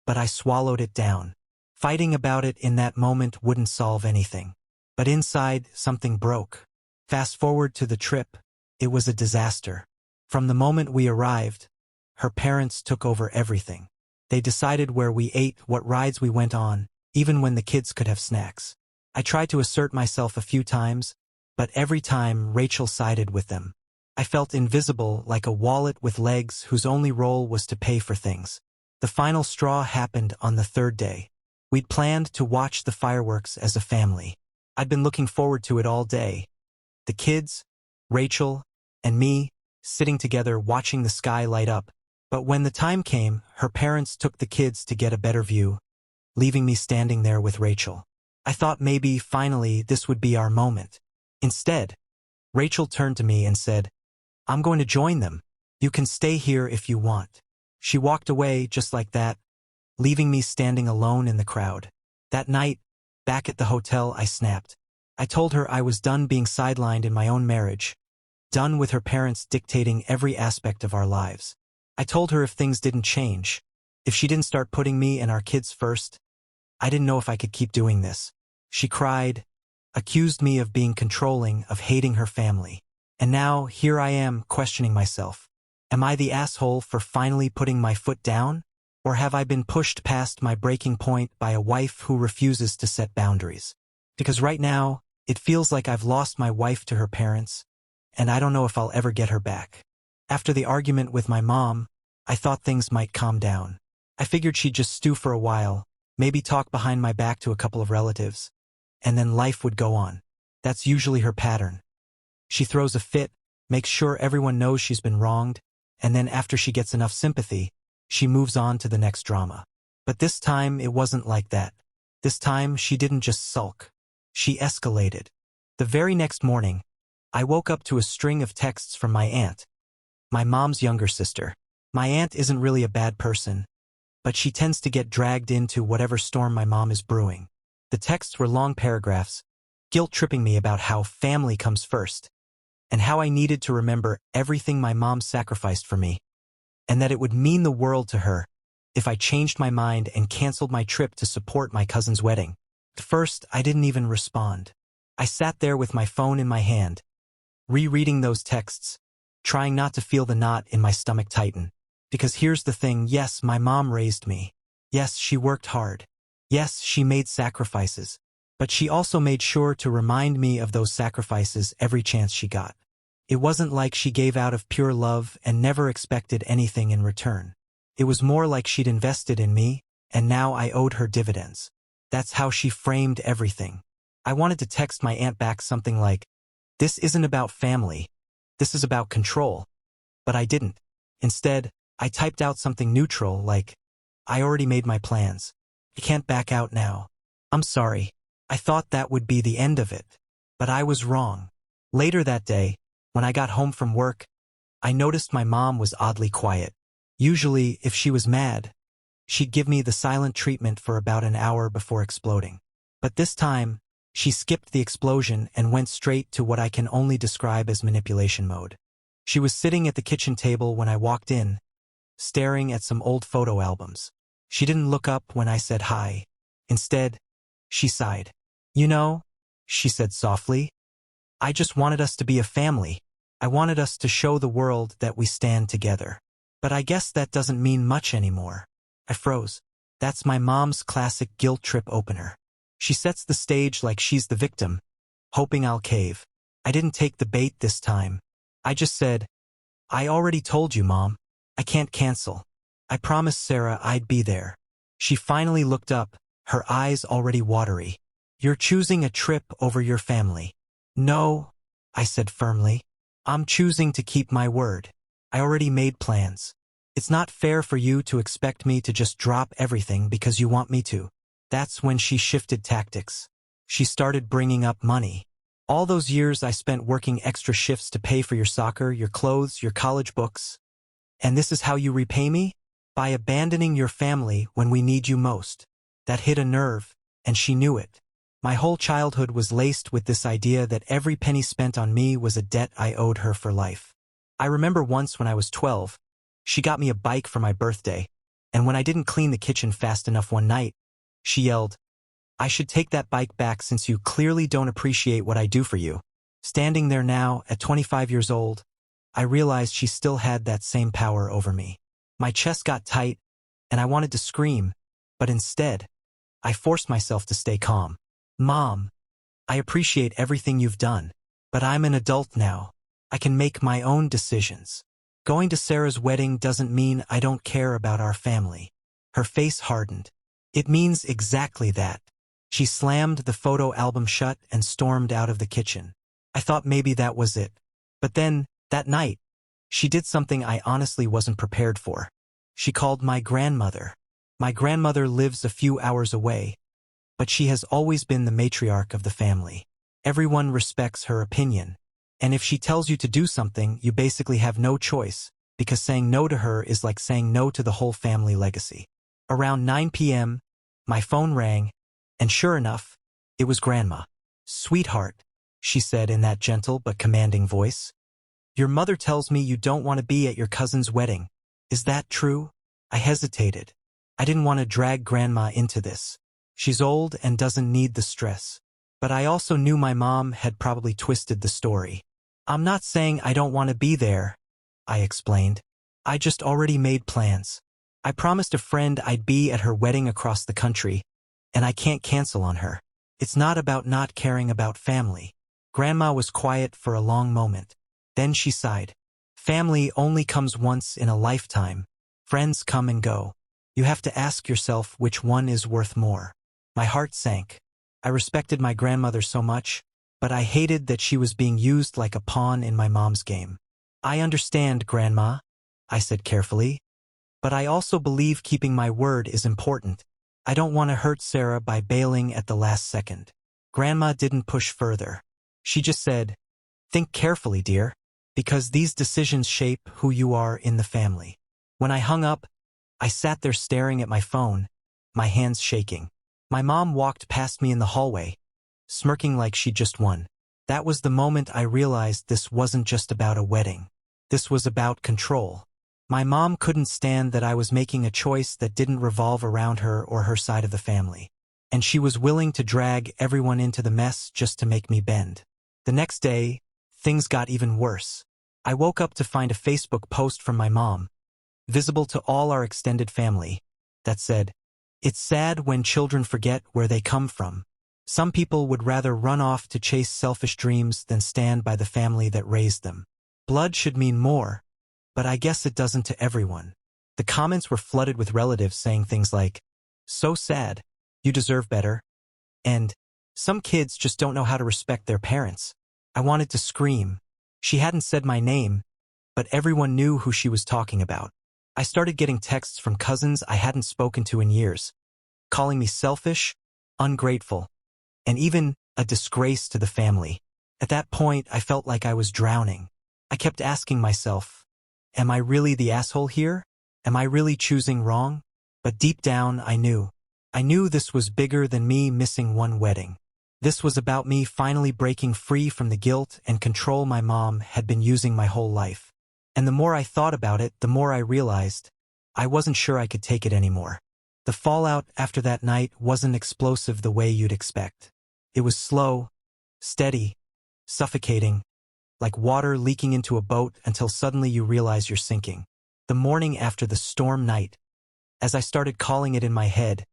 [SPEAKER 1] but I swallowed it down. Fighting about it in that moment wouldn't solve anything. But inside, something broke. Fast forward to the trip, it was a disaster. From the moment we arrived, her parents took over everything. They decided where we ate, what rides we went on, even when the kids could have snacks. I tried to assert myself a few times, but every time Rachel sided with them. I felt invisible, like a wallet with legs whose only role was to pay for things. The final straw happened on the third day. We'd planned to watch the fireworks as a family. I'd been looking forward to it all day. The kids, Rachel, and me, sitting together watching the sky light up. But when the time came, her parents took the kids to get a better view, leaving me standing there with Rachel. I thought maybe, finally, this would be our moment. Instead, Rachel turned to me and said, "I'm going to join them. You can stay here if you want." She walked away just like that, leaving me standing alone in the crowd. That night, back at the hotel, I snapped. I told her I was done being sidelined in my own marriage, done with her parents dictating every aspect of our lives. I told her if things didn't change, if she didn't start putting me and our kids first, I didn't know if I could keep doing this. She cried, accused me of being controlling, of hating her family. And now, here I am, questioning myself. Am I the asshole for finally putting my foot down? Or have I been pushed past my breaking point by a wife who refuses to set boundaries? Because right now, it feels like I've lost my wife to her parents, and I don't know if I'll ever get her back. After the argument with my mom, I thought things might calm down. I figured she'd just stew for a while, maybe talk behind my back to a couple of relatives, and then life would go on. That's usually her pattern. She throws a fit, makes sure everyone knows she's been wronged, and then after she gets enough sympathy, she moves on to the next drama. But this time, it wasn't like that. This time, she didn't just sulk. She escalated. The very next morning, I woke up to a string of texts from my aunt, my mom's younger sister. My aunt isn't really a bad person, but she tends to get dragged into whatever storm my mom is brewing. The texts were long paragraphs, guilt-tripping me about how family comes first, and how I needed to remember everything my mom sacrificed for me, and that it would mean the world to her if I changed my mind and canceled my trip to support my cousin's wedding. At first, I didn't even respond. I sat there with my phone in my hand, rereading those texts, trying not to feel the knot in my stomach tighten. Because here's the thing, yes, my mom raised me. Yes, she worked hard. Yes, she made sacrifices. But she also made sure to remind me of those sacrifices every chance she got. It wasn't like she gave out of pure love and never expected anything in return. It was more like she'd invested in me, and now I owed her dividends. That's how she framed everything. I wanted to text my aunt back something like, "This isn't about family. This is about control." But I didn't. Instead, I typed out something neutral like, "I already made my plans. I can't back out now. I'm sorry." I thought that would be the end of it. But I was wrong. Later that day, when I got home from work, I noticed my mom was oddly quiet. Usually, if she was mad, she'd give me the silent treatment for about an hour before exploding. But this time, she skipped the explosion and went straight to what I can only describe as manipulation mode. She was sitting at the kitchen table when I walked in, staring at some old photo albums. She didn't look up when I said hi. Instead, she sighed. "You know," she said softly, "I just wanted us to be a family. I wanted us to show the world that we stand together. But I guess that doesn't mean much anymore." I froze. That's my mom's classic guilt trip opener. She sets the stage like she's the victim, hoping I'll cave. I didn't take the bait this time. I just said, I already told you, Mom. I can't cancel. I promised Sarah I'd be there. She finally looked up, her eyes already watery. You're choosing a trip over your family. No, I said firmly. I'm choosing to keep my word. I already made plans. It's not fair for you to expect me to just drop everything because you want me to. That's when she shifted tactics. She started bringing up money. All those years I spent working extra shifts to pay for your soccer, your clothes, your college books. And this is how you repay me? By abandoning your family when we need you most. That hit a nerve, and she knew it. My whole childhood was laced with this idea that every penny spent on me was a debt I owed her for life. I remember once when I was 12, she got me a bike for my birthday, and when I didn't clean the kitchen fast enough one night, she yelled, I should take that bike back since you clearly don't appreciate what I do for you. Standing there now, at 25 years old, I realized she still had that same power over me. My chest got tight, and I wanted to scream, but instead, I forced myself to stay calm. Mom, I appreciate everything you've done, but I'm an adult now. I can make my own decisions. Going to Sarah's wedding doesn't mean I don't care about our family. Her face hardened. It means exactly that. She slammed the photo album shut and stormed out of the kitchen. I thought maybe that was it. But then, that night, she did something I honestly wasn't prepared for. She called my grandmother. My grandmother lives a few hours away, but she has always been the matriarch of the family. Everyone respects her opinion. And if she tells you to do something, you basically have no choice, because saying no to her is like saying no to the whole family legacy. Around 9 p.m., my phone rang, and sure enough, it was Grandma. Sweetheart, she said in that gentle but commanding voice. Your mother tells me you don't want to be at your cousin's wedding. Is that true? I hesitated. I didn't want to drag Grandma into this. She's old and doesn't need the stress. But I also knew my mom had probably twisted the story. I'm not saying I don't want to be there, I explained. I just already made plans. I promised a friend I'd be at her wedding across the country, and I can't cancel on her. It's not about not caring about family. Grandma was quiet for a long moment. Then she sighed. Family only comes once in a lifetime. Friends come and go. You have to ask yourself which one is worth more. My heart sank. I respected my grandmother so much, but I hated that she was being used like a pawn in my mom's game. I understand, Grandma, I said carefully, but I also believe keeping my word is important. I don't want to hurt Sarah by bailing at the last second. Grandma didn't push further. She just said, think carefully, dear, because these decisions shape who you are in the family. When I hung up, I sat there staring at my phone, my hands shaking. My mom walked past me in the hallway, smirking like she just won. That was the moment I realized this wasn't just about a wedding. This was about control. My mom couldn't stand that I was making a choice that didn't revolve around her or her side of the family. And she was willing to drag everyone into the mess just to make me bend. The next day, things got even worse. I woke up to find a Facebook post from my mom, visible to all our extended family, that said, it's sad when children forget where they come from. Some people would rather run off to chase selfish dreams than stand by the family that raised them. Blood should mean more, but I guess it doesn't to everyone. The comments were flooded with relatives saying things like, so sad, you deserve better, and some kids just don't know how to respect their parents. I wanted to scream. She hadn't said my name, but everyone knew who she was talking about. I started getting texts from cousins I hadn't spoken to in years, calling me selfish, ungrateful, and even a disgrace to the family. At that point, I felt like I was drowning. I kept asking myself, am I really the asshole here? Am I really choosing wrong? But deep down, I knew. I knew this was bigger than me missing one wedding. This was about me finally breaking free from the guilt and control my mom had been using my whole life. And the more I thought about it, the more I realized I wasn't sure I could take it anymore. The fallout after that night wasn't explosive the way you'd expect. It was slow, steady, suffocating, like water leaking into a boat until suddenly you realize you're sinking. The morning after the storm night, as I started calling it in my head,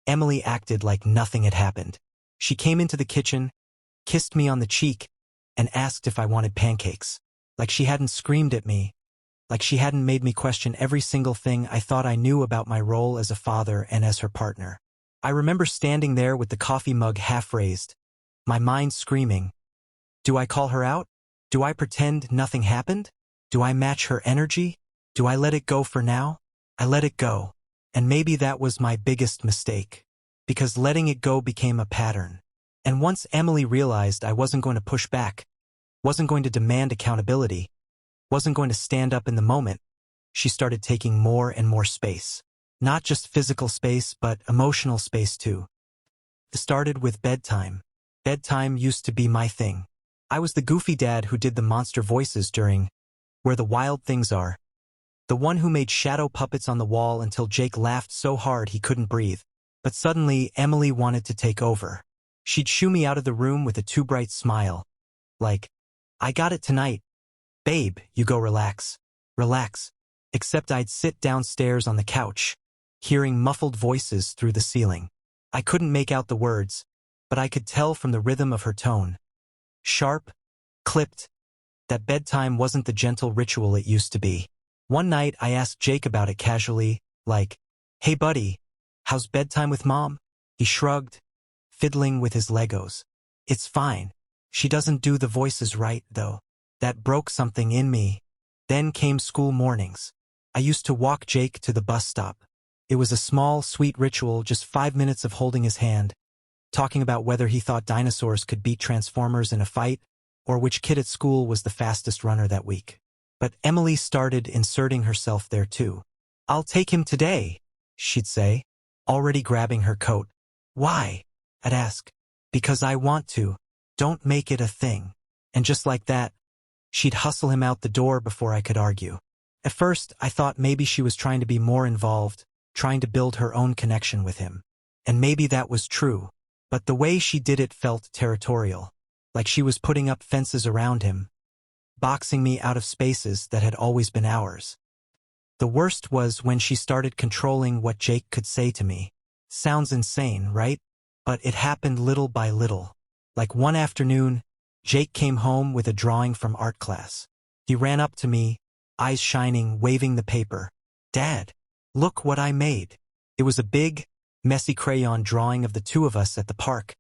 [SPEAKER 1] Emily acted like nothing had happened. She came into the kitchen, kissed me on the cheek, and asked if I wanted pancakes. Like she hadn't screamed at me, like she hadn't made me question every single thing I thought I knew about my role as a father and as her partner. I remember standing there with the coffee mug half raised, my mind screaming, do I call her out? Do I pretend nothing happened? Do I match her energy? Do I let it go for now? I let it go. And maybe that was my biggest mistake. Because letting it go became a pattern. And once Emily realized I wasn't going to push back, wasn't going to demand accountability, wasn't going to stand up in the moment, she started taking more and more space. Not just physical space, but emotional space too. It started with bedtime. Bedtime used to be my thing. I was the goofy dad who did the monster voices during Where the Wild Things Are. The one who made shadow puppets on the wall until Jake laughed so hard he couldn't breathe. But suddenly, Emily wanted to take over. She'd shoo me out of the room with a too bright smile. Like, I got it tonight. Babe, you go relax. Relax. Except I'd sit downstairs on the couch, hearing muffled voices through the ceiling. I couldn't make out the words, but I could tell from the rhythm of her tone. Sharp, clipped, that bedtime wasn't the gentle ritual it used to be. One night I asked Jake about it casually, like, hey buddy, how's bedtime with mom? He shrugged, fiddling with his Legos. It's fine. She doesn't do the voices right, though. That broke something in me. Then came school mornings. I used to walk Jake to the bus stop. It was a small, sweet ritual, just 5 minutes of holding his hand, talking about whether he thought dinosaurs could beat Transformers in a fight, or which kid at school was the fastest runner that week. But Emily started inserting herself there too. I'll take him today, she'd say, already grabbing her coat. Why? I'd ask. Because I want to. Don't make it a thing. And just like that, she'd hustle him out the door before I could argue. At first, I thought maybe she was trying to be more involved, trying to build her own connection with him. And maybe that was true. But the way she did it felt territorial, like she was putting up fences around him, boxing me out of spaces that had always been ours. The worst was when she started controlling what Jake could say to me. Sounds insane, right? But it happened little by little. Like one afternoon, Jake came home with a drawing from art class. He ran up to me, eyes shining, waving the paper. Dad, look what I made. It was a big, messy crayon drawing of the two of us at the park,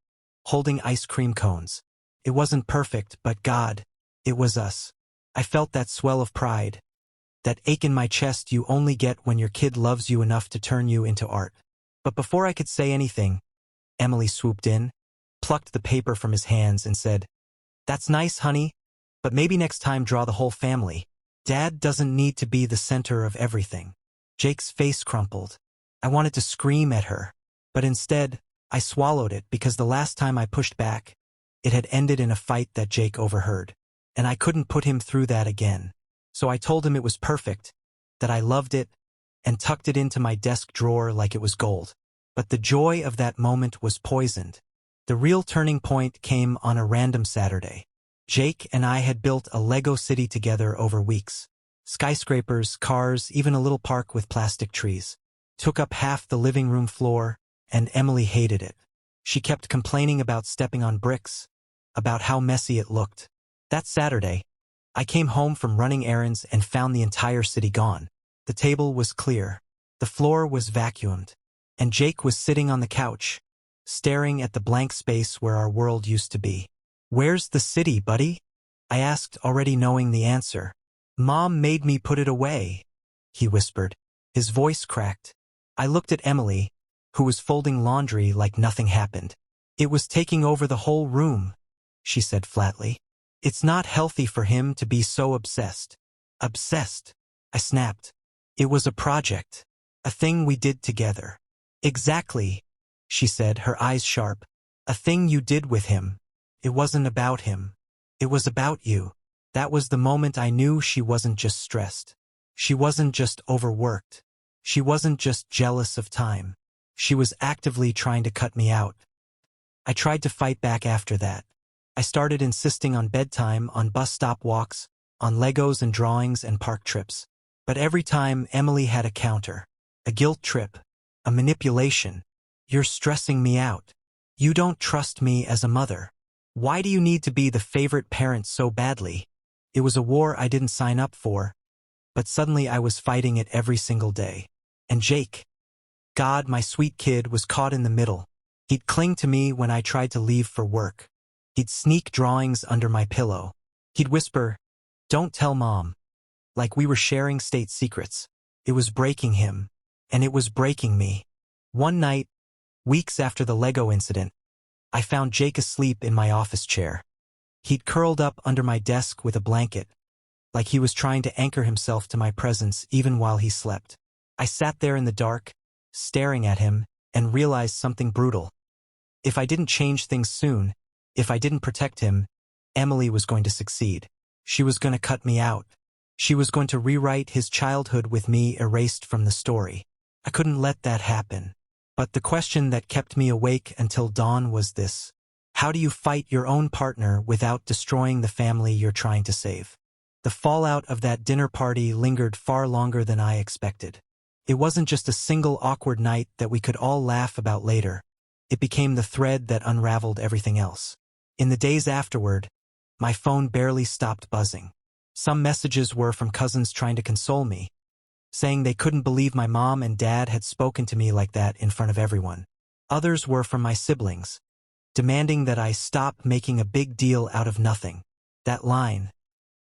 [SPEAKER 1] holding ice cream cones. It wasn't perfect, but God, it was us. I felt that swell of pride, that ache in my chest you only get when your kid loves you enough to turn you into art. But before I could say anything, Emily swooped in, plucked the paper from his hands and said, That's nice, honey, but maybe next time draw the whole family. Dad doesn't need to be the center of everything. Jake's face crumpled. I wanted to scream at her, but instead, I swallowed it because the last time I pushed back, it had ended in a fight that Jake overheard, and I couldn't put him through that again. So I told him it was perfect, that I loved it, and tucked it into my desk drawer like it was gold. But the joy of that moment was poisoned. The real turning point came on a random Saturday. Jake and I had built a Lego city together over weeks. Skyscrapers, cars, even a little park with plastic trees. Took up half the living room floor, and Emily hated it. She kept complaining about stepping on bricks, about how messy it looked. That Saturday, I came home from running errands and found the entire city gone. The table was clear. The floor was vacuumed. And Jake was sitting on the couch, staring at the blank space where our world used to be. Where's the city, buddy? I asked, already knowing the answer. Mom made me put it away, he whispered. His voice cracked. I looked at Emily, who was folding laundry like nothing happened. It was taking over the whole room, she said flatly. It's not healthy for him to be so obsessed. Obsessed, I snapped. It was a project, a thing we did together. Exactly, she said, her eyes sharp. A thing you did with him. It wasn't about him. It was about you. That was the moment I knew she wasn't just stressed. She wasn't just overworked. She wasn't just jealous of time. She was actively trying to cut me out. I tried to fight back after that. I started insisting on bedtime, on bus stop walks, on Legos and drawings and park trips. But every time Emily had a counter. A guilt trip. A manipulation. You're stressing me out. You don't trust me as a mother. Why do you need to be the favorite parent so badly? It was a war I didn't sign up for, but suddenly I was fighting it every single day. And Jake, God, my sweet kid, was caught in the middle. He'd cling to me when I tried to leave for work. He'd sneak drawings under my pillow. He'd whisper, "Don't tell Mom," like we were sharing state secrets. It was breaking him, and it was breaking me. One night, weeks after the Lego incident, I found Jake asleep in my office chair. He'd curled up under my desk with a blanket, like he was trying to anchor himself to my presence even while he slept. I sat there in the dark, staring at him, and realized something brutal. If I didn't change things soon, if I didn't protect him, Emily was going to succeed. She was going to cut me out. She was going to rewrite his childhood with me erased from the story. I couldn't let that happen. But the question that kept me awake until dawn was this: how do you fight your own partner without destroying the family you're trying to save? The fallout of that dinner party lingered far longer than I expected. It wasn't just a single awkward night that we could all laugh about later. It became the thread that unraveled everything else. In the days afterward, my phone barely stopped buzzing. Some messages were from cousins trying to console me, saying they couldn't believe my mom and dad had spoken to me like that in front of everyone. Others were from my siblings, demanding that I stop making a big deal out of nothing. That line,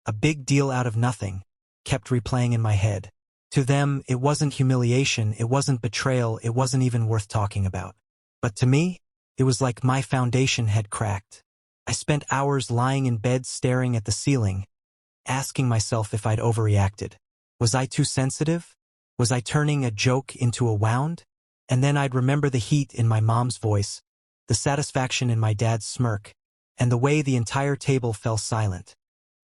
[SPEAKER 1] "a big deal out of nothing," kept replaying in my head. To them, it wasn't humiliation, it wasn't betrayal, it wasn't even worth talking about. But to me, it was like my foundation had cracked. I spent hours lying in bed staring at the ceiling, asking myself if I'd overreacted. Was I too sensitive? Was I turning a joke into a wound? And then I'd remember the heat in my mom's voice, the satisfaction in my dad's smirk, and the way the entire table fell silent.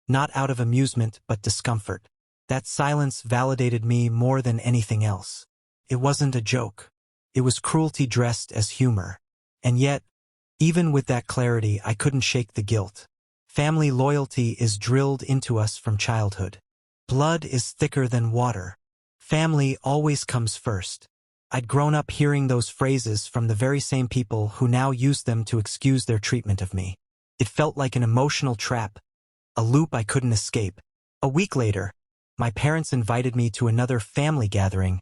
[SPEAKER 1] Not out of amusement, but discomfort. That silence validated me more than anything else. It wasn't a joke. It was cruelty dressed as humor. And yet, even with that clarity, I couldn't shake the guilt. Family loyalty is drilled into us from childhood. Blood is thicker than water. Family always comes first. I'd grown up hearing those phrases from the very same people who now use them to excuse their treatment of me. It felt like an emotional trap, a loop I couldn't escape. A week later, my parents invited me to another family gathering,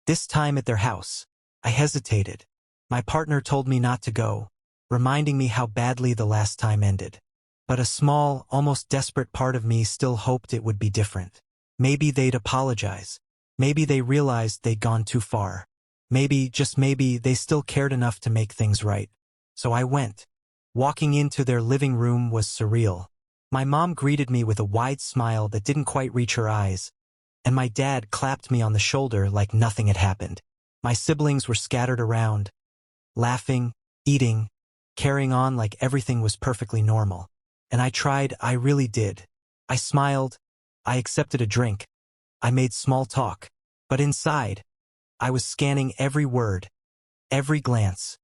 [SPEAKER 1] this time at their house. I hesitated. My partner told me not to go, reminding me how badly the last time ended. But a small, almost desperate part of me still hoped it would be different. Maybe they'd apologize. Maybe they realized they'd gone too far. Maybe, just maybe, they still cared enough to make things right. So I went. Walking into their living room was surreal. My mom greeted me with a wide smile that didn't quite reach her eyes, and my dad clapped me on the shoulder like nothing had happened. My siblings were scattered around, laughing, eating, carrying on like everything was perfectly normal. And I really did. I smiled, I accepted a drink, I made small talk. But inside, I was scanning every word, every glance,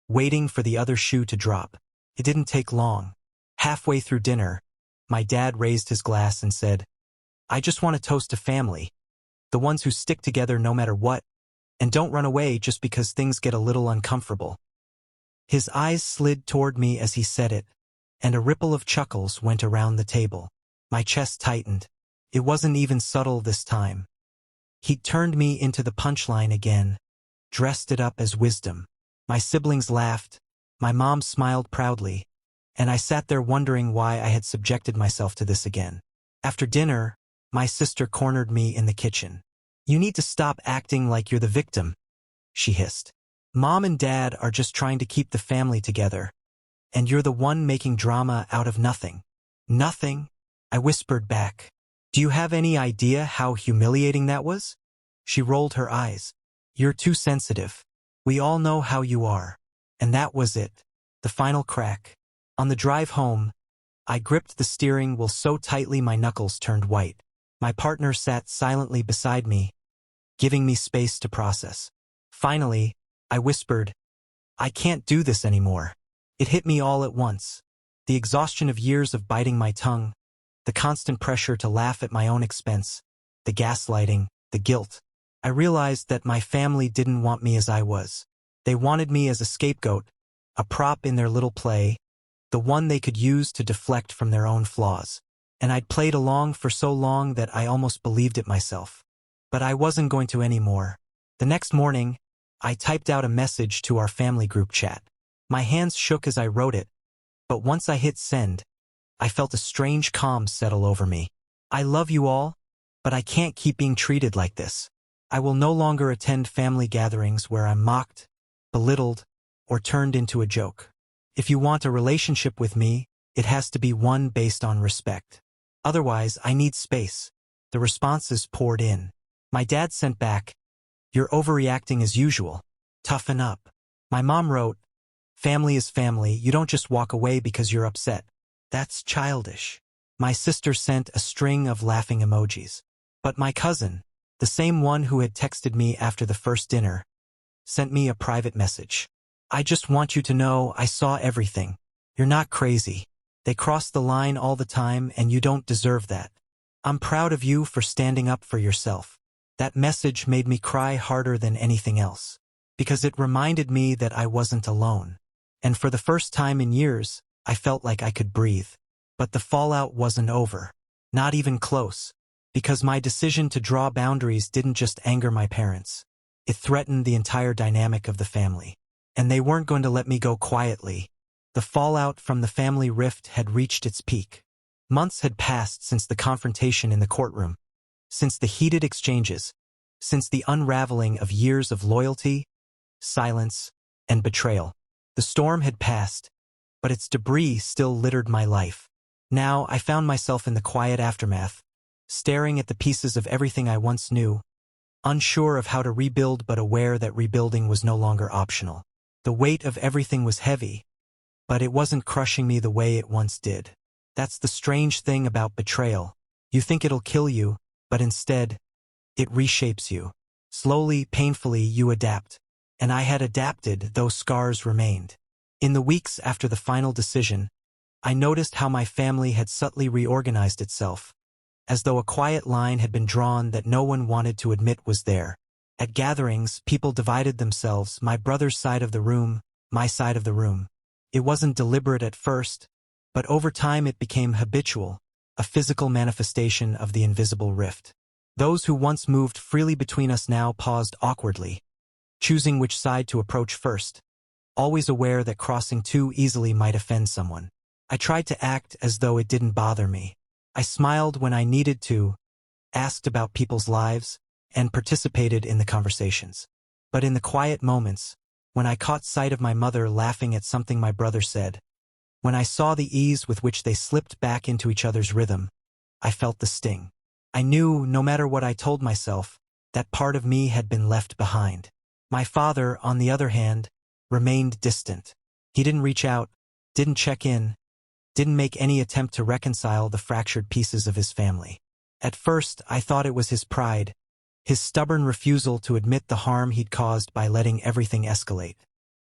[SPEAKER 1] waiting for the other shoe to drop. It didn't take long. Halfway through dinner, my dad raised his glass and said, "I just want to toast to family, the ones who stick together no matter what, and don't run away just because things get a little uncomfortable." His eyes slid toward me as he said it, and a ripple of chuckles went around the table. My chest tightened. It wasn't even subtle this time. He turned me into the punchline again, dressed it up as wisdom. My siblings laughed, my mom smiled proudly, and I sat there wondering why I had subjected myself to this again. After dinner, my sister cornered me in the kitchen. "You need to stop acting like you're the victim," she hissed. "Mom and Dad are just trying to keep the family together, and you're the one making drama out of nothing." "Nothing?" I whispered back. "Do you have any idea how humiliating that was?" She rolled her eyes. "You're too sensitive. We all know how you are." And that was it. The final crack. On the drive home, I gripped the steering wheel so tightly my knuckles turned white. My partner sat silently beside me, giving me space to process. Finally, I whispered, "I can't do this anymore." It hit me all at once. The exhaustion of years of biting my tongue, the constant pressure to laugh at my own expense, the gaslighting, the guilt. I realized that my family didn't want me as I was. They wanted me as a scapegoat, a prop in their little play, the one they could use to deflect from their own flaws. And I'd played along for so long that I almost believed it myself. But I wasn't going to anymore. The next morning, I typed out a message to our family group chat. My hands shook as I wrote it, but once I hit send, I felt a strange calm settle over me. I love you all, but I can't keep being treated like this. I will no longer attend family gatherings where I'm mocked, belittled, or turned into a joke. If you want a relationship with me, it has to be one based on respect. Otherwise, I need space. The responses poured in. My dad sent back, "You're overreacting as usual. Toughen up." My mom wrote, "Family is family. You don't just walk away because you're upset. That's childish." My sister sent a string of laughing emojis. But my cousin, the same one who had texted me after the first dinner, sent me a private message. "I just want you to know I saw everything. You're not crazy. They cross the line all the time and you don't deserve that. I'm proud of you for standing up for yourself." That message made me cry harder than anything else, because it reminded me that I wasn't alone. And for the first time in years, I felt like I could breathe. But the fallout wasn't over. Not even close. Because my decision to draw boundaries didn't just anger my parents. It threatened the entire dynamic of the family. And they weren't going to let me go quietly. The fallout from the family rift had reached its peak. Months had passed since the confrontation in the courtroom, since the heated exchanges, since the unraveling of years of loyalty, silence, and betrayal. The storm had passed, but its debris still littered my life. Now I found myself in the quiet aftermath, staring at the pieces of everything I once knew, unsure of how to rebuild but aware that rebuilding was no longer optional. The weight of everything was heavy, but it wasn't crushing me the way it once did. That's the strange thing about betrayal. You think it'll kill you, but instead, it reshapes you. Slowly, painfully, you adapt. And I had adapted, though scars remained. In the weeks after the final decision, I noticed how my family had subtly reorganized itself, as though a quiet line had been drawn that no one wanted to admit was there. At gatherings, people divided themselves, my brother's side of the room, my side of the room. It wasn't deliberate at first, but over time it became habitual, a physical manifestation of the invisible rift. Those who once moved freely between us now paused awkwardly, choosing which side to approach first, always aware that crossing too easily might offend someone. I tried to act as though it didn't bother me. I smiled when I needed to, asked about people's lives, and participated in the conversations. But in the quiet moments, when I caught sight of my mother laughing at something my brother said, when I saw the ease with which they slipped back into each other's rhythm, I felt the sting. I knew, no matter what I told myself, that part of me had been left behind. My father, on the other hand, remained distant. He didn't reach out, didn't check in, didn't make any attempt to reconcile the fractured pieces of his family. At first, I thought it was his pride, his stubborn refusal to admit the harm he'd caused by letting everything escalate.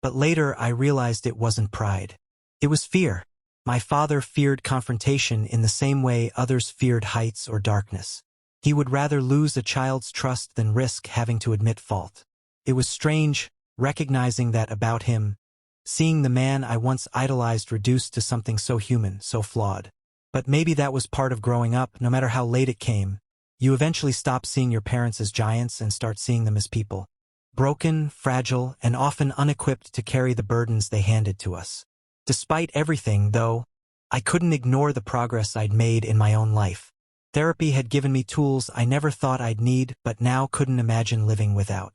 [SPEAKER 1] But later, I realized it wasn't pride. It was fear. My father feared confrontation in the same way others feared heights or darkness. He would rather lose a child's trust than risk having to admit fault. It was strange, recognizing that about him, seeing the man I once idolized reduced to something so human, so flawed. But maybe that was part of growing up. No matter how late it came, you eventually stop seeing your parents as giants and start seeing them as people. Broken, fragile, and often unequipped to carry the burdens they handed to us. Despite everything, though, I couldn't ignore the progress I'd made in my own life. Therapy had given me tools I never thought I'd need but now couldn't imagine living without.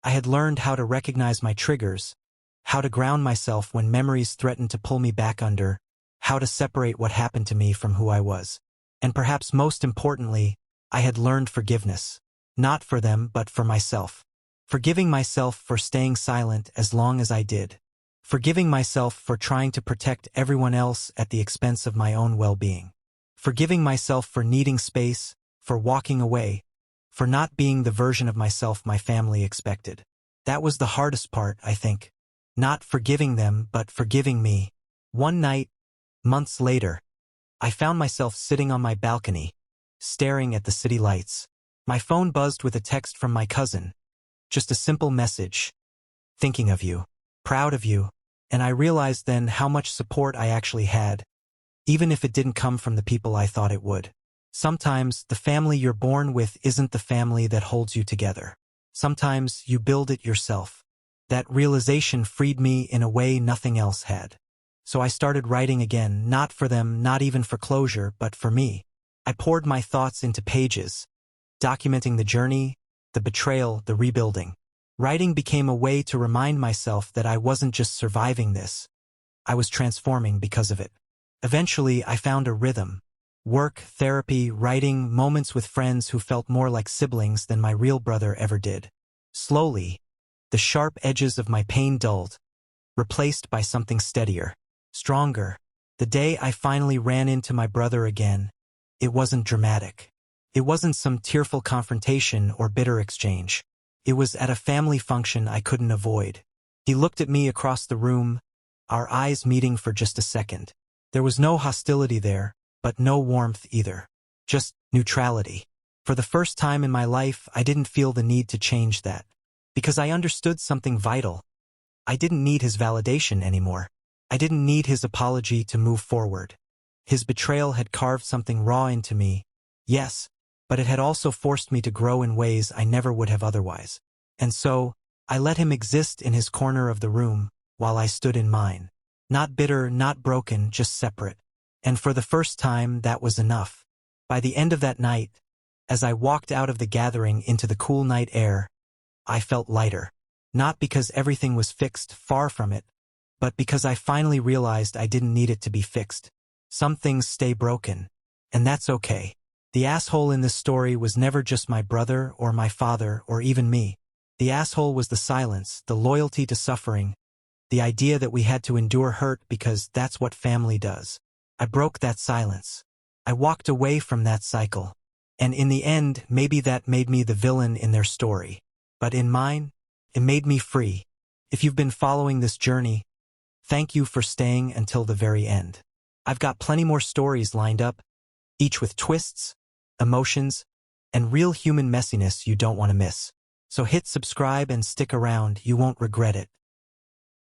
[SPEAKER 1] I had learned how to recognize my triggers, how to ground myself when memories threatened to pull me back under, how to separate what happened to me from who I was. And perhaps most importantly, I had learned forgiveness. Not for them, but for myself. Forgiving myself for staying silent as long as I did. Forgiving myself for trying to protect everyone else at the expense of my own well-being. Forgiving myself for needing space, for walking away, for not being the version of myself my family expected. That was the hardest part, I think. Not forgiving them, but forgiving me. One night, months later, I found myself sitting on my balcony, staring at the city lights. My phone buzzed with a text from my cousin. Just a simple message. Thinking of you. Proud of you. And I realized then how much support I actually had, even if it didn't come from the people I thought it would. Sometimes the family you're born with isn't the family that holds you together. Sometimes you build it yourself. That realization freed me in a way nothing else had. So I started writing again, not for them, not even for closure, but for me. I poured my thoughts into pages, documenting the journey, the betrayal, the rebuilding. Writing became a way to remind myself that I wasn't just surviving this. I was transforming because of it. Eventually, I found a rhythm. Work, therapy, writing, moments with friends who felt more like siblings than my real brother ever did. Slowly, the sharp edges of my pain dulled, replaced by something steadier, stronger. The day I finally ran into my brother again, it wasn't dramatic. It wasn't some tearful confrontation or bitter exchange. It was at a family function I couldn't avoid. He looked at me across the room, our eyes meeting for just a second. There was no hostility there, but no warmth either. Just neutrality. For the first time in my life, I didn't feel the need to change that. Because I understood something vital. I didn't need his validation anymore. I didn't need his apology to move forward. His betrayal had carved something raw into me, yes, but it had also forced me to grow in ways I never would have otherwise. And so, I let him exist in his corner of the room, while I stood in mine. Not bitter, not broken, just separate. And for the first time, that was enough. By the end of that night, as I walked out of the gathering into the cool night air, I felt lighter. Not because everything was fixed, far from it, but because I finally realized I didn't need it to be fixed. Some things stay broken, and that's okay. The asshole in this story was never just my brother or my father or even me. The asshole was the silence, the loyalty to suffering, the idea that we had to endure hurt because that's what family does. I broke that silence. I walked away from that cycle. And in the end, maybe that made me the villain in their story. But in mine, it made me free. If you've been following this journey, thank you for staying until the very end. I've got plenty more stories lined up, each with twists, emotions, and real human messiness you don't want to miss. So hit subscribe and stick around, you won't regret it.